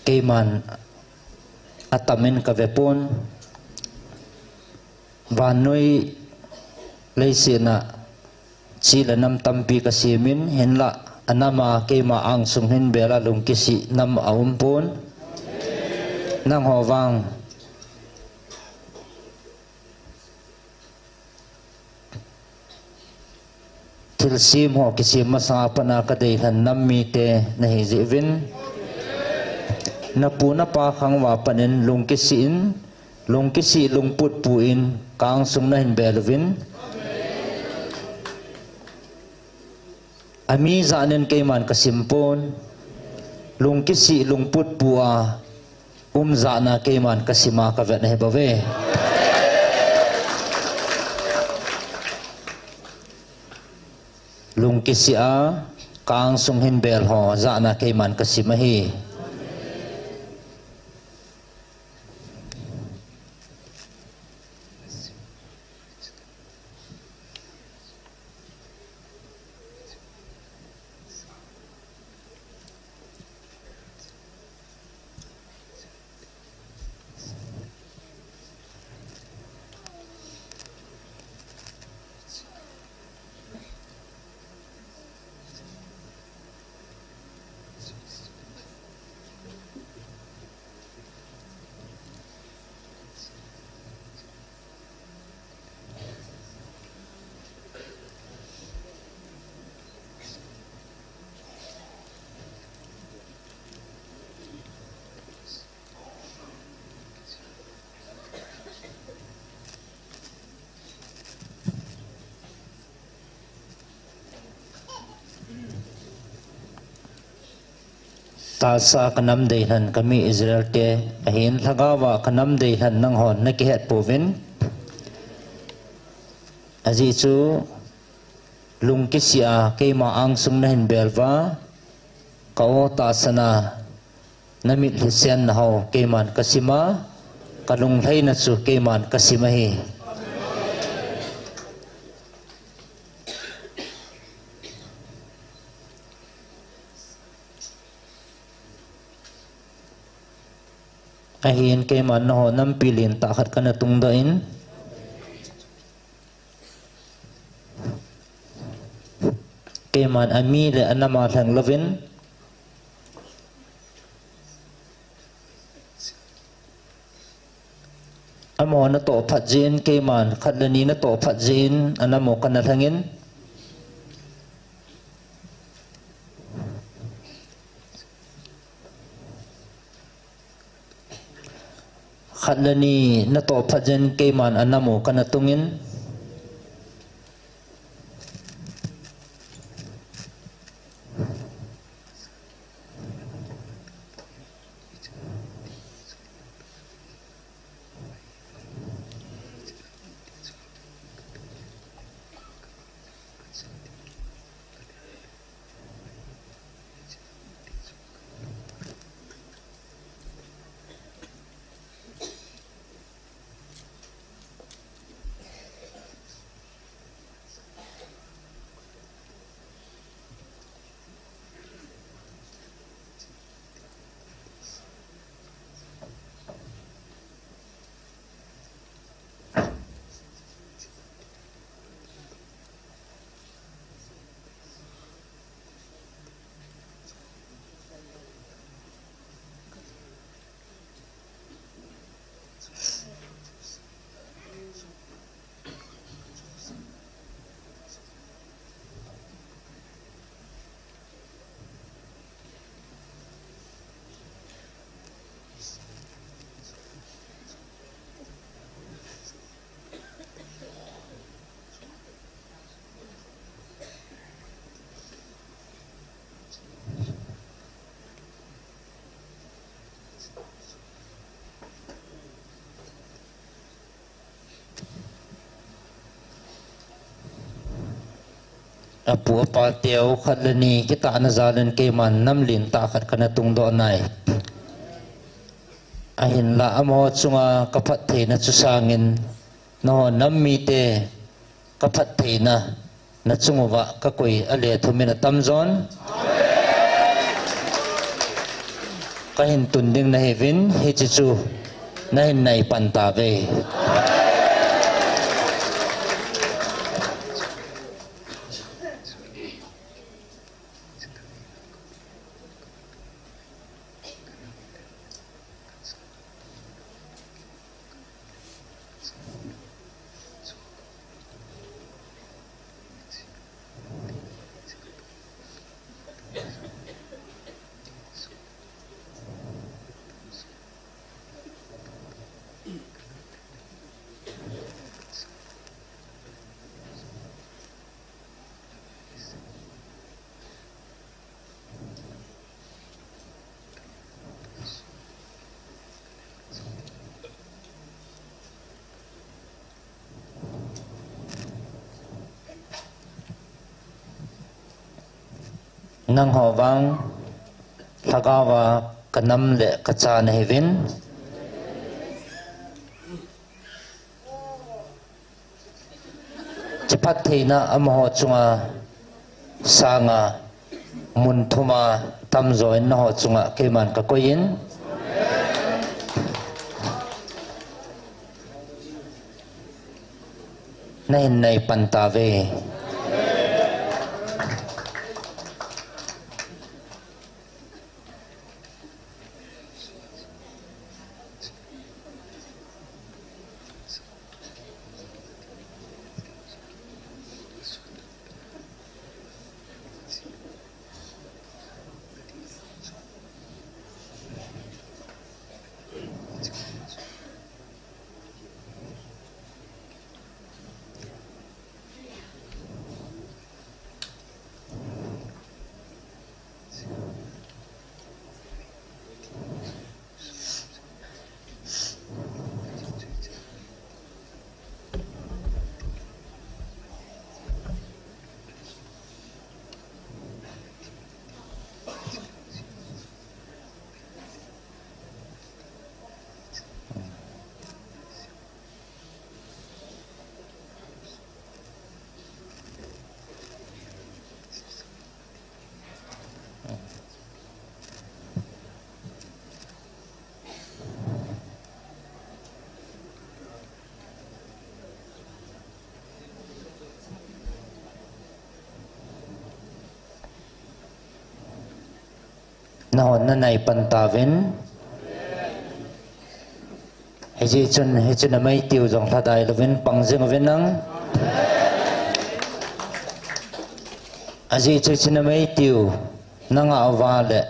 Kaiman atamin kavepon vanoi leisina sila nam tampi kasimin hinla anama kaima ang sunghin bela lungkisi nam aumpon nang hovang tilsim ho kisim masangapan na kadayhan nam mite na hizivin na puna pa kang wapanin lungkisi lungput puin kang sungnahin belvin ami zanen kaiman kasimpon lungkisi lungput pua zana kaiman kasima kavet na hebave lungkisi a kang sunghin bel ho zana kaiman kasimahi tasa kanam deihan kami Israel te ahin lagawa kanam deihan nang hon nakihet povin aji chu lungkisia ke maang sung na hin belwa kao tasana namit hisian na ho ke man kasima kalung lai na chu ke man kasima hi ahin ke man na ho nam pilin takhat kana tungdain ke man ami le anama thang lovin amo na to phat jin ke man khatlani na to phat jin anamo kana thangin khatlani na to phat jin ke man anamo kana tungin apu apa teo khatlani kita na zalan ke man namlin takhat kana tungdo nai ahin la amo chunga kaphat the na chusangin no nammi te kaphat the na chungwa ka koi ale thumina tamzon kahin tunding na hevin hichichu nahin nai pantave nang hawang lagawa kanam le kacha na hevin chipat theina amho chunga sanga munthuma tamzoin na ho chunga keman ka koin nahin nai pantave na hon na nai pantavin heji chun na mai tiu jong thadai lovin pangjeng venang aji chun na mai tiu nanga awale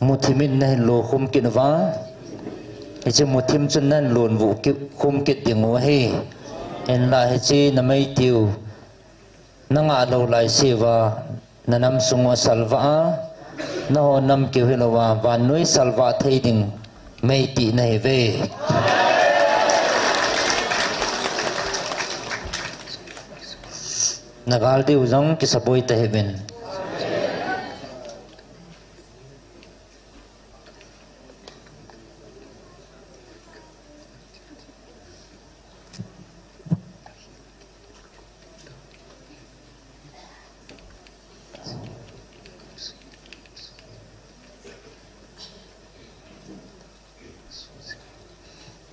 muthimin na lo khum kinwa heji muthim chun nan lon vu ki khum kit dingo he en la heji na mai tiu nanga lo lai sewa nanam sungwa salva na ho nam ki hilowa van noi salva theiding mai ti nei ve nagal di uzang ki saboi ta heaven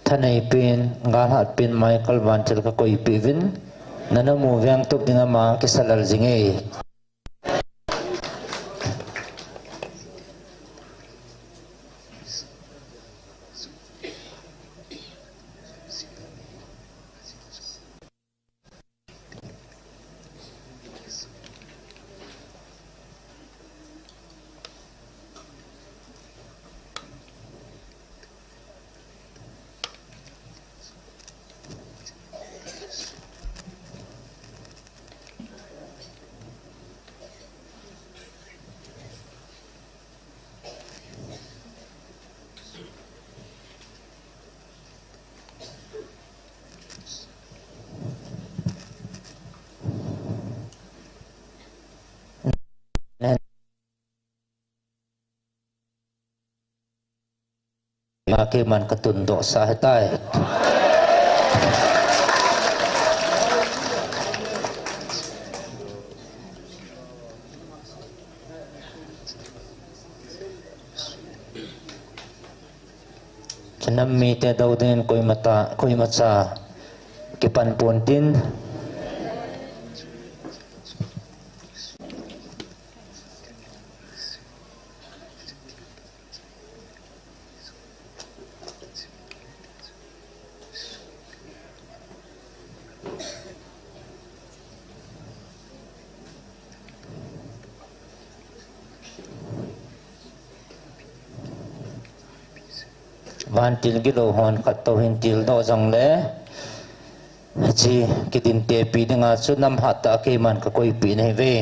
thanai pin ngal hat pin Michael Vanchel ka koi pivin nanamu vyang tuk dinga ma kisalal jinge Maki man katundok sa hetay. Chanam mi te daw din ko'y matsa kipan puntin. Van til gilo hon kato hin til do jang le chi kitin te pi nga chu nam hata ke man ka koi pi nei ve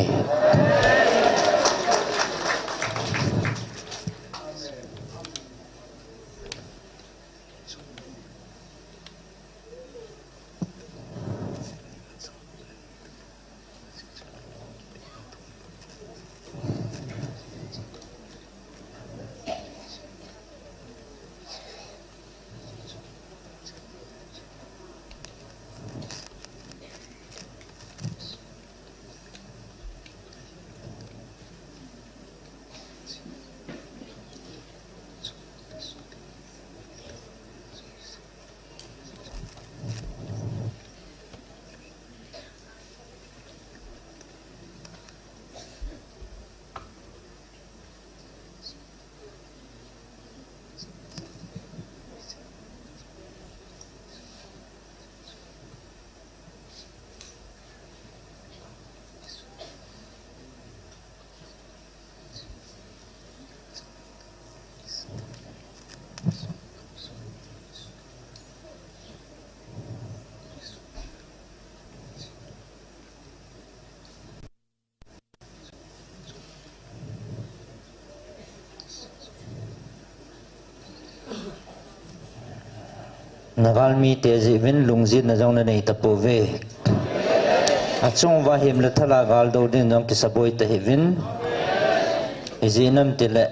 nagalmi te zivin lungzin na jong na nei tapu ve achung wa him le thala gal do din jong kisaboi ta hivin izinam tile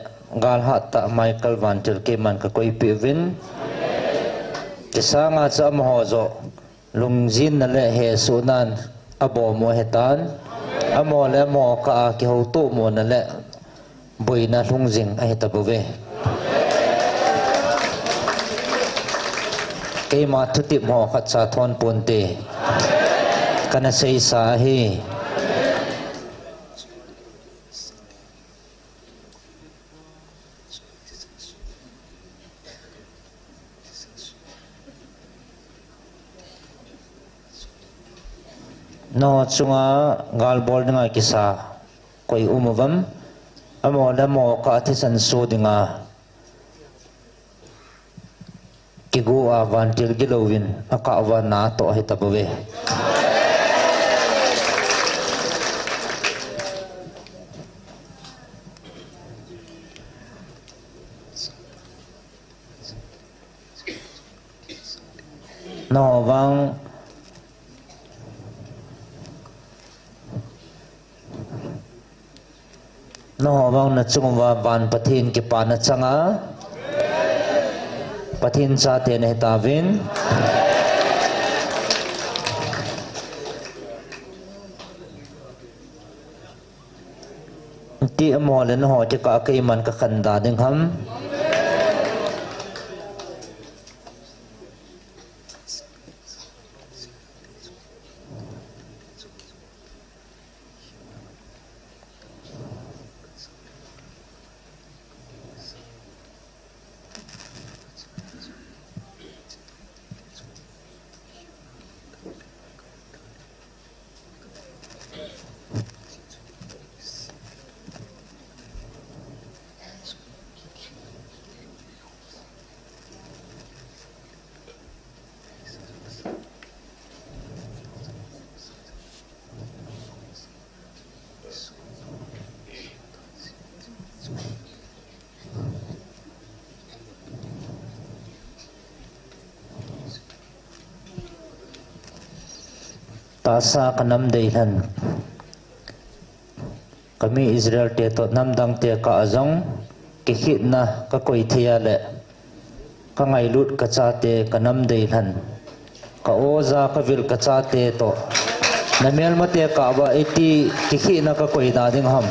gal hata Michael Vanchel ke man ka koi pivin tisanga cha mohozo lungzin na le he sunan abo mo hetan amo le mo ka ki ho tu mo na le boina lungjing ai tapu ve kay matutip mo kat sa thon punte kana sa isa hi no chunga galbol nga kisa koi umuvam amo lamo ka thisan su dinga kigu avantil gilowin aka awan na to hitabawe no bang na chungwa ban pathin ki pana changa pathin cha te ne tawin ti amol na ho ti ka kai man ka khanda ding ham tasa kanam deilan kami Israel te to namdang te ka azong kihit na ka koi thia le ka ngai lut ka cha te kanam deilan ka oza ka vil ka cha te to namel mate ka ba iti kihit na ka koi da ding ham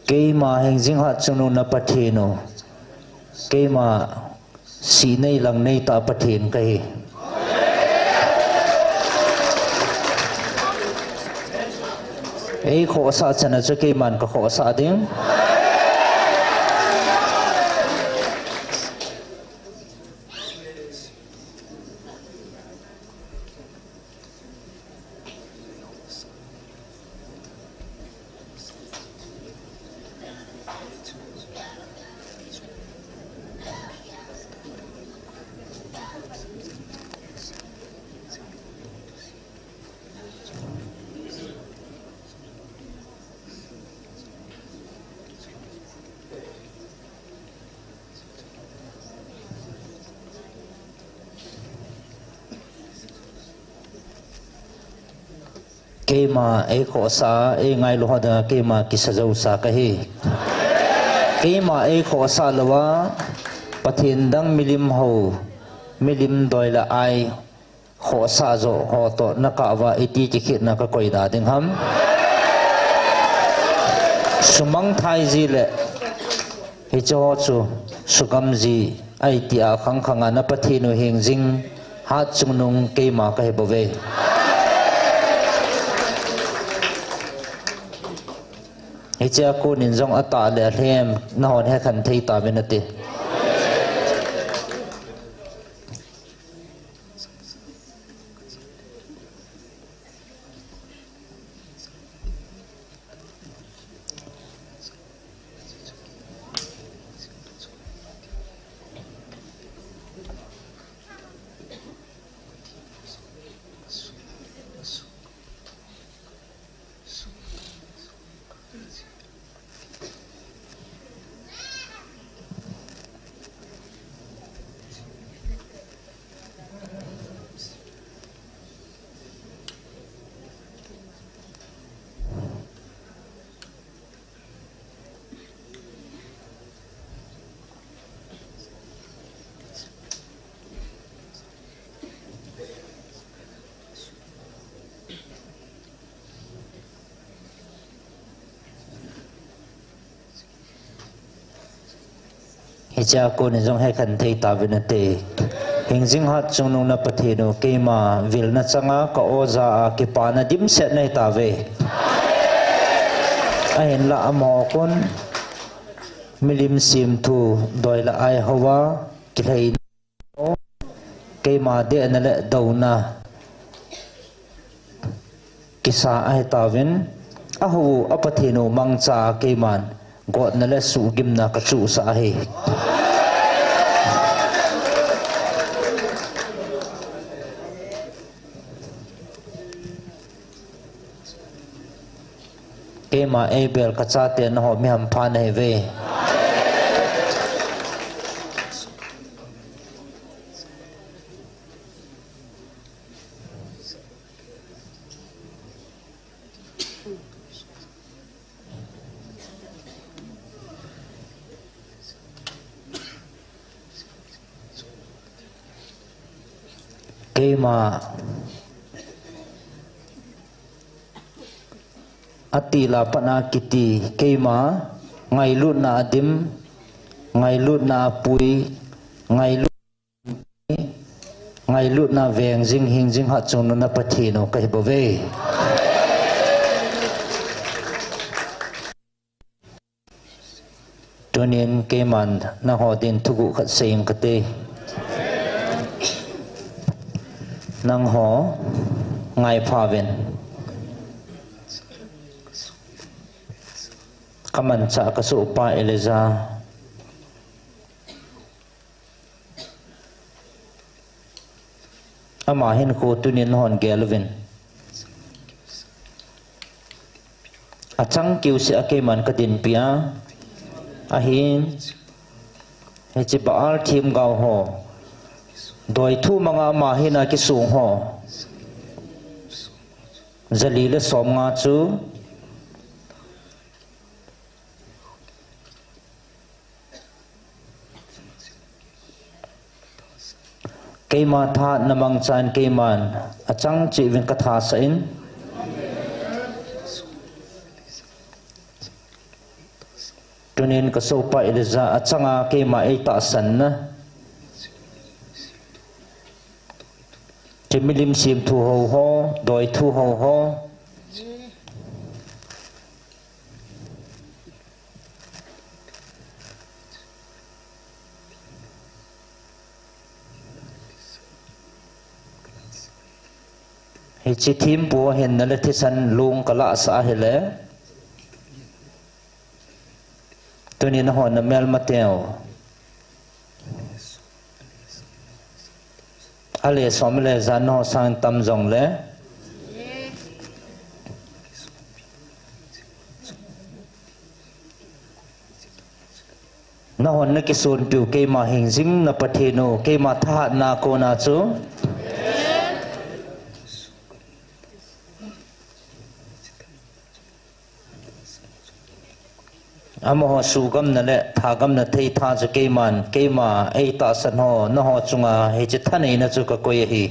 kei ma heng jing hat chunu na pathino kei ma si nei lang nei ta pathin kai ei kho sa chana chu kei man ka kho sa ding kema e kho sa e ngai lo da kema ki sajau sa ka hi kema e kho sa lawa pathin dang milim ho milim doila ai kho sa zo ho to na ka wa iti ki khit na ka koi da ding ham sumang thai ji le hi cho chu sugam ji ai ti a khang khanga na pathinu heng jing hat chung nung kema ka he bove hicha ko nin jong ata le hem na hon he khan thei ta benati cha cô này trong hai khẩn thầy ta về nè hình dinh hạt trong nông na pati no cây mà vil na changa ka oza ke pa na dim set này ta về ai là amo con milim sim thu đòi là ai hawa cái cây mà để anh lại đầu na kisa ai ta ven ahu apati no mang cha cây man gọi anh lại su gim na kachu sa he cây mà Abel kacha tiền họ mi ham phan hay về cây mà atila pana kiti cây mà ngày luôn na dim ngày luôn na pui ngày luôn na veng jing hing jing hat chung na pathi no kai bove tunin cây man na ho din thugu khat seim kate nang ho ngai phaven kaman cha ka su pa eleza ama hin ko tunin hon gelvin achang kiu se ake man ka din pia ahin he chi baal thim gaw ho doi thu manga ma hina ki sung ho zalile som nga chu cây mà tha namang chan cây man achang chi vin katha sa in tunin ka so pa ilza achanga cây mà ai ta san na chimilim sim thu ho ho doi thu ho ho hi chi thim po hen na le thisan lung kala sa hele tunin hon na mel mateo ale somle zan ho sang tam jong le na hon na kisun piu ke ma hing jing na patheno ke ma tha na ko na chu amo su gam na le tha gam na thei tha chu ke ma ai ta san ho na ho chunga he chi thanei na chu ka koi hi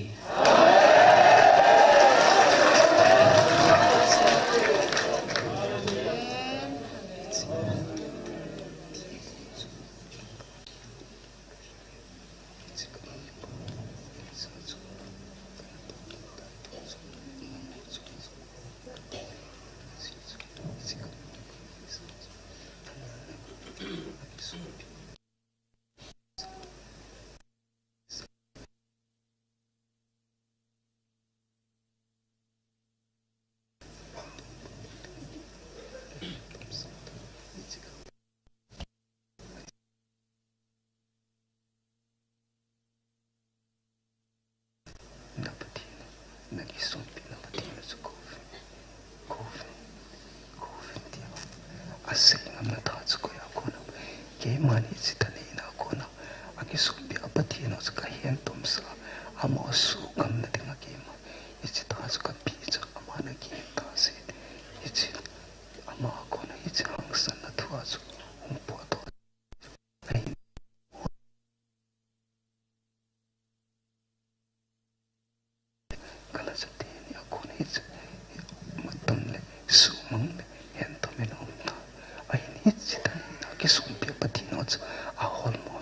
Kisum pia pati nots a hol mo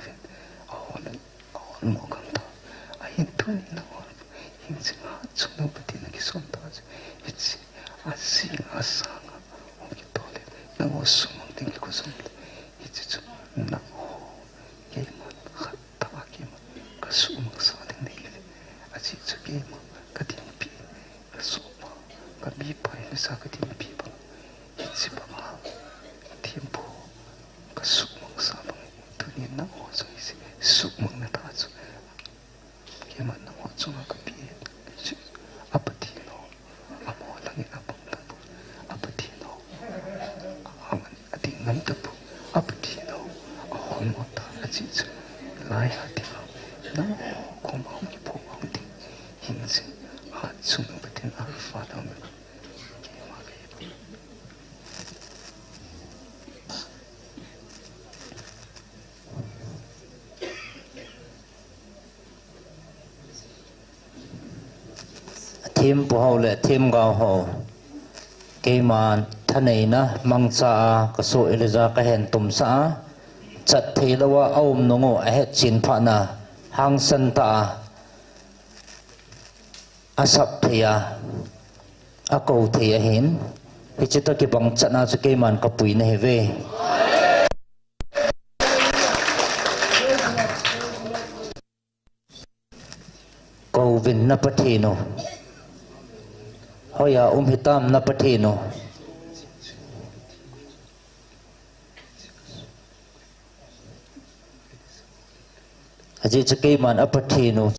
na o sumang ting ko sum iti na o kema khatta kema kasumang sa ting nei aci kema katimpi kasuma kabipa ni sa katimpi ba iti ba ma tempo kasumang sa bang tunin na o so isi sumang na taso kema na o so kapi apatino amo langit apang tapo apatino aman ating nantapo apatino ahon mo ta acic lai hatino na kumang ipo ang ting hinsin at sumabatin alfa naman kaya magaiba thêm bố hậu lệ thêm gạo hậu cái mà thân này na mang cha cái số eliza cái hẹn tôm xã chặt thì làว่าôm nó ngộ hết chín phá na hàng sân ta asap thì cầu thì hin thì chỉ ta cái bằng chặt na cho cái màn cái bụi này về cầu vinh na patino hoya hitam na patino aji chake man apatino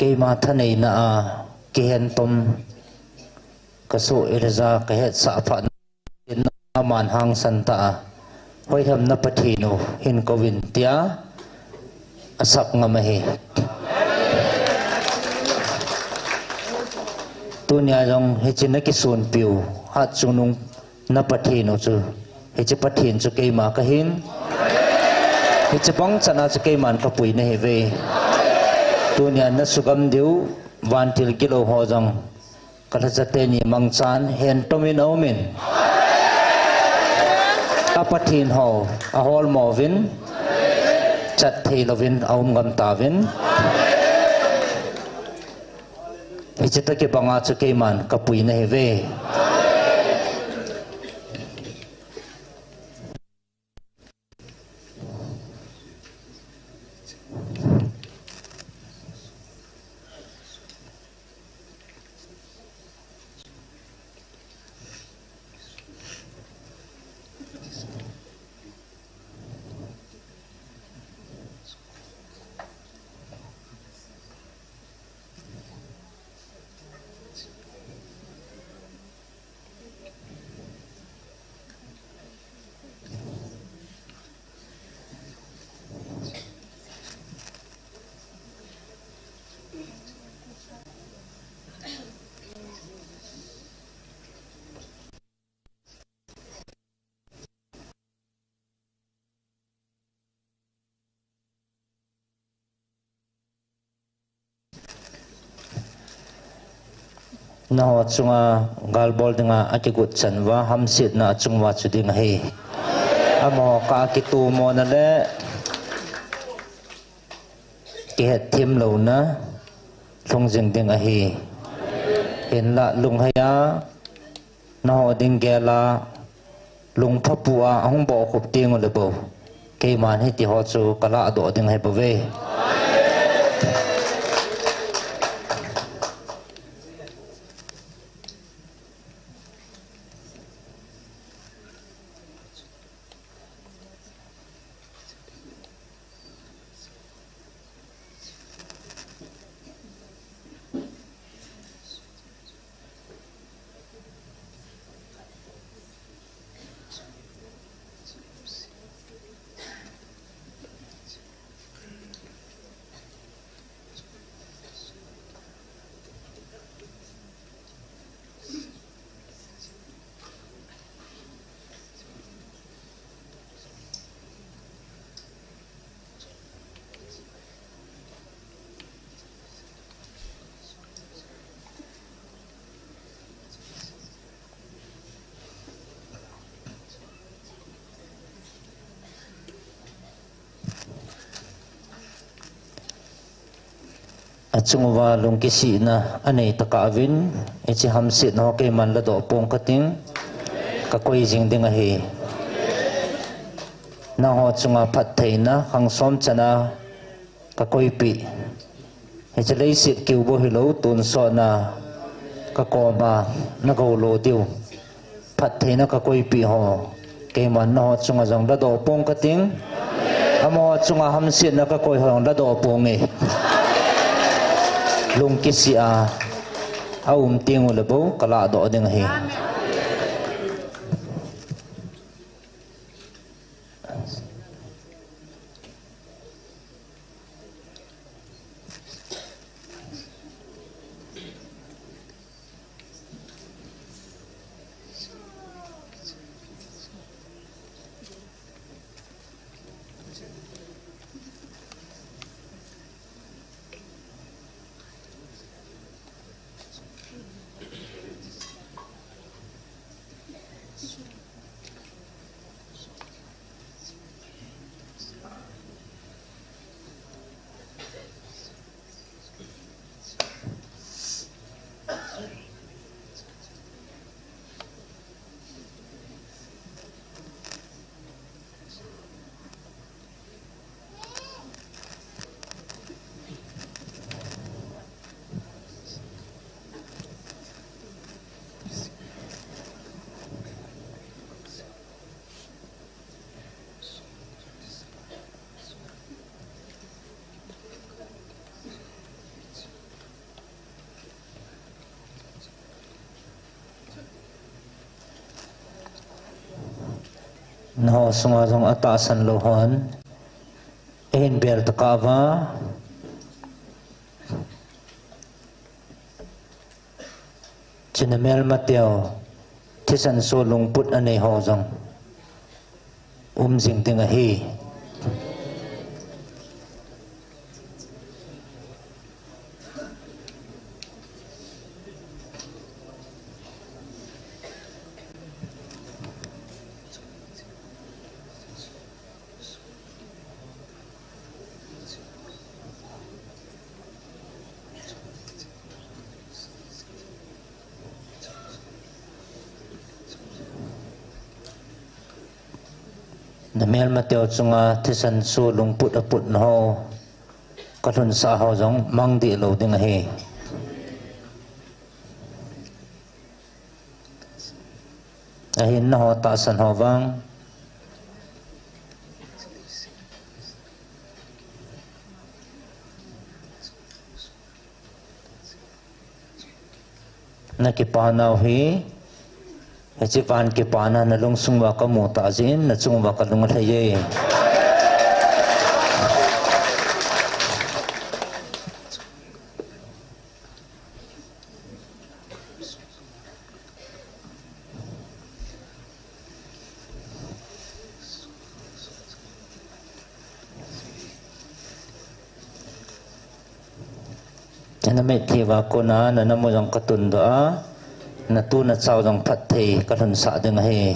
cái mà thân này na cái hẹn tôm cái số eliza cái hết xã phận na màn hàng sân ta hoi hầm na patino hin kovin tia asap ngamahi tunya jong hechin cái sun piu hat chunung na patino chu hechi pathin chu cái mà cái hin hechi bang chana chu cái man ka pui na heve tunya na sugam diu vantil kilo ho jong kala jate ni mangchan hen tomin omin apathin ho ahol movin chat thi lovin aum gam tavin ichita ke banga chu ke man kapui na heve na ho chunga galbol dinga akigut chanwa hamsit na chungwa chuding he amo ka kitu mo na le ki het thim lo na thong jing ding a he hen la lung haya na ho ding gela lung phapua hong bo khup ting le bo ke man he ti ho chu kala do ding he bove chungwa lung kisi na anei taka avin echi hamsit no ke man la do pong kating ka koi jing ding a hi na ho chunga phat theina khang som chana ka koi pi echi lei sit kiu bo hilo tun so na ka ko ba na go lo diu phat theina ka koi pi ho ke man no chunga jong la do pong kating amo chunga hamsit na ka koi hong la do pong e lung kisi a tingu lebo kala do ding hi no sunga jong atasan lohon in ber takawa chinamel mateo thisan so lungput anei ho jong jing ting a hi na mel mateo chunga thisan so lungput aput no kathun sa ho jong mang di lo ding a hi ahin na ho ta san ho wang na ki panaw hi echi pan ki pana na lung sungwa ka mu ta jin na chungwa ka lung thaiye na me thiwa ko na na mo jong katun do a na tu na chau jong phat thei ka thun sa ding he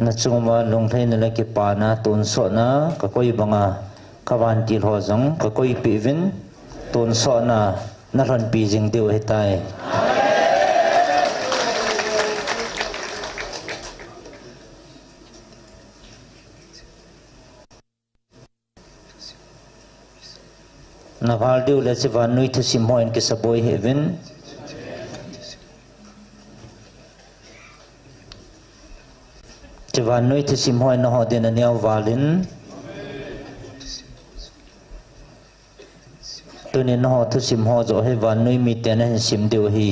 na chungwa lung thai na la ki pa na tun so na ka koi banga kawan ti ho jong ka koi pi vin tun so na na ran pi jing deu he tai na val deu le se van nui thu sim hoin ke saboi he vin Javan noi thu sim hoi na ho den aniaw valin tunin na ho thu sim ho zo he van noi mi ten hen sim deu hi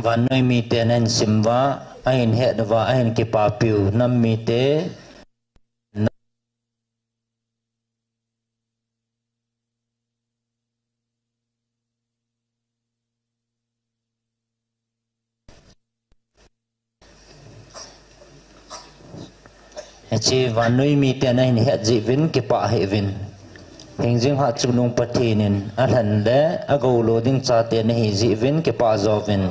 วันน้อยมีเตนันสิมว่าไอ้เหตุว่าไอ้กิปาปิวน้ำมีเตชีวันน้อยมีเตนันเหตุจีวินกิปาเหวินเฮงจิงหัดจุนงปฏินินอันหันเล่อกูโลดิ้งชาเตนเหจีวินกิปาจอวิน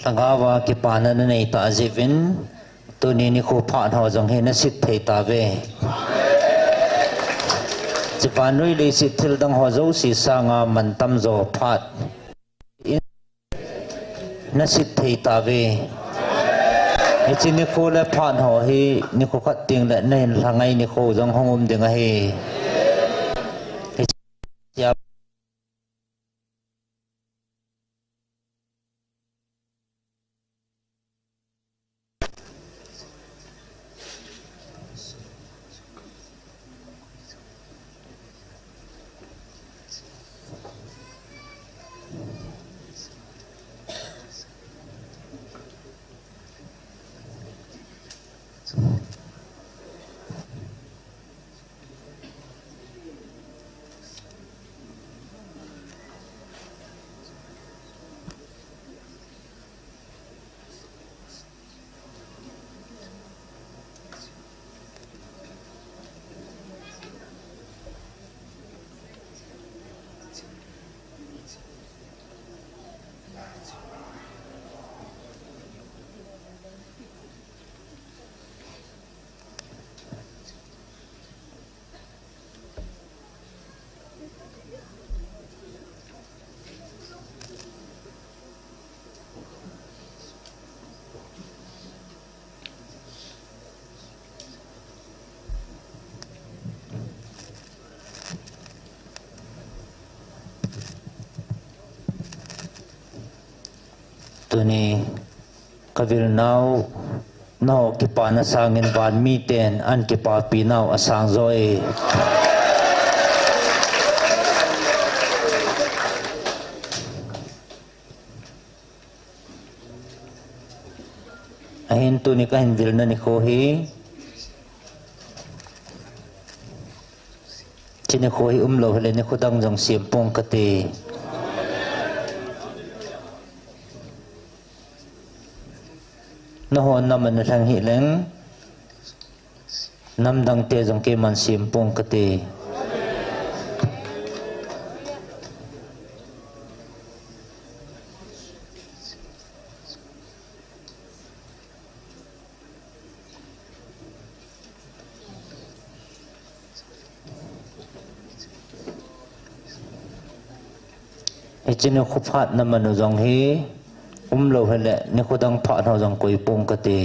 สังฆาวากิปานันในตาจีวินตัวนี้นิโคผ่านหอจงเห็นสิทธิ์เทตาเวจีปานุยลีสิทธิลดังหอจูสีสางามันตั้มโจพัดนสิทธิ์เทตาเวจีนิโคและผ่านหอฮีนิโคขัดติงและในทางไงนิโคจงหงุมดิงเฮตัวนี้กวิลนาวนากิปานาสางินบานมีเตนอันกิปาปีนาวอสางโจเอเห็นตัวนี้ก็เห็นวิลนันนิโคฮีชินิโคฮีโลเฮเลนิโคดังจงเสียมปงกตินหอนนำมันทางหิเลงนำดังเตจงเกมันเสียมปงกติจินคุพัดนำมันจงฮีโลเฮเลนิโคดังพัดเขาจงกุยปงกติ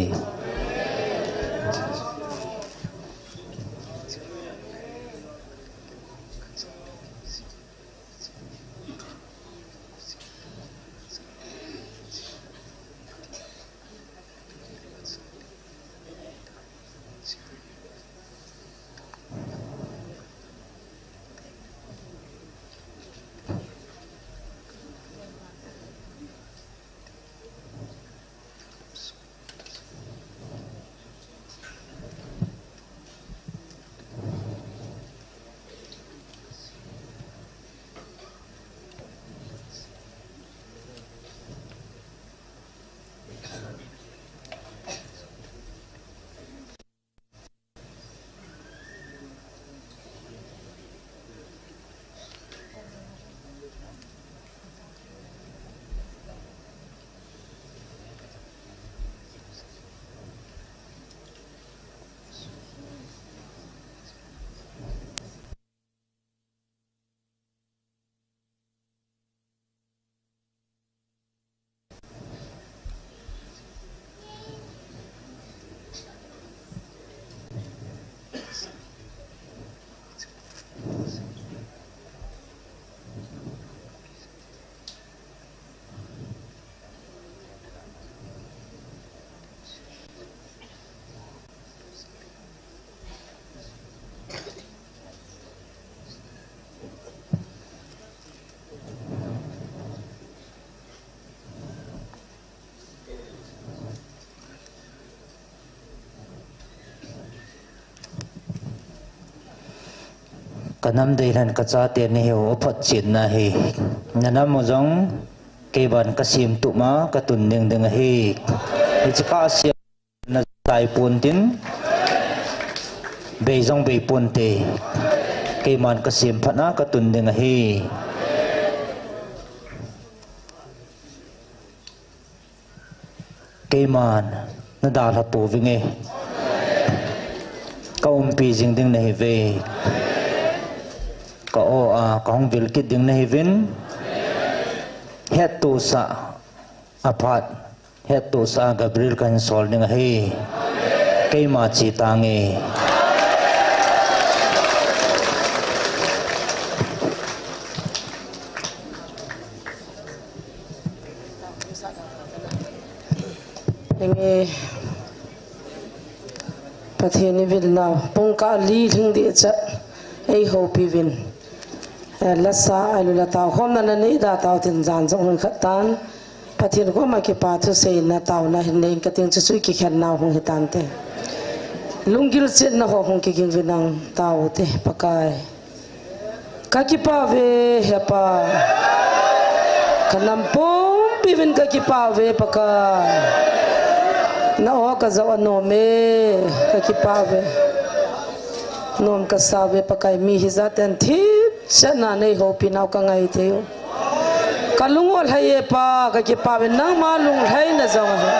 kanam dei han kacha te ni ho phat chin na hi nanam mo jong ke ban kasim tu ma katun ding ding hi ichka sia na sai pun tin be jong be pun te ke man kasim phana katun ding hi ke man na da la pu vinge ka pi jing ding nei ve ka o a ka hong vil kit ding nei vin het tu sa aphat het tu sa Gabriel kan sol ding hi ke ma chi tange Inge patheni vil now pongka li thing di cha ei ho pi vin la sa alu la ta khom na nei da ta tin jan jong khatan pathin ko ma ke pa thu sei na taw na hin nei ka ting chu sui ki khan na hong hitan te lungil chen na ho hong ki king vinang taw te pakai ka ki pa ve he pa kanam pom pi vin ka ki pa ve pakai na ho ka zaw no me ka ki pa ve nom ka sa ve pakai mi hi za ten thi chana nei ho pi naw ka ngai the yo kalungol hai pa ka ki pa ve nang ma lung hai na zaw ha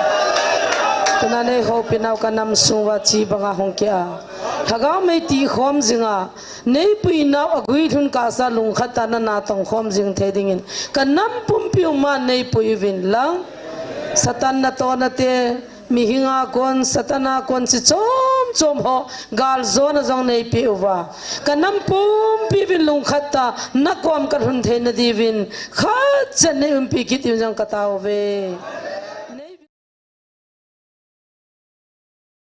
kana nei ho pi naw ka nam suwa chi banga hong kya haga me ti khom zinga nei pui naw agui thun ka sa lung khata na na tong khom jing the dingin ka nam pum pi ma nei pui vin lang satan na to na te mi hinga kon satana kon si chom chom ho gal zona jong nei pi uwa kanam pum pi vin lung khata na kom ka hun the na di vin kha chen nei um pi ki ti jong ka taw ve